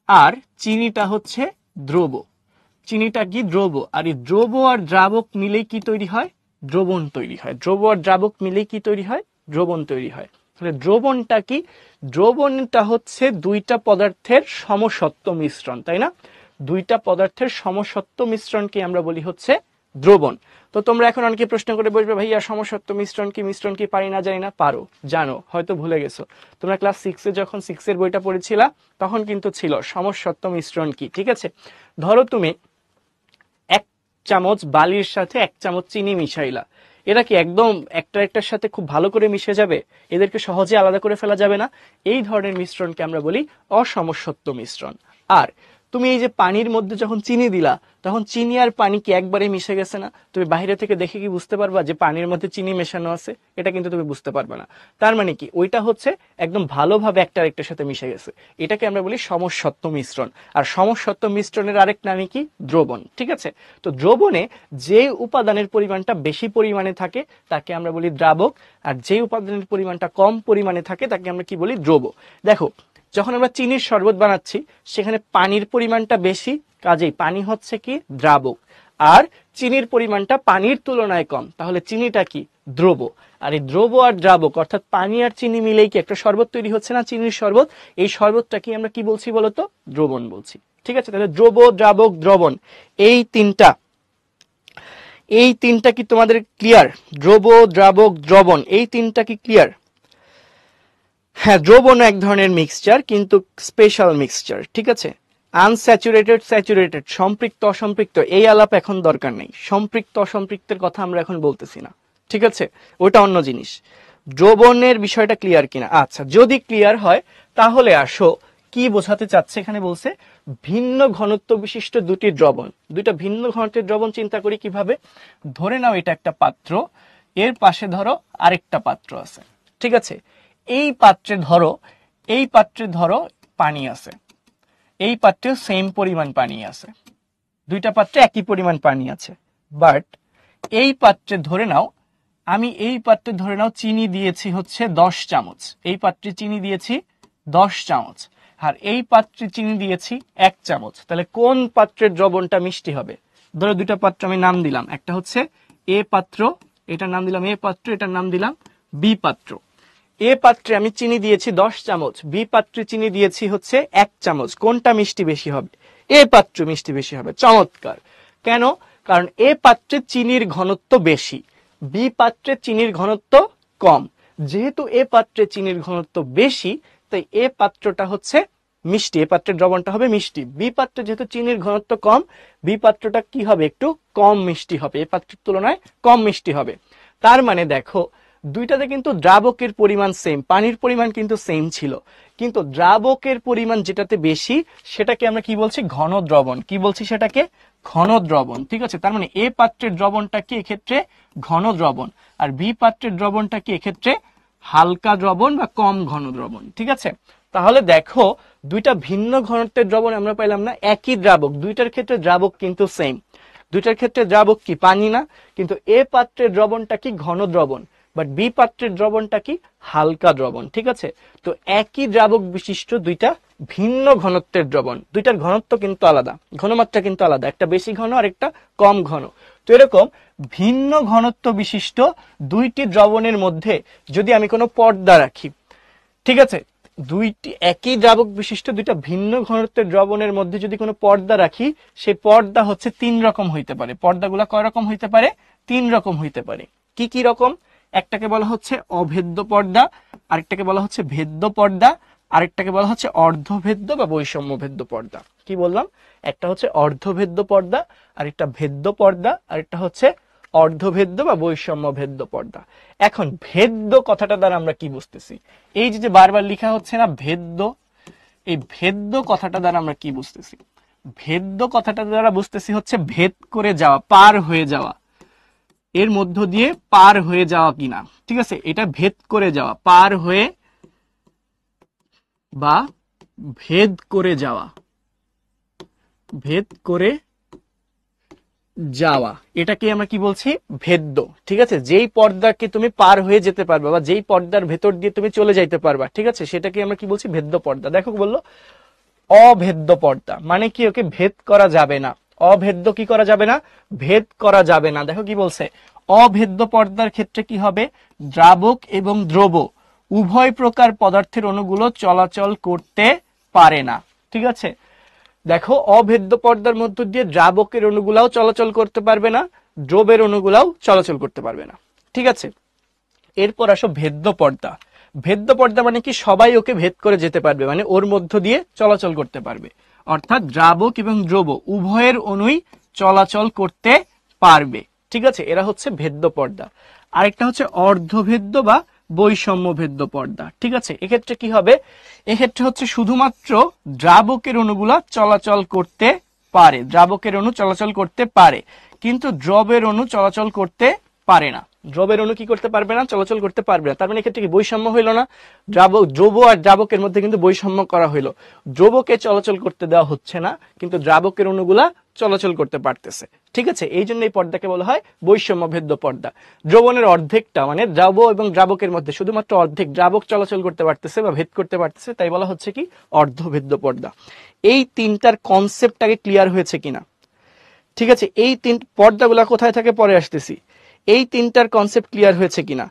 আর চিনিটা হচ্ছে দ্রব। চিনিটা কি দ্রব, আর এই দ্রব আর দ্রাবক মিলেই কি তৈরি হয়, দ্রবণ তৈরি হয়। দ্রব আর দ্রাবক মিলেই কি তৈরি হয়, দ্রবণ তৈরি হয়। তাহলে দ্রবণটা কি, দ্রবণটা হচ্ছে দুইটা পদার্থের সমসত্ব মিশ্রণ, তাই না? দুইটা পদার্থের সমসত্ব মিশ্রণকে আমরা বলি হচ্ছে দ্রবণ। তো তোমরা এখন অনেকে প্রশ্ন করে বসবে, ভাইয়া সমসত্ব মিশ্রণ কি পারি না জানি না? পারো, জানো, হয়তো ভুলে গেছো। তোমরা ক্লাস 6-এ যখন 6-এর বইটা পড়েছিলা তখন কিন্তু ছিল সমসত্ব মিশ্রণ কি। ঠিক আছে, ধরো তুমি 1 চামচ বালির সাথে 1 চামচ চিনি মিশাইলা, এরা কি একদম একটা একটার সাথে খুব ভালো করে মিশে যাবে? এদেরকে সহজে আলাদা করে ফেলা যাবে না। এই ধরনের মিশ্রণকে আমরা বলি অসমসত্ব মিশ্রণ। আর তুমি এই যে পানির মধ্যে যখন চিনি দিলা, তখন চিনি আর পানি কি একবারে মিশে গেছে না? তুমি বাইরে থেকে দেখে কি বুঝতে পারবা যে পানির মধ্যে চিনি মেশানো আছে? এটা কিন্তু তুমি বুঝতে পারবে না। তার মানে কি, ওইটা হচ্ছে একদম ভালোভাবে একটা আরেকটার সাথে মিশে গেছে। এটাকে আমরা বলি সমসত্ব মিশ্রণ। আর সমসত্ব মিশ্রণের আরেক নামই কি, দ্রবণ। ঠিক আছে, তো দ্রবণে যে উপাদানের পরিমাণটা বেশি পরিমাণে থাকে তাকে আমরা বলি দ্রাবক, আর যে উপাদানের পরিমাণটা কম পরিমাণে থাকে তাকে আমরা কি বলি, দ্রব। দেখো, যখন আমরা চিনির শরবত বানাচ্ছি সেখানে পানির পরিমাণটা বেশি, কাজেই পানি হচ্ছে কি দ্রাবক, আর চিনির পরিমাণটা পানির তুলনায় কম, তাহলে চিনিটা কি দ্রব। আর এই দ্রব আর দ্রাবক অর্থাৎ পানি আর চিনি মিলেই কি একটা শরবত তৈরি হচ্ছে না, চিনির শরবত। এই শরবতটা কি আমরা কি বলছি বলতো, দ্রবণ বলছি। ঠিক আছে, তাহলে দ্রব, দ্রাবক, দ্রবণ, এই তিনটা কি তোমাদের ক্লিয়ার? দ্রব, দ্রাবক, দ্রবণ, এই তিনটা কি ক্লিয়ার? হ্যাঁ, দ্রবণ এক ধরনের মিক্সচার, কিন্তু স্পেশাল মিক্সচার। ঠিক আছে, আনস্যাচুরেটেড, স্যাচুরেটেড, সম্পৃক্ত, অসম্পৃক্ত, এই আলাপ এখন দরকার নেই। সম্পৃক্ত অসম্পৃক্তের কথা আমরা এখন বলতেছি না। ঠিক আছে, ওটা অন্য জিনিস। দ্রবণের বিষয়টা ক্লিয়ার কিনা? আচ্ছা, যদি ক্লিয়ার হয় তাহলে আসো কি বোঝাতে চাচ্ছে। এখানে বলছে ভিন্ন ঘনত্ব বিশিষ্ট দুটি দ্রবণ। দুইটা ভিন্ন ঘনত্বের দ্রবণ চিন্তা করি কিভাবে। ধরে নাও এটা একটা পাত্র, এর পাশে ধরো আরেকটা পাত্র আছে। ঠিক আছে, এই পাত্রে ধরো পানি আছে, এই পাত্রে সেম পরিমাণ পানি আছে, দুইটা পাত্রে একই পরিমাণ পানি আছে। বাট এই পাত্রে ধরে নাও চিনি দিয়েছি হচ্ছে 10 চামচ, এই পাত্রে চিনি দিয়েছি 10 চামচ, আর এই পাত্রে চিনি দিয়েছি 1 চামচ। তাহলে কোন পাত্রের দ্রবণটা মিষ্টি হবে? ধরো দুইটা পাত্র আমি নাম দিলাম, একটা হচ্ছে এ পাত্র, এটার নাম দিলাম এ পাত্র, এটার নাম দিলাম বি পাত্র। এ পাত্রে আমি চিনি দিয়েছি 10 চামচ, বি পাত্রে চিনি দিয়েছি হচ্ছে 1 চামচ। কোনটা মিষ্টি বেশি হবে? এ পাত্র মিষ্টি বেশি হবে। চমৎকার। কেন? কারণ এ পাত্রে চিনির ঘনত্ব বেশি, বি পাত্রে চিনির ঘনত্ব কম। যেহেতু এ পাত্রে চিনির ঘনত্ব বেশি, তাই এ পাত্রটা হচ্ছে মিষ্টি, এ পাত্রের দ্রবণটা হবে মিষ্টি। বি পাত্রে যেহেতু চিনির ঘনত্ব কম, বি পাত্রটা কি হবে, একটু কম মিষ্টি হবে, এ পাত্রের তুলনায় কম মিষ্টি হবে। তার মানে দেখো, দুইটাতে কিন্তু দ্রাবকের পরিমাণ সেম, পানির পরিমাণ কিন্তু সেম ছিল, কিন্তু দ্রাবকের পরিমাণ যেটাতে বেশি সেটাকে আমরা কি বলছি, ঘন দ্রবণ। কি বলছি সেটাকে? ঘন দ্রবণ। ঠিক আছে, তার মানে এ পাত্রের দ্রবণটা কি এক্ষেত্রে ঘন দ্রবণ, আর বি পাত্রের দ্রবণটা কি এক্ষেত্রে হালকা দ্রবণ বা কম ঘন দ্রবণ। ঠিক আছে, তাহলে দেখো দুইটা ভিন্ন ঘনত্বের দ্রবণ আমরা পাইলাম না, একই দ্রাবক, দুইটার ক্ষেত্রে দ্রাবক কিন্তু সেম। দুইটার ক্ষেত্রে দ্রাবক কি পানি না, কিন্তু এ পাত্রের দ্রবণটা কি ঘন দ্রবণ, বাট বি পাত্রের দ্রবণটা কি হালকা দ্রবণ। ঠিক আছে, তো একই দ্রাবক বিশিষ্ট দুইটা ভিন্ন ঘনত্বের দ্রবণ, দুইটার ঘনত্ব কিন্তু আলাদা, ঘনমাত্রা কিন্তু আলাদা, একটা বেশি ঘন আর একটা কম ঘন। তো এরকম ভিন্ন ঘনত্ব বিশিষ্ট দুইটি দ্রবণের মধ্যে যদি আমি কোনো পর্দা রাখি, ঠিক আছে, দুইটি একই দ্রাবক বিশিষ্ট দুইটা ভিন্ন ঘনত্বের দ্রবণের মধ্যে যদি কোনো পর্দা রাখি, সেই পর্দা হচ্ছে 3 রকম হইতে পারে। পর্দাগুলা কয় রকম হইতে পারে? 3 রকম হইতে পারে। কি কি রকম? একটাকে বলা হচ্ছে অভেদ্য পর্দা, আরেকটাকে বলা হচ্ছে ভেদ্য পর্দা, আরেকটাকে বলা হচ্ছে অর্ধভেদ্য বা বৈষম্য ভেদ্য পর্দা। কি বললাম? একটা হচ্ছে অর্ধভেদ্য পর্দা, আরেকটা ভেদ্য পর্দা, আরেকটা হচ্ছে অর্ধভেদ্য বা বৈষম্য ভেদ্য পর্দা। এখন ভেদ্য কথাটা দ্বারা আমরা কি বুঝতেছি? এই যে বারবার লেখা হচ্ছে না ভেদ্য, এই ভেদ্য কথাটা দ্বারা আমরা কি? ভেদ্য কথাটা দ্বারা বুঝতেছি হচ্ছে ভেদ করে যাওয়া, পার হয়ে যাওয়া। এর মধ্য দিয়ে পার হয়ে যাওয়া কিনা, ঠিক আছে, এটা ভেদ করে যাওয়া, পার হয়ে বা ভেদ করে যাওয়া, ভেদ করে যাওয়া, এটাকে আমরা কি বলছি, ভেদ্য। ঠিক আছে, যেই পর্দাকে তুমি পার হয়ে যেতে পারবা বা যেই পর্দার ভেতর দিয়ে তুমি চলে যাইতে পারবা, ঠিক আছে, সেটাকে আমরা কি বলছি, ভেদ্য পর্দা। দেখো বললো অভেদ্য পর্দা, মানে কি, ওকে ভেদ করা যাবে না। অভেদ্য কি করা যাবে না, ভেদ করা যাবে না। দেখো কি বলছে, অভেদ্য পর্দার ক্ষেত্রে কি হবে, দ্রাবক এবং দ্রব উভয় প্রকার পদার্থের অণুগুলো চলাচল করতে পারে না। ঠিক আছে, দেখো অভেদ্য পর্দার মধ্য দিয়ে দ্রাবকের অণুগুলাও চলাচল করতে পারবে না, দ্রবের অণুগুলাও চলাচল করতে পারবে না। ঠিক আছে, এরপর আসো ভেদ্য পর্দা। ভেদ্য পর্দা মানে কি, সবাই ওকে ভেদ করে যেতে পারবে, মানে ওর মধ্য দিয়ে চলাচল করতে পারবে, অর্থাৎ দ্রাবক এবং দ্রব উভয়ের অণুই চলাচল করতে পারবে। ঠিক আছে, এরা হচ্ছে ভেদ্য পর্দা। আরেকটা হচ্ছে অর্ধভেদ্য বা বৈষম্য ভেদ্য পর্দা। ঠিক আছে, এক্ষেত্রে কি হবে, এক্ষেত্রে হচ্ছে শুধুমাত্র দ্রাবকের অণুগুলা চলাচল করতে পারে, দ্রাবকের অণু চলাচল করতে পারে, কিন্তু দ্রবের অণু চলাচল করতে পারে না। দ্রবের অণু কি করতে পারবে না, চলাচল করতে পারবে না। তার মানে এক্ষেত্রে কি বৈষম্য হইল না, দ্রব আর দ্রাবকের মধ্যে কিন্তু বৈষম্য করা হইলো। দ্রবকে চলাচল করতে দেওয়া হচ্ছে না, কিন্তু দ্রাবকের অণুগুলা চলাচল করতে পারতেছে। ঠিক আছে, এই জন্য এই পর্দাকে বলা হয় বৈষম্য ভেদ্য পর্দা। দ্রবণের অর্ধেকটা, মানে দ্রব এবং দ্রাবকের মধ্যে শুধুমাত্র অর্ধেক দ্রাবক চলাচল করতে পারতেছে বা ভেদ করতে পারতেছে, তাই বলা হচ্ছে কি অর্ধভেদ্য পর্দা। এই তিনটার কনসেপ্টটাকে ক্লিয়ার হয়েছে কিনা? ঠিক আছে, এই তিন পর্দাগুলা কোথায় থাকে পরে আসতেছি, এই তিনটার কনসেপ্ট ক্লিয়ার হয়েছে কিনা?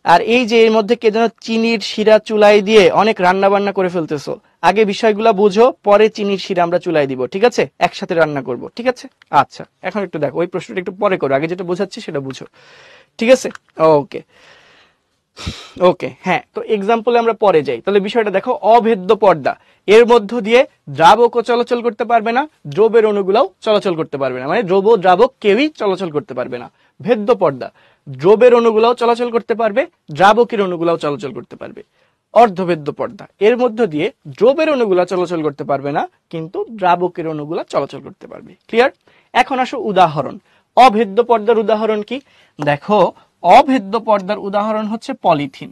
আর এই যে এর মধ্যে কে যেন চিনির শিরা চুলাই দিয়ে অনেক রান্না বান্না করে ফেলতেছো, আগে বিষয়গুলা বুঝো, পরে চিনির শিরা আমরা চুলাই দিব, ঠিক আছে, একসাথে রান্না করব। ঠিক আছে, আচ্ছা এখন একটু দেখো, ওই প্রশ্নটা একটু পরে করো, আগে যেটা বোঝাচ্ছি সেটা বুঝো। ঠিক আছে, ওকে ওকে, হ্যাঁ, তো এক্সাম্পলে আমরা পরে যাই। তাহলে বিষয়টা দেখো, অভেদ্য পর্দা, এর মধ্য দিয়ে দ্রাবকও চলাচল করতে পারবে না, দ্রবের অণুগুলাও চলাচল করতে পারবে না, মানে দ্রব দ্রাবক কেউই চলাচল করতে পারবে না। ভেদ্য পর্দা, দ্রবের অণুগুলাও চলাচল করতে পারবে, দ্রাবকের অণুগুলাও চলাচল করতে পারবে। অর্ধভেদ্য পর্দা, এর মধ্য দিয়ে দ্রবের অণুগুলা চলাচল করতে পারবে না, কিন্তু দ্রাবকের অণুগুলা চলাচল করতে পারবে। ক্লিয়ার? এখন আসো উদাহরণ। অভেদ্য পর্দার উদাহরণ কি? দেখো, অভেদ্য পর্দার উদাহরণ হচ্ছে পলিথিন,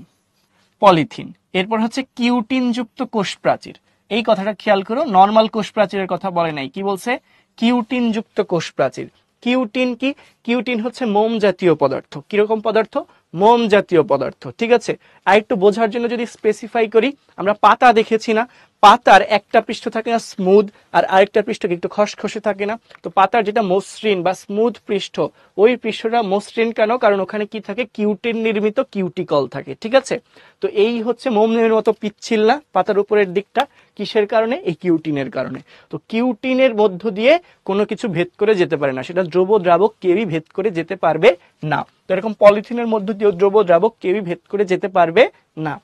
পলিথিন। এরপর হচ্ছে কিউটিন যুক্ত কোষ প্রাচীর। এই কথাটা খেয়াল করো, নরমাল কোষ প্রাচীরের কথা বলে নাই, কি বলছে, কিউটিন যুক্ত কোষ প্রাচীর। কিউটিন কি? কিউটিন হচ্ছে মোম জাতীয় পদার্থ। কিরকম পদার্থ? মোম জাতীয় পদার্থ। ঠিক আছে, আর একটু বোঝার জন্য যদি স্পেসিফাই করি, আমরা পাতা দেখেছি না, পাতার একটা পৃষ্ঠ থাকে না স্মুথ, আর আরেকটা পৃষ্ঠ একটু খসখসে থাকে না? তো পাতার যেটা মসৃণ বা স্মুথ পৃষ্ঠ, ওই পৃষ্ঠটা মসৃণ কেন? কারণ ওখানে কি থাকে, কিউটিন নির্মিত কিউটিকল থাকে। ঠিক আছে, তো এই হচ্ছে মোমের মতো পিচ্ছিল না পাতার উপরের দিকটা, কিসের কারণে? এই কিউটিনের কারণে। তো কিউটিনের মধ্য দিয়ে কোনো কিছু ভেদ করে যেতে পারে না, সেটা দ্রব দ্রাবক কেউই ভেদ করে যেতে পারবে না। তো এরকম পলিথিনের মধ্য দিয়ে দ্রব দ্রাবক কেউই ভেদ করে যেতে পারবে না।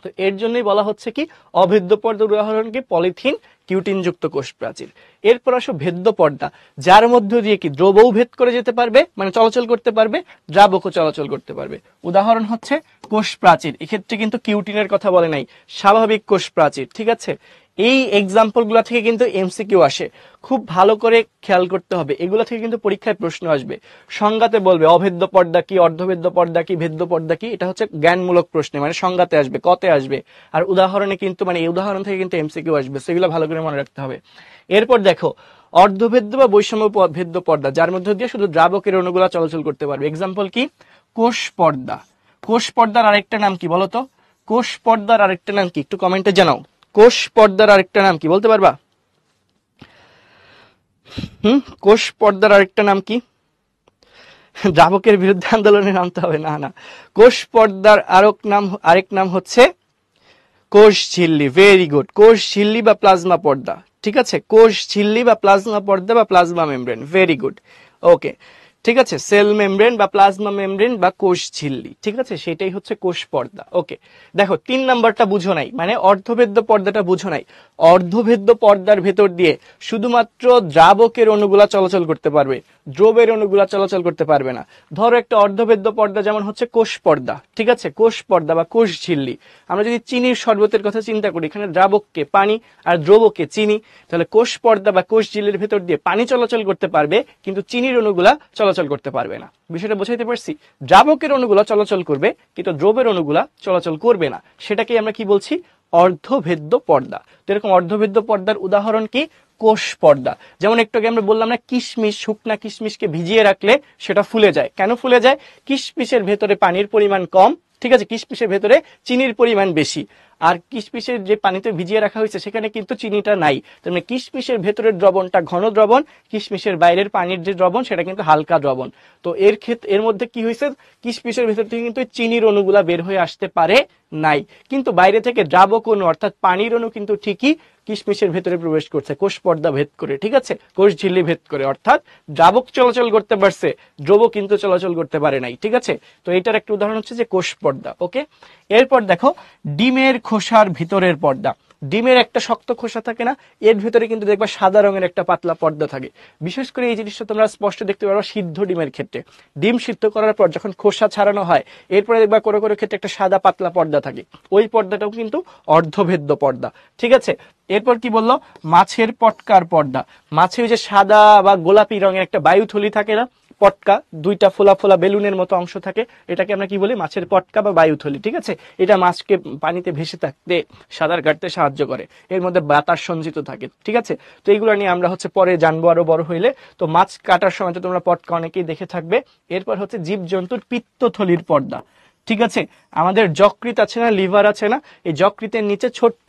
তো এর জন্যই বলা হচ্ছে কি অভেদ্য পর্দার উদাহরণ কি পলিথিন, কিউটিন যুক্ত কোষ প্রাচীর। এরপর আসো ভেদ্য পর্দা, যার মধ্য দিয়ে কি দ্রবও ভেদ করে যেতে পারবে, মানে চলাচল করতে পারবে, দ্রাবকও চলাচল করতে পারবে। উদাহরণ হচ্ছে কোষ প্রাচীর। এক্ষেত্রে কিন্তু কিউটিনের কথা বলে নাই, স্বাভাবিক কোষ প্রাচীর। ঠিক আছে, এই এক্সাম্পল গুলা থেকে কিন্তু এমসিকিউ আসে, খুব ভালো করে খেয়াল করতে হবে, এগুলো থেকে কিন্তু পরীক্ষায় প্রশ্ন আসবে। সংজ্ঞাতে বলবে অভেদ্য পর্দা কি, অর্ধভেদ্য পর্দা কি, ভেদ্য পর্দা কি, এটা হচ্ছে জ্ঞানমূলক প্রশ্নে, মানে সংজ্ঞাতে আসবে, কতে আসবে। আর উদাহরণে কিন্তু, মানে এই উদাহরণ থেকে কিন্তু এমসিকিউ আসবে, সেগুলো ভালো করে মনে রাখতে হবে। এরপর দেখো, অর্ধভেদ্য বা বৈষম্য ভেদ্য পর্দা, যার মধ্যে দিয়ে শুধু দ্রাবকের অণুগুলা চলাচল করতে পারবে। এক্সাম্পল কি? কোষ পর্দা। কোষ পর্দার আরেকটা নাম কি বলতো? কোষ পর্দার আরেকটা নাম কি, একটু কমেন্টে জানাও। কোষ পর্দার আরেকটা নাম কি বলতে পারবা? কোষ পর্দার আরেকটা নাম কি? দ্রাবকের বিরুদ্ধে আন্দোলনে নামতে হবে না, না। কোষ পর্দার আরেক নাম হচ্ছে কোষ ঝিল্লি। ভেরি গুড, কোষ ঝিল্লি বা প্লাজমা পর্দা। ঠিক আছে, কোষ ঝিল্লি বা প্লাজমা পর্দা বা প্লাজমা মেমব্রেন। ভেরি গুড, ওকে, ঠিক আছে, সেল মেমব্রেন বা প্লাজমা মেমব্রেন বা কোষ ঝিল্লি। ঠিক আছে, সেটাই হচ্ছে কোষ পর্দা। ওকে, দেখো 3 নাম্বারটা বুঝো নাই, মানে অর্ধভেদ্য পর্দাটা বুঝো নাই। অর্ধভেদ্য পর্দার ভেতর দিয়ে শুধুমাত্র দ্রাবকের অণুগুলা চলাচল করতে পারবে, দ্রবের অণুগুলা চলাচল করতে পারবে না। ধরো একটা অর্ধভেদ্য পর্দা যেমন হচ্ছে কোষ পর্দা। ঠিক আছে, কোষ পর্দা বা কোষ ঝিল্লি। আমরা যদি চিনির শরবতের কথা চিন্তা করি, এখানে দ্রাবককে পানি আর দ্রবকে চিনি, তাহলে কোষ পর্দা বা কোষ ঝিল্লির ভেতর দিয়ে পানি চলাচল করতে পারবে, কিন্তু চিনির অণুগুলা চলাচল চলাচল করতে পারবে না। বিষয়টা বোঝাইতে পারছি? দ্রাবকের অণুগুলা চলাচল করবে কিন্তু দ্রবের অণুগুলা চলাচল করবে না, সেটাকে আমরা কি বলছি? অর্ধভেদ্য পর্দা। তো এরকম অর্ধভেদ্য পর্দার উদাহরণ কি? কোষ পর্দা। যেমন একটু আগে আমরা বললাম না, কিশমিশ, শুকনা কিশমিশকে ভিজিয়ে রাখলে সেটা ফুলে যায়। কেন ফুলে যায়? কিশমিশের ভেতরে পানির পরিমাণ কম, ঠিক আছে, কিশমিশের ভেতরে চিনির পরিমাণ বেশি। আর কিশমিশের যে পানিতে ভিজিয়ে রাখা হয়েছে সেখানে কিন্তু চিনিটা নাই। তার মানে কিশমিশের ভেতরের দ্রবণটা ঘন দ্রবণ, কিশমিশের বাইরের পানির যে দ্রবণ সেটা কিন্তু হালকা দ্রবণ। তো এর মধ্যে কি হয়েছে? কিশমিশের ভেতর থেকে কিন্তু চিনির অণুগুলা বের হয়ে আসতে পারে নাই, কিন্তু বাইরে থেকে দ্রাবক অণু অর্থাৎ পানির অণু কিন্তু ঠিকই কিশমিশের ভেতরে প্রবেশ করছে কোষ পর্দা ভেদ করে, ঠিক আছে, কোষ ঝিল্লি ভেদ করে। অর্থাৎ দ্রাবক চলাচল করতে পারছে, দ্রব কিন্তু চলাচল করতে পারে নাই, ঠিক আছে। তো এটার একটা উদাহরণ হচ্ছে যে কোষ পর্দা। ওকে, এরপর দেখো ডিমের খোসার ভিতরের পর্দা। ডিমের একটা শক্ত খোসা থাকে না, এর ভিতরে কিন্তু দেখবা সাদা রঙের একটা পাতলা পর্দা থাকে। বিশেষ করে এই জিনিসটা তোমরা স্পষ্ট দেখতে পারো সিদ্ধ ডিমের ক্ষেত্রে। ডিম সিদ্ধ করার পর যখন খোসা ছাড়ানো হয়, এরপরে দেখবা কোনো কোনো ক্ষেত্রে একটা সাদা পাতলা পর্দা থাকে, ওই পর্দাটাও কিন্তু অর্ধভেদ্য পর্দা, ঠিক আছে। এরপর কি বললো? মাছের পটকার পর্দা। মাছে ওই যে সাদা বা গোলাপি রঙের একটা বায়ুথলি থাকে না, পটকা, দুইটা ফোলা ফোলা বেলুনের মতো অংশ থাকে, এটাকে আমরা কি বলি? মাছের পটকা বা বায়ুথলি, ঠিক আছে। এটা মাছকে পানিতে ভেসে থাকতে, সাঁতার কাটতে সাহায্য করে, এর মধ্যে বাতাস সঞ্চিত থাকে, ঠিক আছে। তো এইগুলো নিয়ে আমরা হচ্ছে পরে জানবো আরো বড় হইলে। তো মাছ কাটার সময় তো তোমরা পটকা অনেকেই দেখে থাকবে। এরপর হচ্ছে জীবজন্তুর পিত্তথলির পর্দা, ঠিক আছে। আমাদের যকৃৎ আছে না, লিভার আছে না, এই যকৃতের নিচে ছোট্ট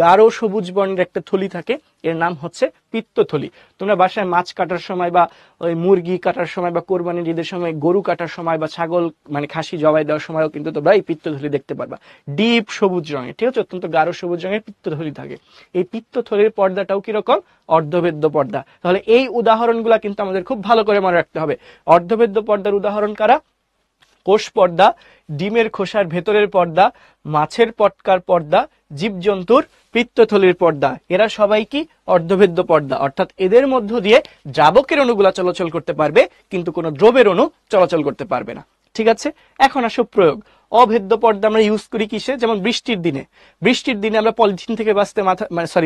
গাঢ় সবুজ বর্ণের একটা থলি থাকে, এর নাম হচ্ছে পিত্তথলি। তোমরা বাসায় মাছ কাটার সময় বা ওই মুরগি কাটার সময় বা কোরবানির ঈদের সময়, গরু কাটার সময় বা ছাগল মানে খাসি জবাই দেওয়ার সময়ও কিন্তু তোমরা এই পিত্তথলি দেখতে পারবা, ডিপ সবুজ রঙের, ঠিক আছে, অত্যন্ত গাঢ় সবুজ রঙের পিত্তথলি থাকে। এই পিত্তথলির পর্দাটাও কিরকম? অর্ধভেদ্য পর্দা। তাহলে এই উদাহরণগুলা কিন্তু আমাদের খুব ভালো করে মনে রাখতে হবে। অর্ধভেদ্য পর্দার উদাহরণ কারা? কোষ পর্দা, ডিমের খোসার ভেতরের পর্দা, মাছের পটকার পর্দা, জীবজন্তুর পিত্তথলির পর্দা। এরা সবাই কি? অর্ধভেদ্য পর্দা। অর্থাৎ এদের মধ্য দিয়ে দ্রাবকের অণুগুলা চলাচল করতে পারবে কিন্তু কোনো দ্রবের অণু চলাচল করতে পারবে না, ঠিক আছে। এখন আসো প্রয়োগ। অভেদ্য পর্দা আমরা ইউজ করি কিসে? যেমন বৃষ্টির দিনে। বৃষ্টির দিনে আমরা পলিথিন থেকে বাঁচতে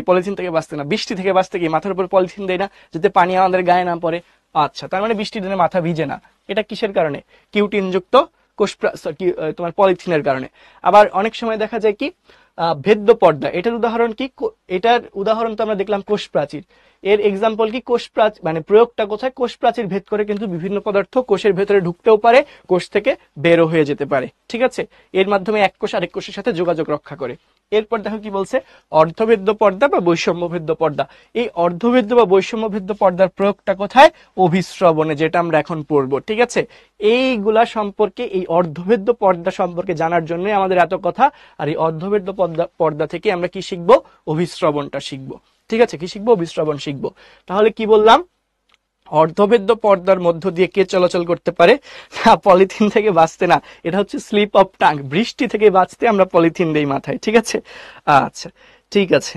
পলিথিন থেকে বাঁচতে না, বৃষ্টি থেকে বাঁচতে গিয়ে মাথার উপর পলিথিন দেয় না, যাতে পানি আমাদের গায়ে না পড়ে। আচ্ছা, তার মানে বৃষ্টির দিনে মাথা ভিজে না। এটা কিসের কারণে? কিউটিন যুক্ত তোমার পলিথিনের কারণে। আবার অনেক সময় দেখা যায় কি ভেদ্য পর্দা, এটার উদাহরণ কি? এটার উদাহরণ তো আমরা দেখলাম কোষ প্রাচীর। এর এক্সাম্পল কি? কোষ প্রাচীর, মানে প্রয়োগটা কোথায়? কোষ প্রাচীর ভেদ করে কিন্তু বিভিন্ন পদার্থ কোষের ভেতরে ঢুকতেও পারে, কোষ থেকে বেরো হয়ে যেতে পারে, ঠিক আছে। এর মাধ্যমে এক কোষ আরেক কোষের সাথে যোগাযোগ রক্ষা করে। এরপর দেখো কি বলছে? অর্ধভেদ্য পর্দা বা বৈষম্যভেদ্য পর্দা। এই অর্ধভেদ্য বা বৈষম্যভেদ্য পর্দার প্রয়োগটা কোথায়? অভিস্রবণে, যেটা আমরা এখন পড়বো, ঠিক আছে। এইগুলা সম্পর্কে, এই অর্ধভেদ্য পর্দা সম্পর্কে জানার জন্য আমাদের এত কথা। আর এই অর্ধভেদ্য পর্দা থেকে আমরা কি শিখবো? অভিস্রবণটা শিখবো, ঠিক আছে। কি শিখবো? অভিস্রবণ শিখবো। তাহলে কি বললাম? অর্ধভেদ্য পর্দার মধ্য দিয়ে কে চলাচল করতে পারে? না, পলিথিন থেকে বাঁচতে না, এটা হচ্ছে স্লিপ অফ টাং। বৃষ্টি থেকে বাঁচতে আমরা পলিথিন দেই মাথায়, ঠিক আছে। আচ্ছা ঠিক আছে।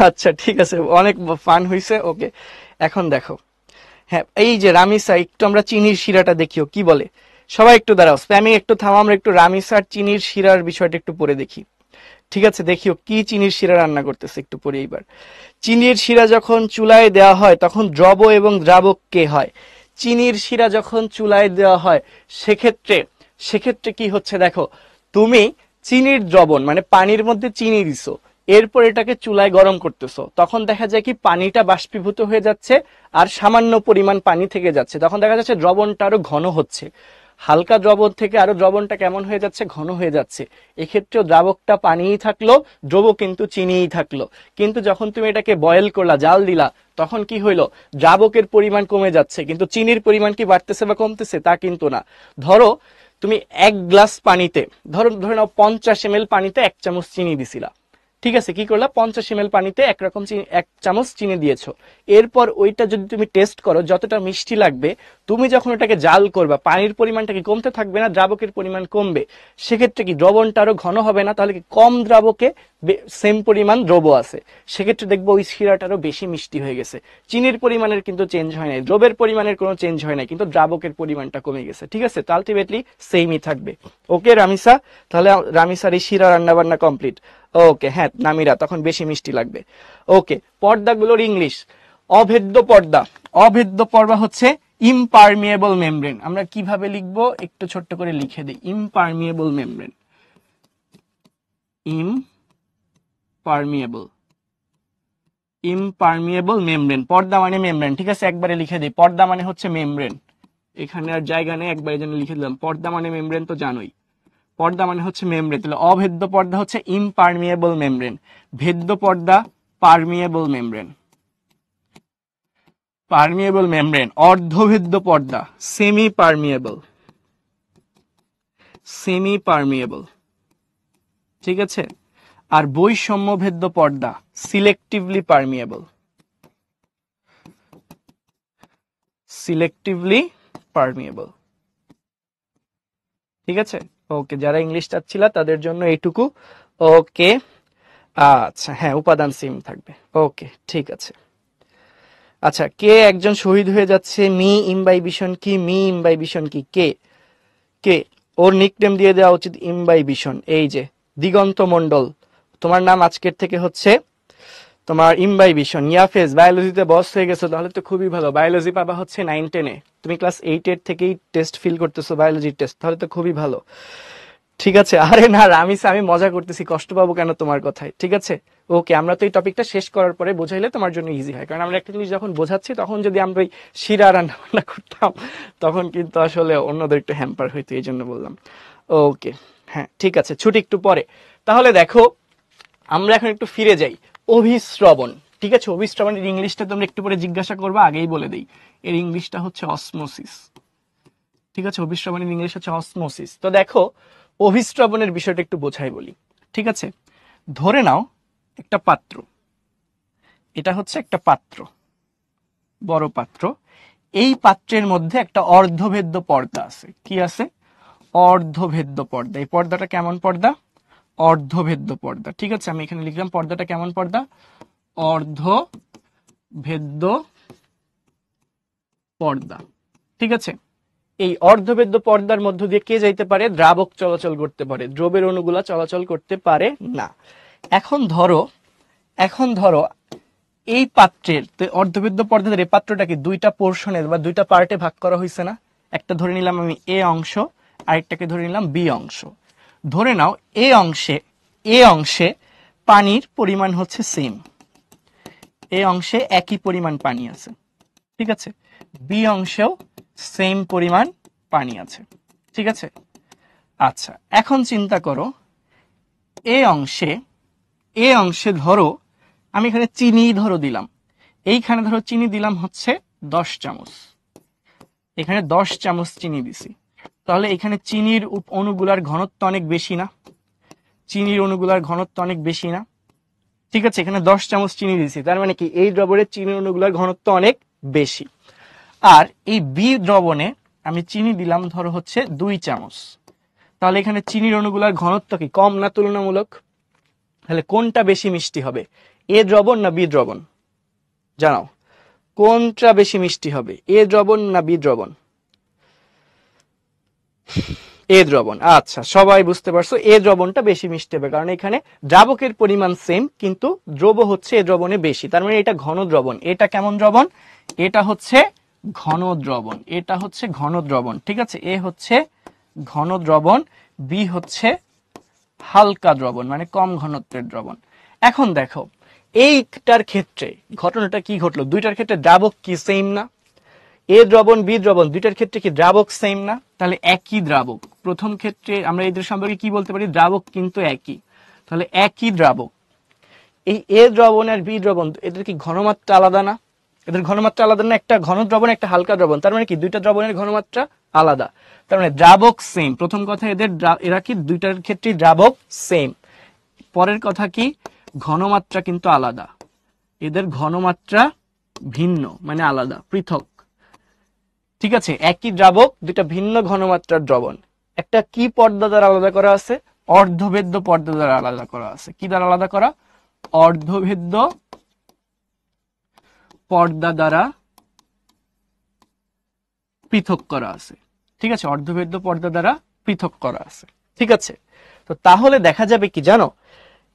আচ্ছা ঠিক আছে, অনেক ফান হয়েছে। ওকে, এখন দেখো, হ্যাঁ এই যে রামিসা, একটু আমরা চিনির শিরাটা দেখিও কি বলে। সবাই একটু দাঁড়াও, স্প্যামিং একটু থামো, আমরা একটু রামিসার চিনির শিরার বিষয়টা একটু পরে দেখি, ঠিক আছে। দেখিও কি চিনির শিরা রান্না করতেছে, একটু পরে। এইবার চিনির শিরা যখন চুলায় দেওয়া হয় তখন দ্রব এবং দ্রাবক কে হয়? চিনির শিরা যখন চুলায় দেওয়া হয় সেক্ষেত্রে কি হচ্ছে? দেখো, তুমি চিনির দ্রবণ মানে পানির মধ্যে চিনি দিছো, এরপর এটাকে চুলায় গরম করতেছো, তখন দেখা যায় কি পানিটা বাষ্পীভূত হয়ে যাচ্ছে আর সামান্য পরিমাণ পানি থেকে যাচ্ছে, তখন দেখা যাচ্ছে দ্রবণটা আরো ঘন হচ্ছে। হালকা দ্রবণ থেকে আরো দ্রবণটা কেমন হয়ে যাচ্ছে? ঘন হয়ে যাচ্ছে। এক্ষেত্রেও দ্রাবকটা পানিই থাকলো, দ্রব কিন্তু চিনিই থাকলো। কিন্তু যখন তুমি এটাকে বয়েল করলা, জাল দিলা, তখন কি হইলো? দ্রাবকের পরিমাণ কমে যাচ্ছে, কিন্তু চিনির পরিমাণ কি বাড়তেছে বা কমতেছে? তা কিন্তু না। ধরো তুমি এক গ্লাস পানিতে, ধরে নাও 50 ml পানিতে 1 চামচ চিনি দিছিলা, ঠিক আছে। কি করলা? 50 ml পানিতে 1 চামচ চিনি দিয়েছো। এরপর ওইটা যদি তুমি টেস্ট করো, যতটা মিষ্টি লাগবে, তুমি যখন ওটাকে জাল করবা, পানির পরিমাণটা কি কমতে থাকবে না? দ্রাবকের পরিমাণ কমবে। সেক্ষেত্রে কি দ্রবণটা আরো ঘন হবে না? তাহলে কি কম দ্রাবকে সেম পরিমাণ দ্রব আছে, সেক্ষেত্রে দেখবো ওই শিরাটা আরো বেশি মিষ্টি হয়ে গেছে। চিনির পরিমাণের কিন্তু চেঞ্জ হয় নাই, দ্রবের পরিমাণের কোনো চেঞ্জ হয় নাই, কিন্তু দ্রাবকের পরিমাণটা কমে গেছে, ঠিক আছে। তো আলটিমেটলি সেমই থাকবে। ওকে রামিসা, তাহলে রামিসার এই শিরা রান্না বান্না কমপ্লিট। ওকে, হ্যাঁ নামিরা, তখন বেশি মিষ্টি লাগবে। ওকে, পর্দাগুলোর ইংলিশ। অভেদ্য পর্দা, অভেদ্য পর্দা হচ্ছে ইমপারমিয়েবল মেমব্রেন আমরা কিভাবে লিখবো একটু ছোট্ট করে লিখে দিই। ইমপারমিয়েবল মেমব্রেন, ইমপারমিয়েবল, ইমপারমিয়েবল মেমব্রেন, পর্দা মানে মেমব্রেন, ঠিক আছে একবারে লিখে দিই, পর্দা মানে হচ্ছে মেমব্রেন, এখানে আর জায়গা নেই, একবারে যেন লিখে দিলাম, পর্দা মানে মেমব্রেন তো জানোই, পর্দা মানে হচ্ছে মেমব্রেন, তাহলে অভেদ্য পর্দা হচ্ছে ইমপারমিয়েবল মেমব্রেন, ভেদ্য পর্দা পারমিয়েবল মেমব্রেন, পারমিয়েবল মেমব্রেন, অর্ধভেদ্য পর্দা সেমি পারমিয়েবল, সেমি পারমিয়েবল, ঠিক আছে, আর বৈষম্যভেদ্য পর্দা সিলেক্টিভলি পারমিয়েবল, সিলেক্টিভলি পারমিয়েবল, ঠিক আছে। ওকে, যারা ইংলিশ চাচ্ছিল তাদের জন্য এইটুকু। ওকে, আচ্ছা হ্যাঁ উপাদান সেম থাকবে। ওকে ঠিক আছে। আচ্ছা, কে একজন শহীদ হয়ে যাচ্ছে, মি ইমবাইবিশন কি, মি ইমবাইবিশন কি, কে কে ওর নিকনেম দিয়ে দেওয়া উচিত ইমবাইবিশন। এই যে দিগন্ত মণ্ডল, তোমার নাম আজকের থেকে হচ্ছে তোমার ইমবাইবিশন। ইয়াফেজ, বায়োলজিতে বস হয়ে গেছো, তাহলে তো খুবই ভালো, বায়োলজি পাবা হচ্ছে 9-10-এ, তুমি ক্লাস 8-এর থেকেই টেস্ট ফিল করতেছো বায়োলজির টেস্ট, তাহলে তো খুবই ভালো, ঠিক আছে। আরে না রামিস, আমি মজা করতেছি, কষ্ট পাবো কেন তোমার কথায়, ঠিক আছে। ওকে, আমরা তো এই টপিকটা শেষ করার পরে বোঝাইলে তোমার জন্য ইজি হয়, কারণ আমরা একটা জিনিস যখন বোঝাচ্ছি তখন যদি আমরা ওই শিরা রান্না বান্না করতাম তখন কিন্তু আসলে অন্যদের একটু হ্যাম্পার হইতো, এই জন্য বললাম। ওকে হ্যাঁ ঠিক আছে, ছুটি একটু পরে। তাহলে দেখো আমরা এখন একটু ফিরে যাই, অভিস্রবণ, ঠিক আছে। অভিস্রবণের ইংলিশটা তোমরা একটু পরে জিজ্ঞাসা করবে, আগেই বলে দিই, এর ইংলিশটা হচ্ছে অসমোসিস, ঠিক আছে। অভিস্রবণের ইংলিশ হচ্ছে অসমোসিস। তো দেখো অভিস্রবণের বিষয়টা একটু বোঝাই বলি, ঠিক আছে। ধরে নাও একটা পাত্র, এটা হচ্ছে একটা পাত্র, বড় পাত্র, এই পাত্রের মধ্যে একটা অর্ধভেদ্য পর্দা আছে, কি আছে, অর্ধভেদ্য পর্দা। এই পর্দাটা কেমন পর্দা, অর্ধভেদ্য পর্দা, ঠিক আছে। আমি এখানে লিখলাম পর্দাটা কেমন পর্দা, অর্ধভেদ্য পর্দা, ঠিক আছে। এই অর্ধভেদ্য পর্দার মধ্য দিয়ে কে যাইতে পারে, দ্রাবক চলাচল করতে পারে, দ্রবের অণুগুলা চলাচল করতে পারে না। এখন ধরো এই পাত্রের অর্ধভেদ্য পর্দার এই পাত্রটাকে দুইটা পোর্শনে বা দুইটা পার্টে ভাগ করা হয়েছে না, একটা ধরে নিলাম আমি এ অংশ, আরেকটাকে ধরে নিলাম বি অংশ। ধরে নাও এ অংশে পানির পরিমাণ হচ্ছে সেম, এ অংশে একই পরিমাণ পানি আছে, ঠিক আছে। বি অংশেও সেম পরিমাণ পানি আছে, ঠিক আছে। আচ্ছা এখন চিন্তা করো এ অংশে ধরো আমি এখানে চিনি ধরো দিলাম, এইখানে ধরো চিনি দিলাম হচ্ছে 10 চামচ, এখানে 10 চামচ চিনি দিছি, তাহলে এখানে চিনির অণুগুলার ঘনত্ব অনেক বেশি না, চিনির অণুগুলার ঘনত্ব অনেক বেশি না, ঠিক আছে। এখানে 10 চামচ চিনি দিছি, তার মানে কি এই দ্রবণে চিনির অণুগুলার ঘনত্ব অনেক বেশি। আর এই বি দ্রবণে আমি চিনি দিলাম ধরো হচ্ছে 2 চামচ, তাহলে এখানে চিনির অণুগুলার ঘনত্ব কি কম না তুলনামূলক, তাহলে কোনটা বেশি মিষ্টি হবে, এ দ্রবণ না বি দ্রবণ, জানাও কোনটা বেশি মিষ্টি হবে, এ দ্রবণ না বি দ্রবণ, এ দ্রবণ। আচ্ছা সবাই বুঝতে পারছো, এ দ্রবণটা বেশি মিষ্টি হবে, কারণ এখানে দ্রাবকের পরিমাণ সেম কিন্তু দ্রব হচ্ছে এ দ্রবণে বেশি, তার মানে এটা ঘন দ্রবণ। এটা কেমন দ্রবণ, এটা হচ্ছে ঘন দ্রবণ, এটা হচ্ছে ঘন দ্রবণ, ঠিক আছে। এ হচ্ছে ঘন দ্রবণ, বি হচ্ছে হালকা দ্রবণ মানে কম ঘনত্বের দ্রবণ। এখন দেখো এইটার ক্ষেত্রে ঘটনাটা কি ঘটলো, দুইটার ক্ষেত্রে দ্রাবক কি সেম না, এ দ্রবণ বি দ্রবণ দুইটার ক্ষেত্রে কি দ্রাবক সেম না, তাহলে একই দ্রাবক। প্রথম ক্ষেত্রে আমরা এদের সম্পর্কে কি বলতে পারি, দ্রাবক কিন্তু একই, তাহলে একই দ্রাবক। এই এ দ্রবণ আর বি দ্রবণ এদের কি ঘনমাত্রা আলাদা না, এদের ঘনমাত্রা আলাদা না, একটা ঘন দ্রবণ একটা হালকা দ্রবণ, তার মানে কি দুইটা দ্রবণের ঘনমাত্রা আলাদা, তার মানে দ্রাবক সেম। প্রথম কথা এরা কি দুইটার ক্ষেত্রে দ্রাবক সেম। পরের কথা কি, ঘনমাত্রা কিন্তু আলাদা, এদের ঘনমাত্রা ভিন্ন মানে আলাদা, পৃথক, ঠিক আছে। একই দ্রাবক দুইটা ভিন্ন ঘনমাত্রার দ্রবণ, একটা কি পর্দা দ্বারা আলাদা করা আছে, অর্ধভেদ্য পর্দা দ্বারা আলাদা করা আছে। কি দ্বারা আলাদা করা, অর্ধভেদ্য পর্দা দ্বারা পৃথক করা আছে, ঠিক আছে। অর্ধভেদ্য পর্দা দ্বারা পৃথক করা আছে, ঠিক আছে। তো তাহলে দেখা যাবে কি জানো,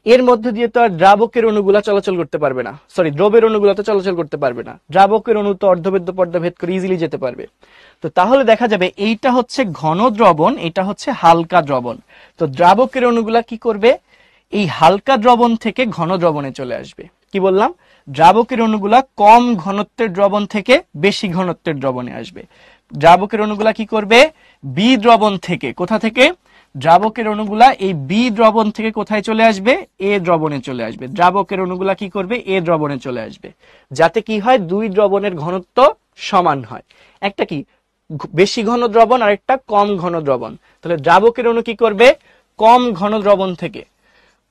এর মধ্যে দিয়ে তো আর দ্রাবকের অণুগুলা চলাচল করতে পারবে না, সরি দ্রবের অণুগুলা তো চলাচল করতে পারবে না, দ্রাবকের অণু তো অর্ধবেদ্য পর্দা ভেদ করে ইজিলি যেতে পারবে। তো তাহলে দেখা যাবে এইটা হচ্ছে ঘন দ্রবণ, এটা হচ্ছে হালকা দ্রবণ। তো দ্রাবকের অণুগুলা কি করবে, এই হালকা দ্রবণ থেকে ঘন দ্রবণে চলে আসবে। কি বললাম, দ্রাবকের অণুগুলা কম ঘনত্বের দ্রবণ থেকে বেশি ঘনত্বের দ্রবণে আসবে। দ্রাবকের অণুগুলা কি করবে, বি দ্রবণ থেকে, কোথা থেকে, দ্রাবকের অণুগুলা এই বি দ্রবণ থেকে কোথায় চলে আসবে, এ দ্রবণে চলে আসবে। দ্রাবকের অণুগুলা কি করবে, এ দ্রবণে চলে আসবে, যাতে কি হয়, দুই দ্রবণের ঘনত্ব সমান হয়। একটা কি বেশি ঘন দ্রবণ আর একটা কম ঘন দ্রবণ। তাহলে দ্রাবকের অণু কি করবে, কম ঘন দ্রবণ থেকে,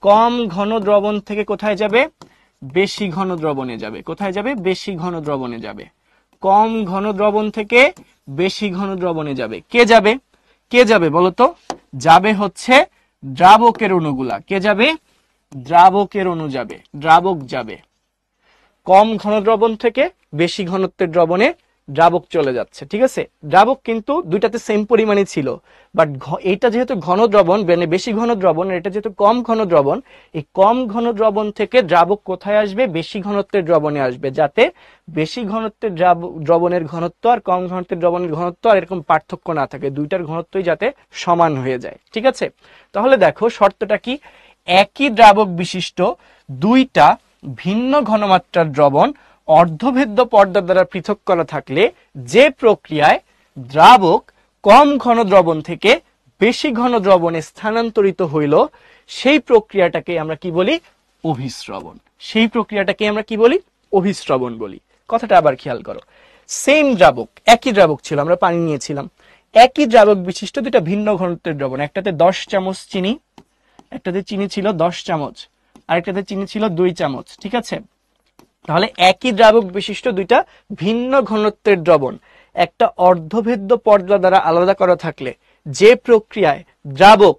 কম ঘন দ্রবণ থেকে কোথায় যাবে, বেশি ঘন দ্রবণে যাবে। কোথায় যাবে, বেশি ঘন দ্রবণে যাবে। কম ঘন দ্রবণ থেকে বেশি ঘন দ্রবণে যাবে। কে যাবে, কে যাবে বলতো, যাবে হচ্ছে দ্রাবকের অণুগুলা। কে যাবে, দ্রাবকের অণু যাবে, দ্রাবক যাবে। কম ঘন দ্রবণ থেকে বেশি ঘনত্বের দ্রবণে দ্রাবক চলে যাচ্ছে। ঠিক আছে, দ্রাবক কিন্তু দুইটাতে সেম পরিমাণে ছিল, বাট এটা যেহেতু ঘন দ্রবণ, মানে বেশি ঘন দ্রবণ, এটা যেহেতু কম ঘন দ্রবণ, এই কম ঘন দ্রবণ থেকে দ্রাবক কোথায় আসবে, বেশি ঘনত্বের দ্রবণে আসবে, যাতে বেশি ঘনত্বের দ্রবণের ঘনত্ব আর কম ঘনত্বের দ্রবণের ঘনত্ব আর এরকম পার্থক্য না থাকে, দুইটার ঘনত্বই যাতে সমান হয়ে যায়। ঠিক আছে, তাহলে দেখো শর্তটা কি, একই দ্রাবক বিশিষ্ট দুইটা ভিন্ন ঘনমাত্রার দ্রবণ অর্ধভেদ্য পর্দা দ্বারা পৃথক করা থাকলে যে প্রক্রিয়ায় দ্রাবক কম ঘন দ্রবণ থেকে বেশি ঘন দ্রবণে স্থানান্তরিত হইল, সেই প্রক্রিয়াটাকে আমরা কি বলি, অভিস্রবণ। সেই প্রক্রিয়াটাকে আমরা কি বলি, অভিস্রবণ বলি। কথাটা আবার খেয়াল করো, সেম দ্রাবক, একই দ্রাবক ছিল, আমরা পানি নিয়েছিলাম, একই দ্রাবক বিশিষ্ট দুটা ভিন্ন ঘনত্বের দ্রবণ, একটাতে 10 চামচ চিনি, একটাতে চিনি ছিল 10 চামচ, আরেকটাতে চিনি ছিল 2 চামচ। ঠিক আছে, তাহলে একই দ্রাবক বিশিষ্ট দুইটা ভিন্ন ঘনত্বের দ্রবণ একটা অর্ধভেদ্য পর্দা দ্বারা আলাদা করা থাকলে যে প্রক্রিয়ায় দ্রাবক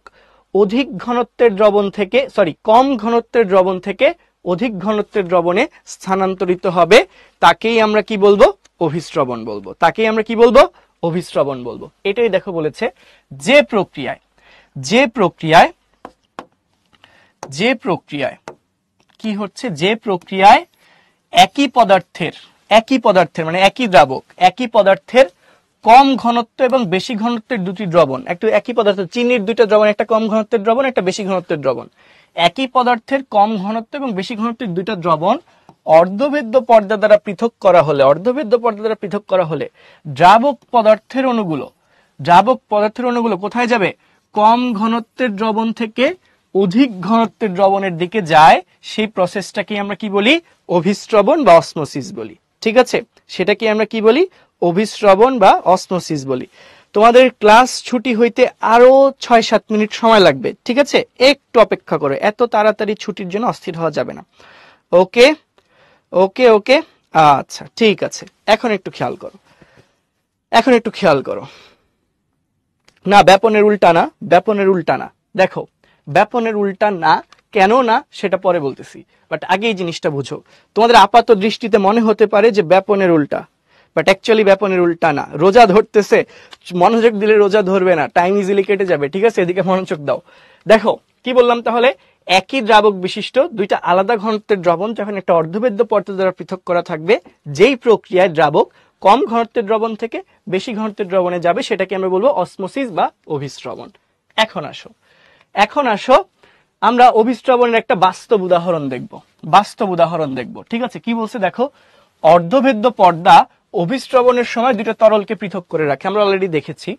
অধিক ঘনত্বের দ্রবণ থেকে, সরি কম ঘনত্বের দ্রবণ থেকে অধিক ঘনত্বের দ্রবণে স্থানান্তরিত হবে, তাকেই আমরা কি বলবো, অভিস্রবণ বলবো। তাকেই আমরা কি বলবো, অভিস্রবণ বলবো। এটাই দেখো বলেছে, যে প্রক্রিয়ায়, যে প্রক্রিয়ায়, যে প্রক্রিয়ায় কি হচ্ছে, যে প্রক্রিয়ায় একই পদার্থের মানে একই দ্রাবক, একই পদার্থের কম ঘনত্ব এবং বেশি ঘনত্বের দুটি দ্রবণ, একটু একই পদার্থ, চিনির দুইটা দ্রবণ, একটা কম ঘনত্বের দ্রবণ, একটা বেশি ঘনত্বের দ্রবণ, একই পদার্থের কম ঘনত্ব এবং বেশি ঘনত্বের দুইটা দ্রবণ অর্ধভেদ্য পর্দা দ্বারা পৃথক করা হলে, অর্ধভেদ্য পর্দা দ্বারা পৃথক করা হলে দ্রাবক পদার্থের অণুগুলো কোথায় যাবে, কম ঘনত্বের দ্রবণ থেকে অধিক ঘনত্বের দ্রবণের দিকে যায়। সেই প্রসেসটাকে আমরা কি বলি, অভিস্রবণ বা অসমোসিস বলি। ঠিক আছে, সেটাকে আমরা কি বলি, অভিস্রবণ বা অসমোসিস বলি। তোমাদের ক্লাস ছুটি হইতে আরো 6-7 মিনিট সময় লাগবে। ঠিক আছে, একটু অপেক্ষা করো, এত তাড়াতাড়ি ছুটির জন্য অস্থির হওয়া যাবে না। ওকে ওকে ওকে, আচ্ছা ঠিক আছে, এখন একটু খেয়াল করো, এখন একটু খেয়াল করো। না, ব্যাপনের উল্টা না, ব্যাপনের উল্টা না। দেখো, ব্যাপনের উল্টা না, কেন না সেটা পরে বলতেছি, বাট আগে এই জিনিসটা বুঝো। তোমাদের আপাত দৃষ্টিতে মনে হতে পারে যে ব্যাপনের উল্টা, বাট অ্যাকচুয়ালি ব্যাপনের উল্টা না। রোজা ধরতেছে, মনোযোগ দিলে রোজা ধরবে না, টাইম ইজিলি কেটে যাবে। ঠিক আছে, এদিকে মনোযোগ দাও। দেখো কি বললাম, তাহলে একই দ্রাবক বিশিষ্ট দুইটা আলাদা ঘনত্বের দ্রবণ যখন একটা অর্ধভেদ্য পর্দা দ্বারা পৃথক করা থাকবে, যেই প্রক্রিয়ায় দ্রাবক কম ঘনত্বের দ্রবণ থেকে বেশি ঘনত্বের দ্রবণে যাবে, সেটাকে আমরা বলবো অসমোসিস বা অভিস্রবণ। এখন আসো আমরা অভিস্রবণের একটা বাস্তব উদাহরণ দেখব। ঠিক আছে, কি বলছে দেখো, অর্ধভেদ্য পর্দা অভিস্রবণের সময় দুটো তরলকে পৃথক করে রাখে, আমরা অলরেডি দেখেছি।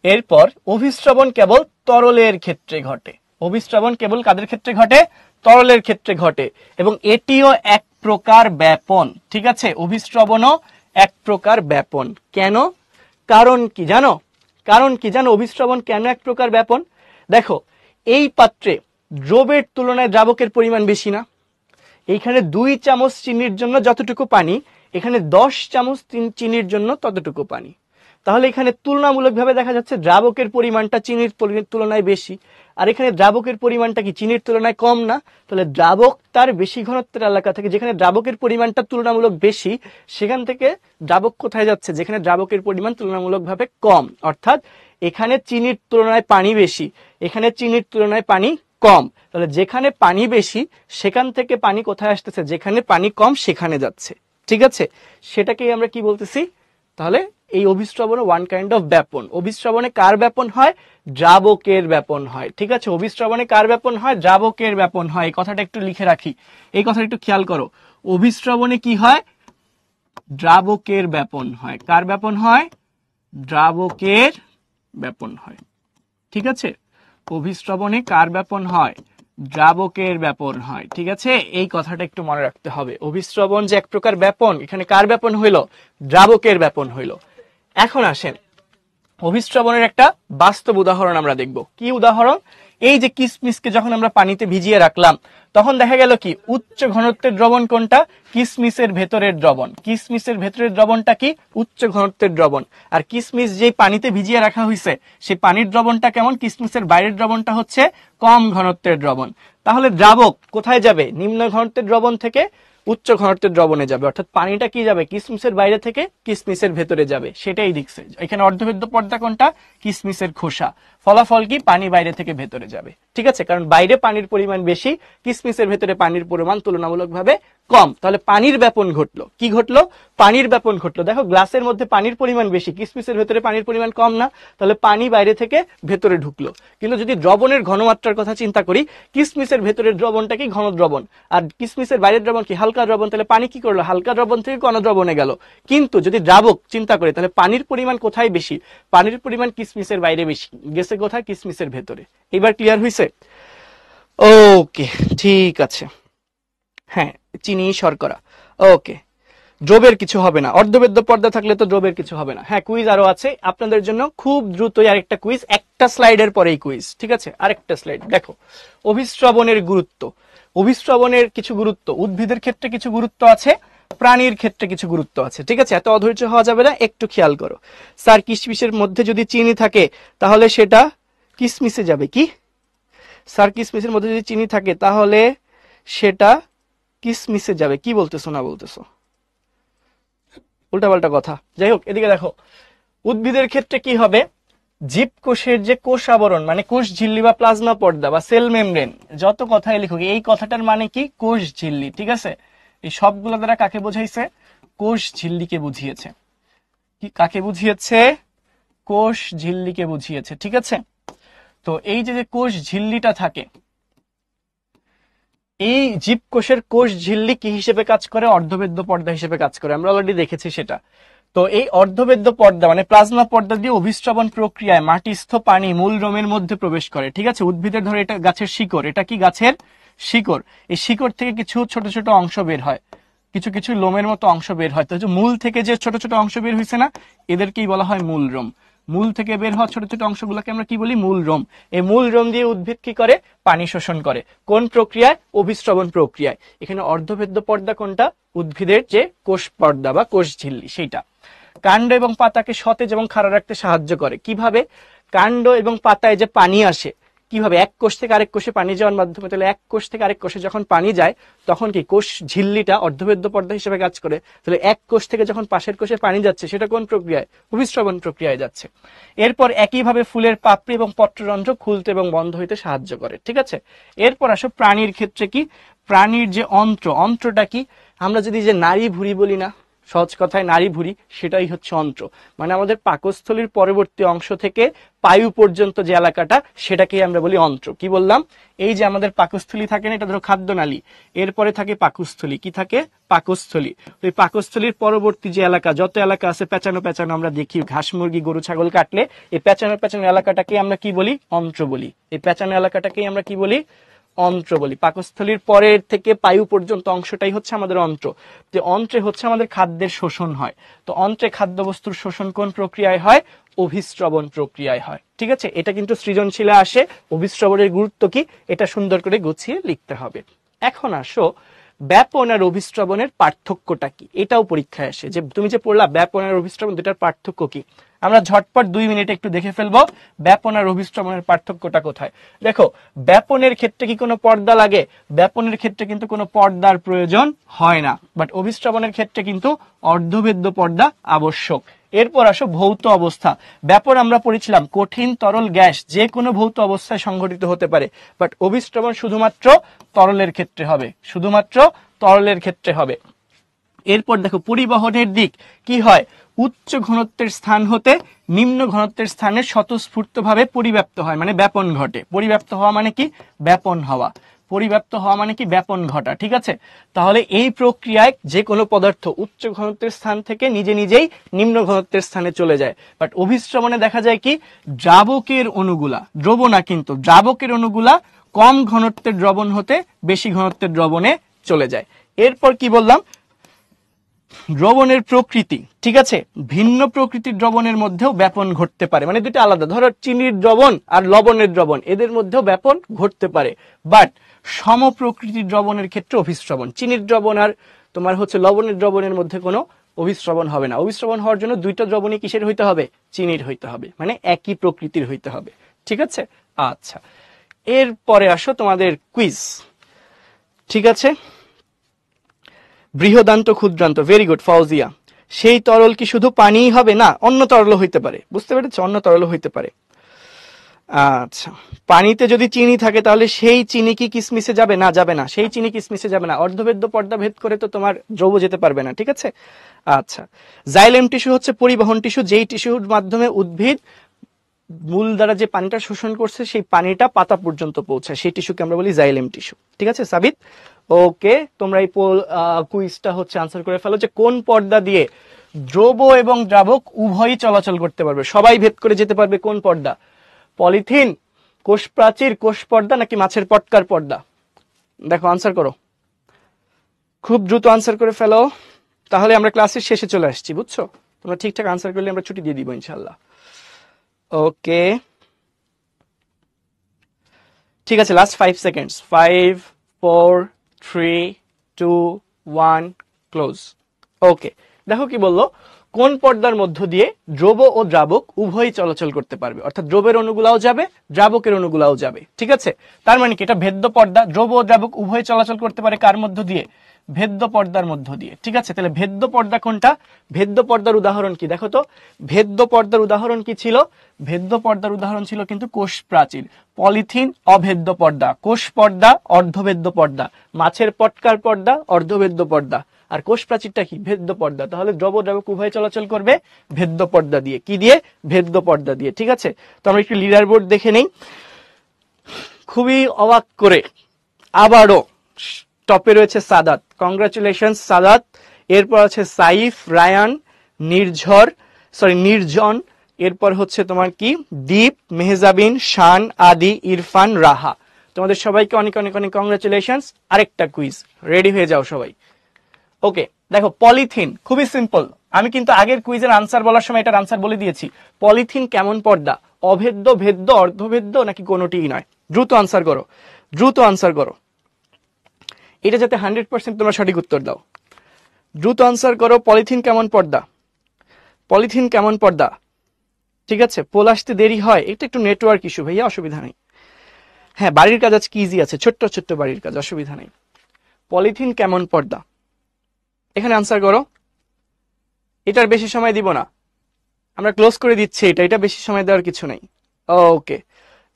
এরপর অভিস্রবণ কেবল তরলের ক্ষেত্রে ঘটে। অভিস্রবণ কেবল কাদের ক্ষেত্রে ঘটে, তরলের ক্ষেত্রে ঘটে, এবং এটিও এক প্রকার ব্যাপন। ঠিক আছে, অভিস্রবণও এক প্রকার ব্যাপন। কেন, কারণ কি জানো, অভিস্রবণ কেন এক প্রকার ব্যাপন? দেখো, এই পাত্রে দ্রবের তুলনায় দ্রাবকের পরিমাণ বেশি না। এইখানে 2 চামচ চিনির জন্য যতটুকু পানি, এখানে 10 চামচ চিনির জন্য ততটুকু পানি। তাহলে এখানে তুলনামূলকভাবে দেখা যাচ্ছে দ্রাবকের পরিমাণটা চিনির তুলনায় বেশি, আর এখানে দ্রাবকের পরিমাণটা কি চিনির তুলনায় কম না? তাহলে দ্রাবক তার বেশি ঘনত্বের এলাকা থেকে, যেখানে দ্রাবকের পরিমাণটা তুলনামূলক বেশি, সেখান থেকে দ্রাবক কোথায় যাচ্ছে, যেখানে দ্রাবকের পরিমাণ তুলনামূলকভাবে কম। অর্থাৎ এখানে চিনির তুলনায় পানি বেশি, এখানে চিনির তুলনায় পানি কম। তাহলে যেখানে পানি বেশি সেখান থেকে পানি কোথায় আসতেছে, যেখানে পানি কম সেখানে যাচ্ছে, ঠিক আছে, সেটাকেই আমরা কি বলতেছি। তাহলে এই অভিস্রবণ ওয়ান কাইন্ড অফ ব্যাপন। অভিস্রবণে কার ব্যাপন হয়, দ্রাবকের ব্যাপন হয়, ঠিক আছে। অভিস্রবণে কার ব্যাপন হয়, দ্রাবকের ব্যাপন হয়। এই কথাটা একটু লিখে রাখি, এই কথাটা একটু খেয়াল করো। অভিস্রবণে কি হয়, দ্রাবকের ব্যাপন হয়। কার ব্যাপন হয়, দ্রাবকের ব্যাপন হয়, ঠিক আছে। অভিস্রবণে কার ব্যাপন হয়, দ্রাবকের ব্যাপন হয়, ঠিক আছে। এই কথাটা একটু মনে রাখতে হবে। অভিস্রবণ যে এক প্রকার ব্যাপন, এখানে কার ব্যাপন হইল, দ্রাবকের ব্যাপন হইল। এখন আসেন অভিস্রবণের একটা বাস্তব উদাহরণ আমরা দেখব। কি উদাহরণ, এই যে কিসমিসকে যখন আমরা পানিতে ভিজিয়ে রাখলাম তখন দেখা গেল কি উচ্চ ঘনত্বের দ্রবণ কোনটা, কিসমিসের ভেতরের দ্রবণ। কিসমিসের ভেতরের দ্রবণটা কি, উচ্চ ঘনত্বের দ্রবণ। আর কিসমিস যে পানিতে ভিজিয়ে রাখা হয়েছে সেই পানির দ্রবণটা কেমন, কিসমিসের বাইরের দ্রবণটা হচ্ছে কম ঘনত্বের দ্রবণ। তাহলে দ্রাবক কোথায় যাবে, নিম্ন ঘনত্বের দ্রবণ থেকে উচ্চ ঘনত্বের দ্রবণে যাবে, অর্থাৎ পানিটা কি যাবে, কিসমিসের বাইরে থেকে কিসমিসের ভেতরে যাবে, সেটাই দিচ্ছে। এখানে অর্ধভেদ্য পর্দা কোনটা, কিসমিসের খোসা। ফলাফল কি, পানি বাইরে থেকে ভেতরে যাবে, ঠিক আছে, কারণ বাইরে পানির পরিমাণ বেশি, কিসমিসের ভেতরে পানির পরিমাণ তুলনামূলকভাবে কম। তাহলে পানির ব্যাপন ঘটলো, কি ঘটলো, পানির ব্যাপন ঘটলো। দেখো গ্লাসের মধ্যে পানির পরিমাণ বেশি, কিসমিসের ভেতরে পানির পরিমাণ কম না, তাহলে পানি বাইরে থেকে ভেতরে ঢুকলো। কিন্তু যদি দ্রবণের ঘনমাত্রার কথা চিন্তা করি, কিসমিসের ভেতরের দ্রবণটা কি ঘন দ্রবণ, আর কিসমিসের বাইরের দ্রবণ কি হালকা দ্রবণ, তাহলে পানি কি করলো, হালকা দ্রবণ থেকে ঘন দ্রবণে গেল। কিন্তু যদি দ্রাবক চিন্তা করি তাহলে পানির পরিমাণ কোথায় বেশি, পানির পরিমাণ কিসমিসের বাইরে বেশি, গেছে কোথায়, কিসমিসের ভেতরে। এবার ক্লিয়ার হয়েছে, ওকে ঠিক আছে। হ্যাঁ, চিনি শর্করা, ওকে। দ্রবের কিছু হবে না, অর্ধবেদ্য পর্দা থাকলে তো দ্রবের কিছু হবে না। হ্যাঁ, কুইজ আরো আছে আপনাদের জন্য, খুব দ্রুতই আরেকটা কুইজ, একটা স্লাইডের পরেই কুইজ, ঠিক আছে। আরেকটা স্লাইড দেখো, অভিস্রবণের গুরুত্ব। অভিস্রবণের কিছু গুরুত্ব, উদ্ভিদের ক্ষেত্রে কিছু গুরুত্ব আছে, প্রাণীর ক্ষেত্রে কিছু গুরুত্ব আছে, ঠিক আছে। এত অধৈর্য হওয়া যাবে না, একটু খেয়াল করো। স্যার কিসমিসের মধ্যে যদি চিনি থাকে তাহলে সেটা কিসমিসে যাবে, কি স্যার কিসমিসের মধ্যে যদি চিনি থাকে তাহলে সেটা কিসমিসে যাবে, কি বলতেছো না বলতেছো, উল্টাপাল্টা কথা। যাই হোক, এদিকে দেখো, উদ্ভিদের ক্ষেত্রে কি হবে, জীবকোষের যে কোষ আবরণ মানে কোষ ঝিল্লি বা প্লাজমা পর্দা বা সেল মেমব্রেন, যত কথাই লিখুক এই কথাটার মানে কি, কোষ ঝিল্লি, ঠিক আছে। এই সবগুলো দ্বারা কাকে বোঝাইছে, কোষ ঝিল্লিকে বুঝিয়েছে। কি কাকে বুঝিয়েছে, কোষ ঝিল্লিকে বুঝিয়েছে, ঠিক আছে। তো এই যে কোষ ঝিল্লিটা থাকে, এই জীবকোষের কোষ ঝিল্লি কি হিসেবে কাজ করে, অর্ধবেদ্য পর্দা হিসেবে কাজ করে, আমরা অলরেডি দেখেছি সেটা। তো এই অর্ধবেদ্য পর্দা মানে প্লাজমা পর্দা দিয়ে অভিস্রবণ প্রক্রিয়ায় মাটিস্থ পানি মূল রোমের মধ্যে প্রবেশ করে, ঠিক আছে। উদ্ভিদের ধরে এটা গাছের শিকড়, এটা কি গাছের শিকড়, এই শিকড় থেকে কিছু ছোট ছোট অংশ বের হয়, কিছু কিছু লোমের মতো অংশ বের হয়। তো মূল থেকে যে ছোট ছোট অংশ বের হয়েছে না, এদেরকেই বলা হয় মূল রোম। মূল থেকে বের হওয়া ছোট ছোট অংশগুলোকে আমরা কি বলি, মূল রোম। এই মূল রোম দিয়ে উদ্ভিদ কি করে, পানি শোষণ করে। কোন প্রক্রিয়ায়, অভিস্রবণ প্রক্রিয়ায়। এখানে অর্ধভেদ্য পর্দা কোনটা, উদ্ভিদের যে কোষ পর্দা বা কোষ ঝিল্লি সেইটা। কাণ্ড এবং পাতাকে সতেজ এবং খাড়া রাখতে সাহায্য করে, কিভাবে, কাণ্ড এবং পাতায় যে পানি আসে কিভাবে, এক কোষ থেকে আরেক কোষে পানি যাওয়ার মাধ্যমে। তাহলে এক কোষ থেকে আরেক কোষে যখন পানি যায় তখন কি কোষ ঝিল্লিটা অর্ধবেদ্য পর্দা হিসেবে কাজ করে। তাহলে এক কোষ থেকে যখন পাশের কোষে পানি যাচ্ছে সেটা কোন প্রক্রিয়ায়, অভিস্রবণ প্রক্রিয়ায় যাচ্ছে। এরপর একইভাবে ফুলের পাপড়ি এবং পত্ররন্ধ্র খুলতে এবং বন্ধ হইতে সাহায্য করে, ঠিক আছে। এরপর আসো প্রাণীর ক্ষেত্রে কি, প্রাণীর যে অন্ত্র, অন্ত্রটা কি, আমরা যদি যে নারী ভুঁড়ি বলি না, সহজ কথায় নারী ভুঁড়ি, সেটাই হচ্ছে অন্ত্র। মানে আমাদের পাকস্থলীর পরবর্তী অংশ থেকে পায়ু পর্যন্ত যে এলাকাটা সেটাকেই আমরা বলি অন্ত্র। কি বললাম, এই যে আমাদের পাকস্থলী থাকে না, এটা ধরো খাদ্যনালী, এরপরে থাকে পাকস্থলী, কি থাকে, পাকস্থলী। ওই পাকস্থলীর পরবর্তী যে এলাকা, যত এলাকা আছে পেঁচানো পেঁচানো আমরা দেখি, ঘাস মুরগি গরু ছাগল কাটলে এই পেঁচানো পেঁচানো এলাকাটাকে আমরা কি বলি, অন্ত্র বলি। এই পেঁচানো এলাকাটাকেই আমরা কি বলি, অন্ত্র বলি। পাকস্থলীর পরের থেকে পায়ু পর্যন্ত অংশটাই হচ্ছে আমাদের অন্ত্র। যে অন্ত্রে হচ্ছে আমাদের খাদ্যের শোষণ হয়। তো অন্ত্রে খাদ্যবস্তুর শোষণ কোন প্রক্রিয়ায় হয়, অভিস্রবণ প্রক্রিয়ায় হয়, ঠিক আছে। এটা কিন্তু সৃজনশীলে আসে, অভিস্রবণের গুরুত্ব কি এটা সুন্দর করে গুছিয়ে লিখতে হবে। এখন আসো ব্যাপন আর অভিস্রবণের পার্থক্যটা কি, এটাও পরীক্ষায় আসে। যে তুমি যে পড়লা ব্যাপন আর অভিস্রবণ দুটার পার্থক্য কি, আমরা ঝটপট 2 মিনিটে একটু দেখে ফেলবো ব্যাপন আর অভিস্রবণের পার্থক্যটা কোথায়। দেখো, ব্যাপনের ক্ষেত্রে কি কোনো পর্দা লাগে, ব্যাপনের ক্ষেত্রে কিন্তু কোনো পর্দার প্রয়োজন হয় না, বাট অভিস্রবণের ক্ষেত্রে কিন্তু অর্ধভেদ্য পর্দা আবশ্যক। এরপর আসো ভৌত অবস্থা। ব্যাপার আমরা পড়েছিলাম কঠিন তরল গ্যাস যে কোনো ভৌত অবস্থায় সংঘটিত হতে পারে, বাট অভিস্রবণ শুধুমাত্র তরলের ক্ষেত্রে হবে, শুধুমাত্র তরলের ক্ষেত্রে হবে। এরপর দেখো পরিবহনের দিক কি হয়, উচ্চ ঘনত্বের স্থান হতে নিম্ন ঘনত্বের স্থানে স্বতঃস্ফূর্তভাবে পরিব্যাপ্ত হয়, মানে ব্যাপন ঘটে। পরিব্যাপ্ত হওয়া মানে কি, ব্যাপন হওয়া। পরিব্যাপ্ত হওয়া মানে কি, ব্যাপন ঘটা। ঠিক আছে, তাহলে এই প্রক্রিয়ায় যে কোনো পদার্থ উচ্চ ঘনত্বের স্থান থেকে নিজে নিজেই নিম্ন ঘনত্বের স্থানে চলে যায়। বাট অভিস্রবণে দেখা যায় কি, দ্রাবকের অণুগুলা, দ্রব না কিন্তু, দ্রাবকের অণুগুলা কম ঘনত্বের দ্রবণ হতে বেশি ঘনত্বের দ্রবণে চলে যায়। এরপর কি বললাম, দ্রবণের প্রকৃতি। ঠিক আছে, ভিন্ন প্রকৃতির দ্রবণের মধ্যেও ব্যাপন ঘটতে পারে, মানে দুটো আলাদা। ধরো চিনির দ্রবণ আর লবণের দ্রবণ, এদের মধ্যেও ব্যাপন ঘটতে পারে। বাট সম প্রকৃতির দ্রবণের ক্ষেত্রে অভিস্রবণ, চিনির দ্রবণ আর তোমার হচ্ছে লবণের দ্রবণের মধ্যে কোনো অভিস্রবণ হবে না। অভিস্রবণ হওয়ার জন্য দুইটা দ্রবণই কিসের হইতে হবে, চিনির হইতে হবে, মানে একই প্রকৃতির হইতে হবে। ঠিক আছে, আচ্ছা এরপরে আসো তোমাদের কুইজ। ঠিক আছে, বৃহদান্ত ক্ষুদ্রান্ত, ভেরি গুড ফাউজিয়া। সেই তরল কি শুধু পানিই হবে, না অন্য তরলও হইতে পারে, বুঝতে পেরেছো, অন্য তরলও হইতে পারে। আচ্ছা, পানিতে যদি চিনি থাকে তাহলে সেই চিনি কি কিসমিসে যাবে, না যাবে না, সেই চিনি কিসমিসে যাবে না। অর্ধভেদ্য পর্দা ভেদ করে তো তোমার দ্রব যেতে পারবে না। ঠিক আছে, আচ্ছা জাইলেম টিস্যু হচ্ছে পরিবহন টিস্যু, যেই টিস্যুর মাধ্যমে উদ্ভিদ মূল দ্বারা যে পানিটা শোষণ করছে সেই পানিটা পাতা পর্যন্ত পৌঁছায়, সেই টিস্যুকে আমরা বলি জাইলেম টিস্যু। ঠিক আছে সাবিত, ওকে। তোমরা এই কুইজটা হচ্ছে আনসার করে ফেলো যে কোন পর্দা দিয়ে দ্রব এবং দ্রাবক উভয়ই চলাচল করতে পারবে, সবাই ভেদ করে যেতে পারবে। কোন পর্দা, পলিথিন, কোষ প্রাচীর, কোষ পর্দা, নাকি মাছের পটকার পর্দা? দেখো আনসার করো, খুব দ্রুত আনসার করে ফেলো, তাহলে আমরা ক্লাসের শেষে চলে আসছি, বুঝছো? তোমরা ঠিকঠাক আনসার করলে আমরা ছুটি দিয়ে দিব ইনশাল্লাহ। ওকে ঠিক আছে, লাস্ট 5 সেকেন্ডস, 5 4 3 2 1 ক্লোজ। ওকে, দেখো কি বললো, কোন পর্দার মধ্য দিয়ে দ্রব ও দ্রাবক উভয়ই চলাচল করতে পারবে, অর্থাৎ দ্রবের অণুগুলাও যাবে, দ্রাবকের অণুগুলাও যাবে। ঠিক আছে, তার মানে কি এটা ভেদ্য পর্দা, দ্রব ও দ্রাবক উভয় চলাচল করতে পারে কার মধ্য দিয়ে, ভেদ্য পর্দার মধ্য দিয়ে। ঠিক আছে, তাহলে ভেদ্য পর্দা কোনটা, ভেদ্য পর্দার উদাহরণ কি দেখো তো, ভেদ্য পর্দার উদাহরণ কি ছিল, ভেদ্য পর্দার উদাহরণ ছিল কিন্তু কোষ প্রাচীর। পলিথিন অভেদ্য পর্দা, কোষ পর্দা অর্ধভেদ্য পর্দা, মাছের পটকার পর্দা অর্ধভেদ্য পর্দা, আর কোষ প্রাচীরটা কি, ভেদ্য পর্দা। তাহলে দ্রব দ্রাবক উভয় চলাচল করবে ভেদ্য পর্দা দিয়ে, কি দিয়ে, ভেদ্য পর্দা দিয়ে। ঠিক আছে, তো আমরা একটু লিডার বোর্ড দেখে নেই। খুবই অবাক করে আবারও টপে রয়েছে সাদাত, কংগ্রাচুলেশন সাদাত। এরপর আছে সাইফ, রায়ান, নির্জন, এরপর হচ্ছে তোমার কি দীপ, মেহজাবিন, শান, আদি, ইরফান, রাহা। তোমাদের সবাইকে অনেক অনেক অনেক কংগ্রাচুলেশন। আরেকটা কুইজ, রেডি হয়ে যাও সবাই। ওকে, দেখো পলিথিন খুবই সিম্পল, আমি কিন্তু আগের কুইজের আনসার বলার সময় এটার আনসার বলে দিয়েছি। পলিথিন কেমন পর্দা, অভেদ্য, ভেদ্য, অর্ধভেদ্য, নাকি কোনোটিই নয়? দ্রুত আনসার করো, দ্রুত আনসার করো, এটা যাতে 100% তোমরা সঠিক উত্তর দাও। দ্রুত আনসার করো, পলিথিন কেমন পর্দা, পলিথিন কেমন পর্দা? ঠিক আছে, পোল আসতে দেরি হয়, এটা একটু নেটওয়ার্ক ইস্যু ভাইয়া, অসুবিধা নেই। হ্যাঁ, বাড়ির কাজ আজকে ইজি আছে, ছোট্ট ছোট্ট বাড়ির কাজ, অসুবিধা নেই। পলিথিন কেমন পর্দা, এখানে আনসার করো। এটার বেশি সময় দিব না, আমরা ক্লোজ করে দিচ্ছি এটা বেশি সময় দেওয়ার কিছু নেই। ওকে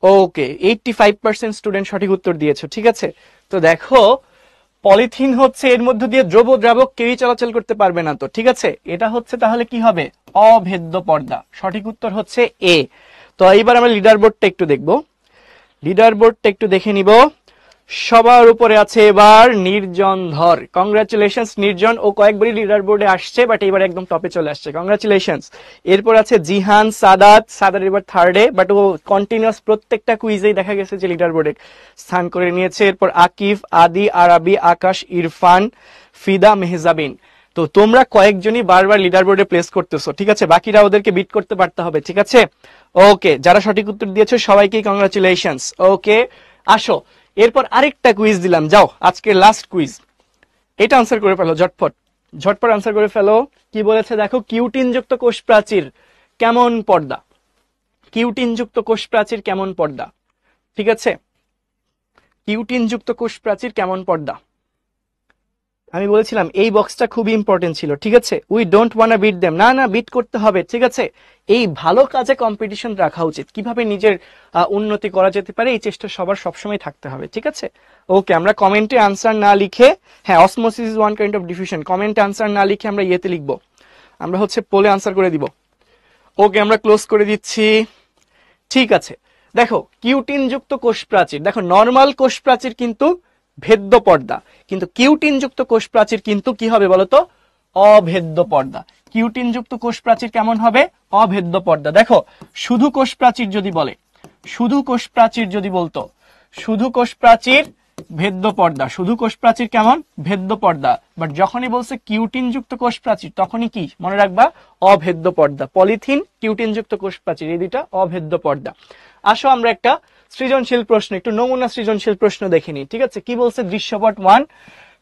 ওকে, 85% স্টুডেন্ট সঠিক উত্তর দিয়েছো। ঠিক আছে, তো দেখো পলিথিন হচ্ছে এর মধ্য দিয়ে দ্রব দ্রাবক কেউই চলাচল করতে পারবে না, তো ঠিক আছে, এটা হচ্ছে তাহলে কি হবে, অভেদ্য পর্দা। সঠিক উত্তর হচ্ছে এ। তো এইবার আমরা লিডার বোর্ডটা একটু দেখবো, লিডার বোর্ডটা একটু দেখে নিব। সবার উপরে আছে এবার নির্জন ধর, কংগ্রাচুলেশন নির্জন, ও কয়েকবারই লিডার বোর্ডে আসছে, বাট এবার একদম টপে চলে আসছে, কংগ্রাচুলেশন। এরপর আছে জিহান, সাদাত এবার থার্ডে, বাট ও কন্টিনিউয়াস প্রত্যেকটা কুইজেই দেখা গেছে যে লিডার বোর্ডে স্থান করে নিয়েছে। এরপর আকিফ, আদি, আরাবি, আকাশ, ইরফান, ফিদা, মেহজাবিন। তো তোমরা কয়েকজনই বারবার লিডার বোর্ডে প্লেস করতেছো, ঠিক আছে, বাকিরা ওদেরকে বিট করতে পারতে হবে। ঠিক আছে, ওকে, যারা সঠিক উত্তর দিয়েছো সবাইকে কংগ্রাচুলেশন। ওকে, আসো এরপর আরেকটা কুইজ দিলাম, যাও আজকের লাস্ট কুইজ, এটা আনসার করে ফেলো ঝটপট, ঝটপট আনসার করে ফেলো। কি বলেছে দেখো, কিউটিন যুক্ত কোষ প্রাচীর কেমন পর্দা, কিউটিন যুক্ত কোষ প্রাচীর কেমন পর্দা? ঠিক আছে, কিউটিন যুক্ত কোষ প্রাচীর কেমন পর্দা? আমি বলেছিলাম এই বক্সটা খুবই ইম্পর্টেন্ট ছিল, ঠিক আছে। We don't wanna beat them, না না বিট করতে হবে, ঠিক আছে। এই ভালো কাজে কম্পিটিশন রাখা উচিত, কিভাবে নিজের উন্নতি করা যেতে পারে এই চেষ্টা সবার সবসময় থাকতে হবে, ঠিক আছে। ওকে, আমরা কমেন্টে আনসার না লিখে, হ্যাঁ osmosis is one kind of diffusion, কমেন্টে আনসার না লিখে আমরা ইয়েতে লিখবো, আমরা হচ্ছে পোলে আনসার করে দিব। ওকে, আমরা ক্লোজ করে দিচ্ছি, ঠিক আছে। দেখো কিউটিন যুক্ত কোষ প্রাচীর, দেখো নর্মাল কোষ প্রাচীর কিন্তু ভেদ্য পর্দা, কিন্তু কিউটিন যুক্ত কোষ প্রাচীর কিন্তু কি হবে বলতো, অভেদ্য পর্দা। কিউটিন যুক্ত কোষ প্রাচীর কেমন হবে, অভেদ্য পর্দা। দেখো শুধু কোষ প্রাচীর যদি বলে, শুধু কোষ প্রাচীর যদি বলতো, শুধু কোষ প্রাচীর ভেদ্য পর্দা, শুধু কোষ প্রাচীর কেমন, ভেদ্য পর্দা। বাট যখনই বলছে কিউটিন যুক্ত কোষ প্রাচীর তখনই কি মনে রাখবা, অভেদ্য পর্দা। পলিথিন, কিউটিন যুক্ত কোষ প্রাচীর এই দুইটা অভেদ্য পর্দা। আসো আমরা একটা সৃজনশীল প্রশ্ন, একটু নমুনা সৃজনশীল প্রশ্ন দেখে নিই, ঠিক আছে। কি বলছে, দৃশ্যপট 1,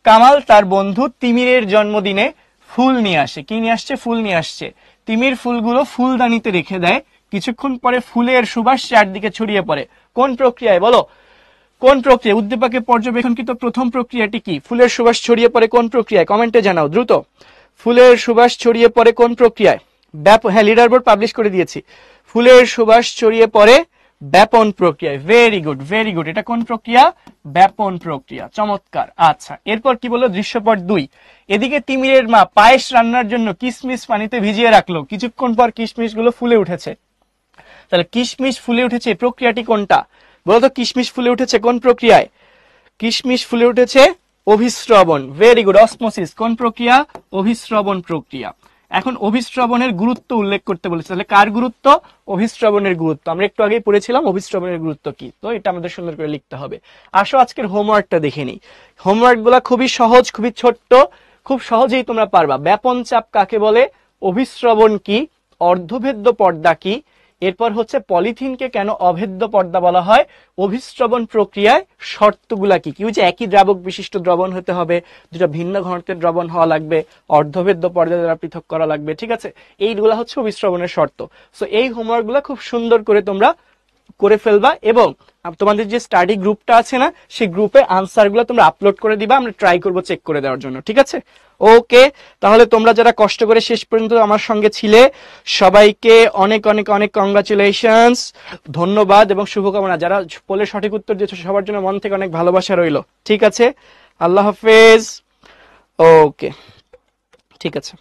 কামাল তার বন্ধু তিমিরের জন্মদিনে ফুল নিয়ে আসে, কি নিয়ে আসছে, ফুল নিয়ে আসছে। তিমির ফুলগুলো ফুলদানিতে রেখে দেয়, কিছুক্ষণ পরে ফুলের সুবাস চারদিকে ছড়িয়ে পড়ে, কোন প্রক্রিয়ায় বলো, কোন প্রক্রিয়া, উদ্দীপকে পর্যবেক্ষণকৃত প্রথম প্রক্রিয়াটি কি, ফুলের সুবাস ছড়িয়ে পড়ে কোন প্রক্রিয়ায়, কমেন্টে জানাও দ্রুত। ফুলের সুবাস ছড়িয়ে পড়ে কোন প্রক্রিয়ায়, হ্যাঁ লিডার বোর্ড পাবলিশ করে দিয়েছি। ফুলের সুবাস ছড়িয়ে পড়ে ব্যাপন প্রক্রিয়ায়, ভেরি গুড ভেরি গুড। এটা কোন প্রক্রিয়া, ব্যাপন প্রক্রিয়া, চমৎকার। আচ্ছা এরপর কি বললো, দৃশ্যপট 2, এদিকে তিমিরের মা পায়েস রান্নার জন্য কিশমিশ পানিতে ভিজিয়ে রাখলো, কিছুক্ষণ পর কিশমিশ গুলো ফুলে উঠেছে। তাহলে কিশমিশ ফুলে উঠেছে, প্রক্রিয়াটি কোনটা বলতো, কিশমিশ ফুলে উঠেছে কোন প্রক্রিয়ায়, কিশমিশ ফুলে উঠেছে অভিস্রবণ, ভেরি গুড। অসমোসিস কোন প্রক্রিয়া, অভিস্রবণ প্রক্রিয়া। এখন অভিস্রবণের গুরুত্ব উল্লেখ করতে বলেছে, তাহলে কার গুরুত্ব, অভিস্রবণের গুরুত্ব। আমরা একটু আগেই পড়েছিলাম অভিস্রবণের গুরুত্ব কি, তো এটা আমাদের সুন্দর করে লিখতে হবে। আসো আজকের হোমওয়ার্কটা দেখে নিই। হোমওয়ার্ক গুলা খুবই সহজ, খুবই ছোট্ট, খুব সহজেই তোমরা পারবা। ব্যাপন চাপ কাকে বলে, অভিস্রবণ কি, অর্ধভেদ্য পর্দা কি, এরপর হচ্ছে পলিথিনকে কেন অভেদ্য পর্দা বলা হয়, অভিস্রবণ প্রক্রিয়ায় শর্তগুলা কি কি, যে একই দ্রাবক বিশিষ্ট দ্রবণ হতে হবে, দুটা ভিন্ন ঘনত্বের দ্রবণ হওয়া লাগবে, অর্ধভেদ্য পর্দা দ্বারা পৃথক করা লাগবে, ঠিক আছে। এইগুলা হচ্ছে অভিস্রবণের শর্ত। সো এই হোমওয়ার্ক গুলা খুব সুন্দর করে তোমরা করে ফেলবা, এবং তোমাদের যে স্টাডি গ্রুপটা আছে না, সেই গ্রুপে আনসার গুলো তোমরা আপলোড করে দিবা, আমরা ট্রাই করবো চেক করে দেওয়ার জন্য, ঠিক আছে। ওকে, তাহলে তোমরা যারা কষ্ট করে শেষ পর্যন্ত আমার সঙ্গে ছিলে সবাইকে অনেক অনেক অনেক কংগ্রাচুলেশনস, ধন্যবাদ এবং শুভকামনা। যারা পোলের সঠিক উত্তর দিয়েছো সবার জন্য মন থেকে অনেক ভালোবাসা রইলো, ঠিক আছে। আল্লাহ হাফেজ। ওকে, ঠিক আছে।